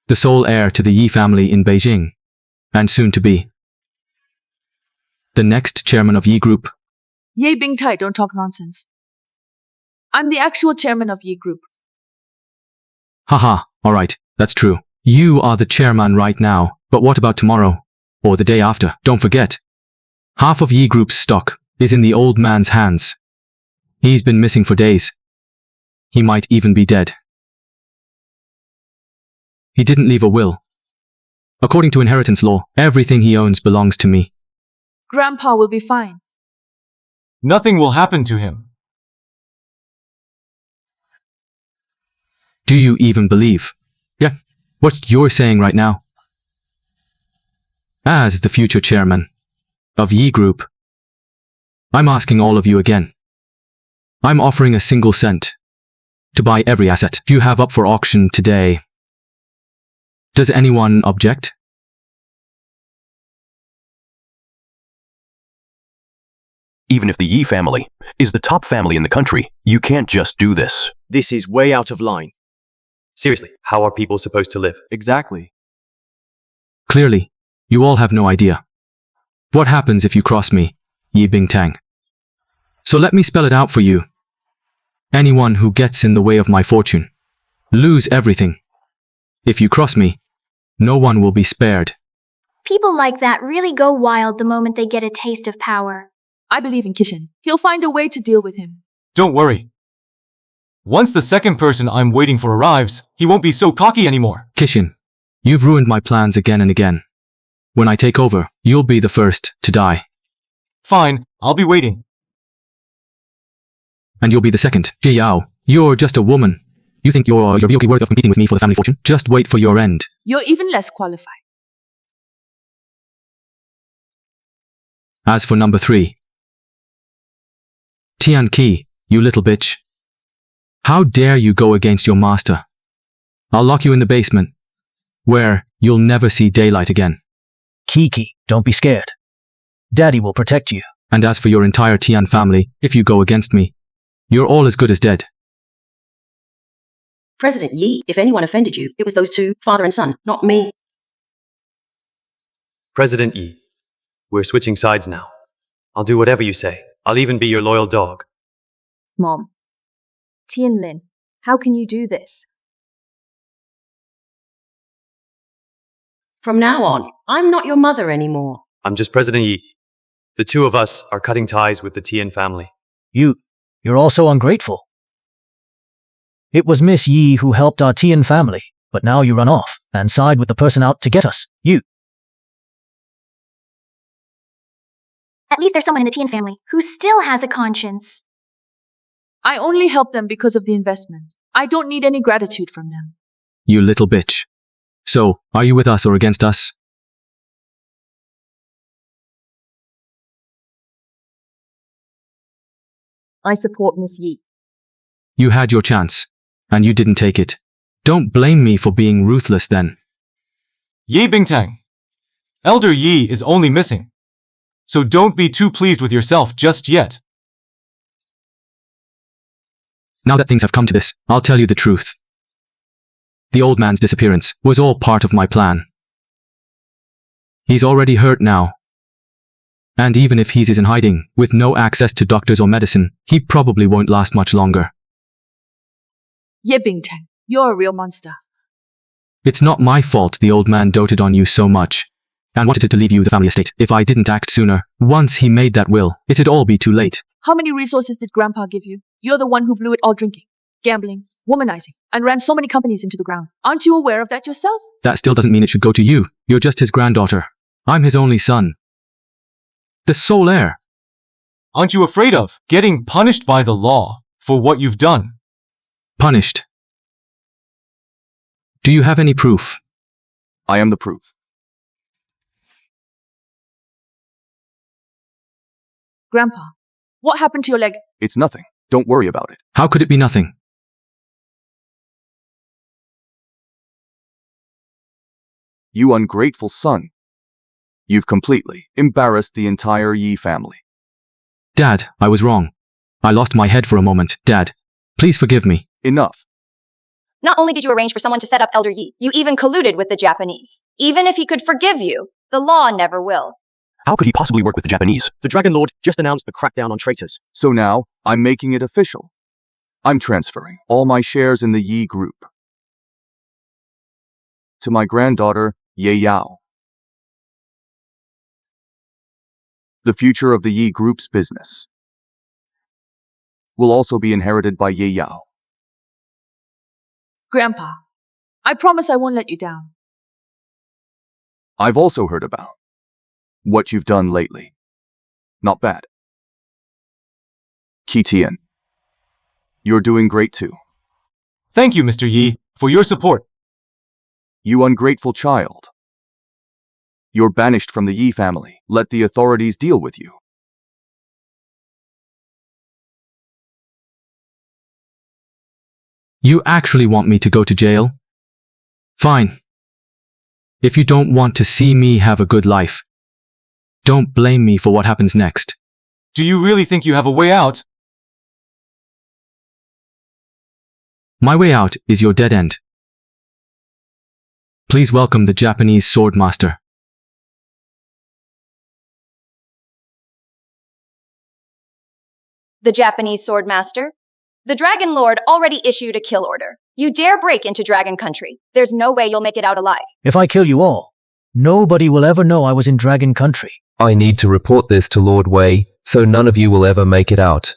the sole heir to the Yi family in Beijing, and soon to be the next chairman of Yi Group. Ye Bingtai, don't talk nonsense. I'm the actual chairman of Yi Group. Haha, alright, that's true. You are the chairman right now, but what about tomorrow? Or the day after? Don't forget, half of Yi Group's stock is in the old man's hands. He's been missing for days. He might even be dead. He didn't leave a will. According to inheritance law, everything he owns belongs to me. Grandpa will be fine. Nothing will happen to him. Do you even believe? Yeah, what you're saying right now? As the future chairman of Yi Group, I'm asking all of you again. I'm offering a single cent to buy every asset you have up for auction today. Does anyone object? Even if the Yi family is the top family in the country, you can't just do this. This is way out of line. Seriously, how are people supposed to live? Exactly. Clearly, you all have no idea. What happens if you cross me, Yi Bingtang? So let me spell it out for you. Anyone who gets in the way of my fortune, lose everything. If you cross me, no one will be spared. People like that really go wild the moment they get a taste of power. I believe in Kishin. He'll find a way to deal with him. Don't worry. Once the second person I'm waiting for arrives, he won't be so cocky anymore. Kishin, you've ruined my plans again and again. When I take over, you'll be the first to die. Fine, I'll be waiting. And you'll be the second. Ji Yao, you're just a woman. You think you're really worth of competing with me for the family fortune? Just wait for your end. You're even less qualified. As for number 3, Tian Qi, You little bitch. How dare you go against your master? I'll lock you in the basement, where you'll never see daylight again. Kiki, don't be scared. Daddy will protect you. And as for your entire Tian family, if you go against me, you're all as good as dead. President Yi, if anyone offended you, it was those two, father and son, not me. President Yi, we're switching sides now. I'll do whatever you say. I'll even be your loyal dog. Mom. Tianlin, how can you do this? From now on, I'm not your mother anymore. I'm just President Yi. The two of us are cutting ties with the Tian family. You're also ungrateful. It was Miss Yi who helped our Tian family, but now you run off and side with the person out to get us. At least there's someone in the Tian family who still has a conscience. I only help them because of the investment. I don't need any gratitude from them. You little bitch. So, are you with us or against us? I support Miss Yi. You had your chance, and you didn't take it. Don't blame me for being ruthless then. Ye Bingtang. Elder Yi is only missing. So don't be too pleased with yourself just yet. Now that things have come to this, I'll tell you the truth. The old man's disappearance was all part of my plan. He's already hurt now. And even if he's in hiding, with no access to doctors or medicine, he probably won't last much longer. Ye Bingtang, you're a real monster. It's not my fault the old man doted on you so much, and wanted to leave you the family estate. If I didn't act sooner, once he made that will, it'd all be too late. How many resources did Grandpa give you? You're the one who blew it all drinking, gambling, womanizing, and ran so many companies into the ground. Aren't you aware of that yourself? That still doesn't mean it should go to you. You're just his granddaughter. I'm his only son. The sole heir. Aren't you afraid of getting punished by the law for what you've done? Punished. Do you have any proof? I am the proof. Grandpa, what happened to your leg? It's nothing. Don't worry about it. How could it be nothing? You ungrateful son. You've completely embarrassed the entire Yi family. Dad, I was wrong. I lost my head for a moment. Dad, please forgive me. Enough. Not only did you arrange for someone to set up Elder Yi, you even colluded with the Japanese. Even if he could forgive you, the law never will. How could he possibly work with the Japanese? The Dragon Lord just announced a crackdown on traitors. So now, I'm making it official. I'm transferring all my shares in the Yi Group to my granddaughter, Ye Yao. The future of the Yi Group's business will also be inherited by Ye Yao. Grandpa, I promise I won't let you down. I've also heard about what you've done lately. Not bad. Qi Tian, you're doing great too. Thank you, Mr. Yi, for your support. You ungrateful child. You're banished from the Yi family. Let the authorities deal with you. You actually want me to go to jail? Fine. If you don't want to see me have a good life, don't blame me for what happens next. Do you really think you have a way out? My way out is your dead end. Please welcome the Japanese sword master. The Japanese sword master? The Dragon Lord already issued a kill order. You dare break into Dragon Country. There's no way you'll make it out alive. If I kill you all, nobody will ever know I was in Dragon Country. I need to report this to Lord Wei, so none of you will ever make it out.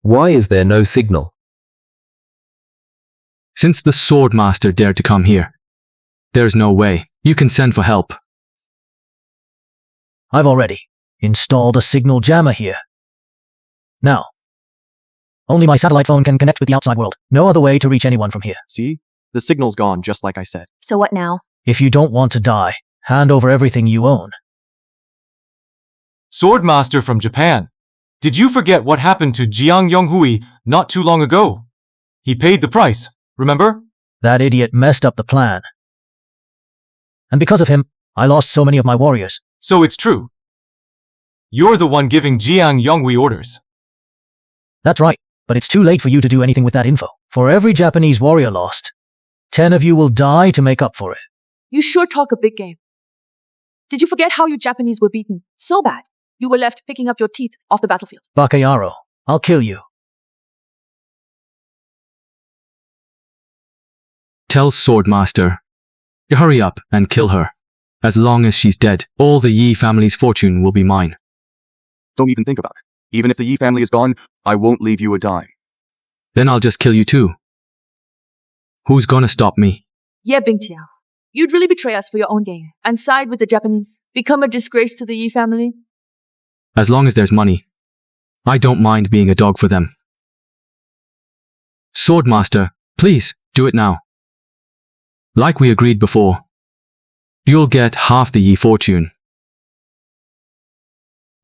Why is there no signal? Since the sword master dared to come here, there's no way you can send for help. I've already installed a signal jammer here. Now, only my satellite phone can connect with the outside world. No other way to reach anyone from here. See? The signal's gone, just like I said. So what now? If you don't want to die, hand over everything you own. Swordmaster from Japan. Did you forget what happened to Jiang Yonghui not too long ago? He paid the price, remember? That idiot messed up the plan. And because of him, I lost so many of my warriors. So it's true. You're the one giving Jiang Yonghui orders. That's right, but it's too late for you to do anything with that info. For every Japanese warrior lost, 10 of you will die to make up for it. You sure talk a big game. Did you forget how you Japanese were beaten so bad you were left picking up your teeth off the battlefield? Bakayaro, I'll kill you. Tell Swordmaster to hurry up and kill her. As long as she's dead, all the Yi family's fortune will be mine. Don't even think about it. Even if the Yi family is gone, I won't leave you a dime. Then I'll just kill you too. Who's gonna stop me? Yeah, Bingtiao. You'd really betray us for your own gain and side with the Japanese, become a disgrace to the Yi family? As long as there's money, I don't mind being a dog for them. Swordmaster, please, do it now. Like we agreed before, you'll get half the Yi fortune.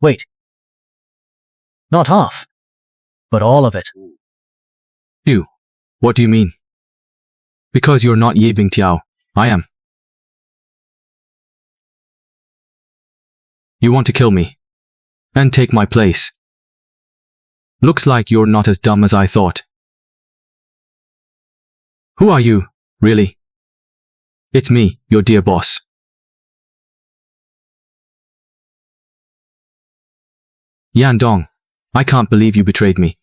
Wait. Not half, but all of it. What do you mean? Because you're not Yi Bingtiao, I am. You want to kill me and take my place. Looks like you're not as dumb as I thought. Who are you, really? It's me, your dear boss. Yan Dong, I can't believe you betrayed me.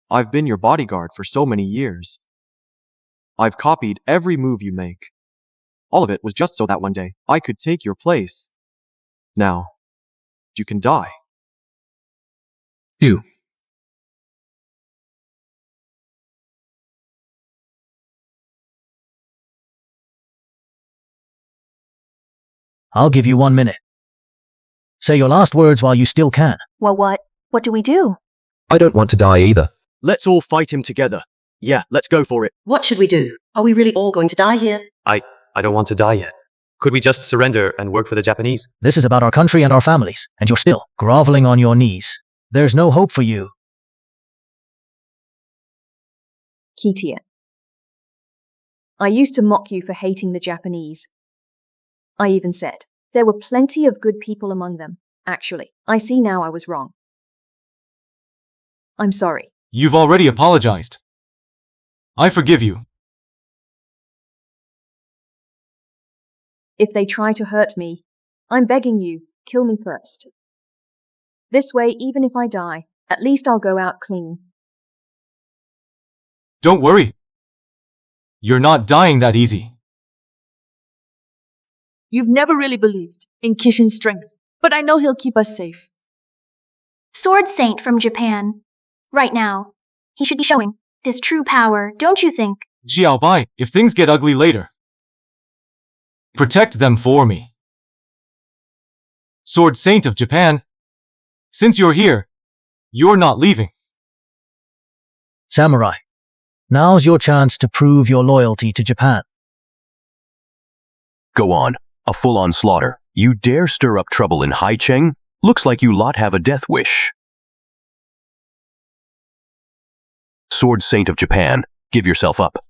I've been your bodyguard for so many years. I've copied every move you make. All of it was just so that one day I could take your place. Now, you can die. You. I'll give you 1 minute. Say your last words while you still can. Well, what? What do we do? I don't want to die either. Let's all fight him together. Yeah, let's go for it. What should we do? Are we really all going to die here? I don't want to die yet. Could we just surrender and work for the Japanese? This is about our country and our families, and you're still groveling on your knees. There's no hope for you. Kitian. I used to mock you for hating the Japanese. I even said, there were plenty of good people among them. Actually, I see now I was wrong. I'm sorry. You've already apologized. I forgive you. If they try to hurt me, I'm begging you, kill me first. This way, even if I die, at least I'll go out clean. Don't worry. You're not dying that easy. You've never really believed in Kishin's strength, but I know he'll keep us safe. Sword Saint from Japan. Right now, he should be showing his true power, don't you think? Xiao Bai, if things get ugly later, protect them for me. Sword Saint of Japan, since you're here, you're not leaving. Samurai, now's your chance to prove your loyalty to Japan. Go on. A full-on slaughter. You dare stir up trouble in Haicheng? Looks like you lot have a death wish. Sword Saint of Japan, give yourself up.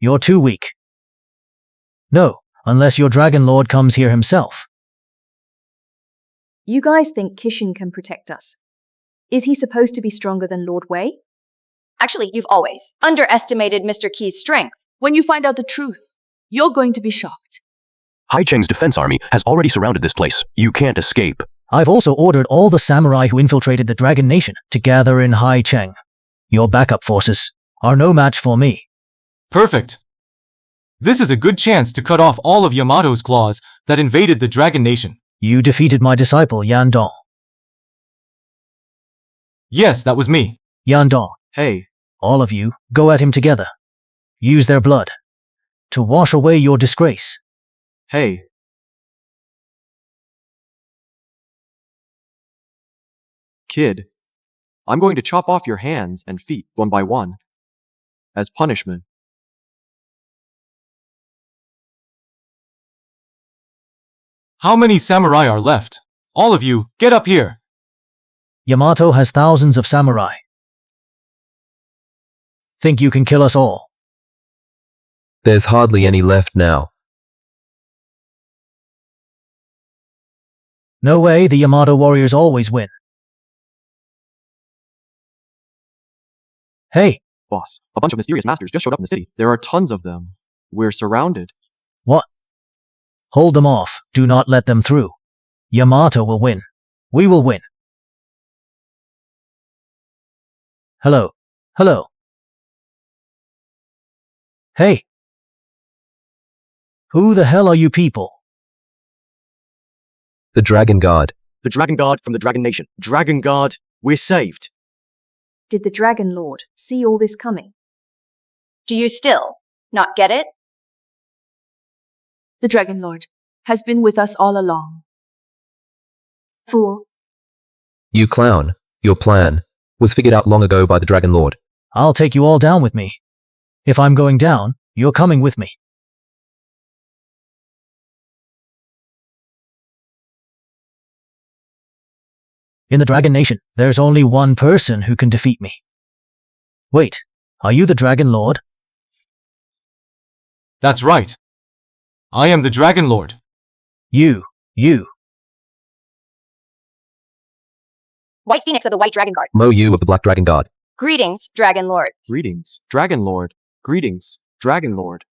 You're too weak. No, unless your Dragon Lord comes here himself. You guys think Kishin can protect us? Is he supposed to be stronger than Lord Wei? Actually, you've always underestimated Mr. Key's strength. When you find out the truth, you're going to be shocked. Haicheng's defense army has already surrounded this place. You can't escape. I've also ordered all the samurai who infiltrated the Dragon Nation to gather in Haicheng. Your backup forces are no match for me. Perfect. This is a good chance to cut off all of Yamato's claws that invaded the Dragon Nation. You defeated my disciple, Yan Dong. Yes, that was me. Yan Dong. Hey, All of you, go at him together. Use their blood to wash away your disgrace. hey. Kid, I'm going to chop off your hands and feet one by one as punishment. How many samurai are left? All of you, get up here. Yamato has thousands of samurai. Think you can kill us all? There's hardly any left now. No way, the Yamato warriors always win. Hey, Boss, a bunch of mysterious masters just showed up in the city. There are tons of them. We're surrounded. what? Hold them off. Do not let them through. Yamato will win. We will win. Hello. Hello. Hey. Who the hell are you people? The Dragon Guard. The Dragon Guard from the Dragon Nation. Dragon Guard, we're saved. Did the Dragon Lord see all this coming? Do you still not get it? The Dragon Lord has been with us all along. Fool. You clown. Your plan was figured out long ago by the Dragon Lord. I'll take you all down with me. If I'm going down, you're coming with me. In the Dragon Nation, there's only one person who can defeat me. Wait, are you the Dragon Lord? That's right. I am the Dragon Lord. You. White Phoenix of the White Dragon Guard. Mo Yu of the Black Dragon Guard. Greetings, Dragon Lord. Greetings, Dragon Lord. Greetings, Dragon Lord.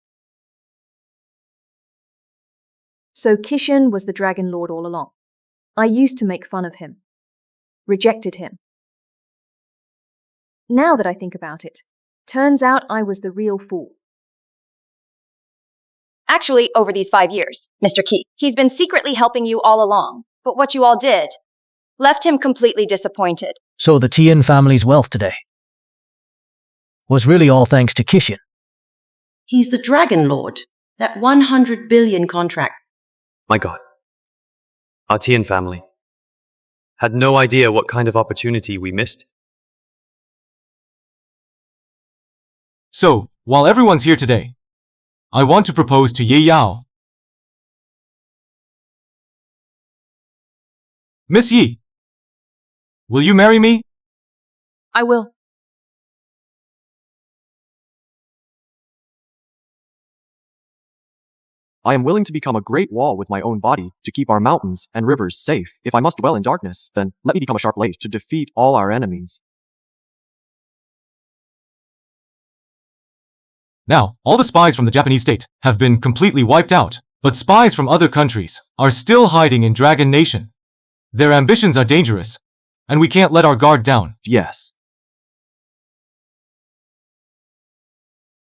So Kishin was the Dragon Lord all along. I used to make fun of him. Rejected him. Now that I think about it, turns out I was the real fool. Actually, over these 5 years, Mr. Key, he's been secretly helping you all along. But what you all did left him completely disappointed. So the Tien family's wealth today was really all thanks to Kishin. He's the Dragon Lord. That 100 billion contract. My God. Our Tien family had no idea what kind of opportunity we missed. So, while everyone's here today, I want to propose to Ye Yao. Miss Yi, will you marry me? I will. I am willing to become a great wall with my own body to keep our mountains and rivers safe. If I must dwell in darkness, then let me become a sharp blade to defeat all our enemies. Now, all the spies from the Japanese state have been completely wiped out, but spies from other countries are still hiding in Dragon Nation. Their ambitions are dangerous, and we can't let our guard down. Yes,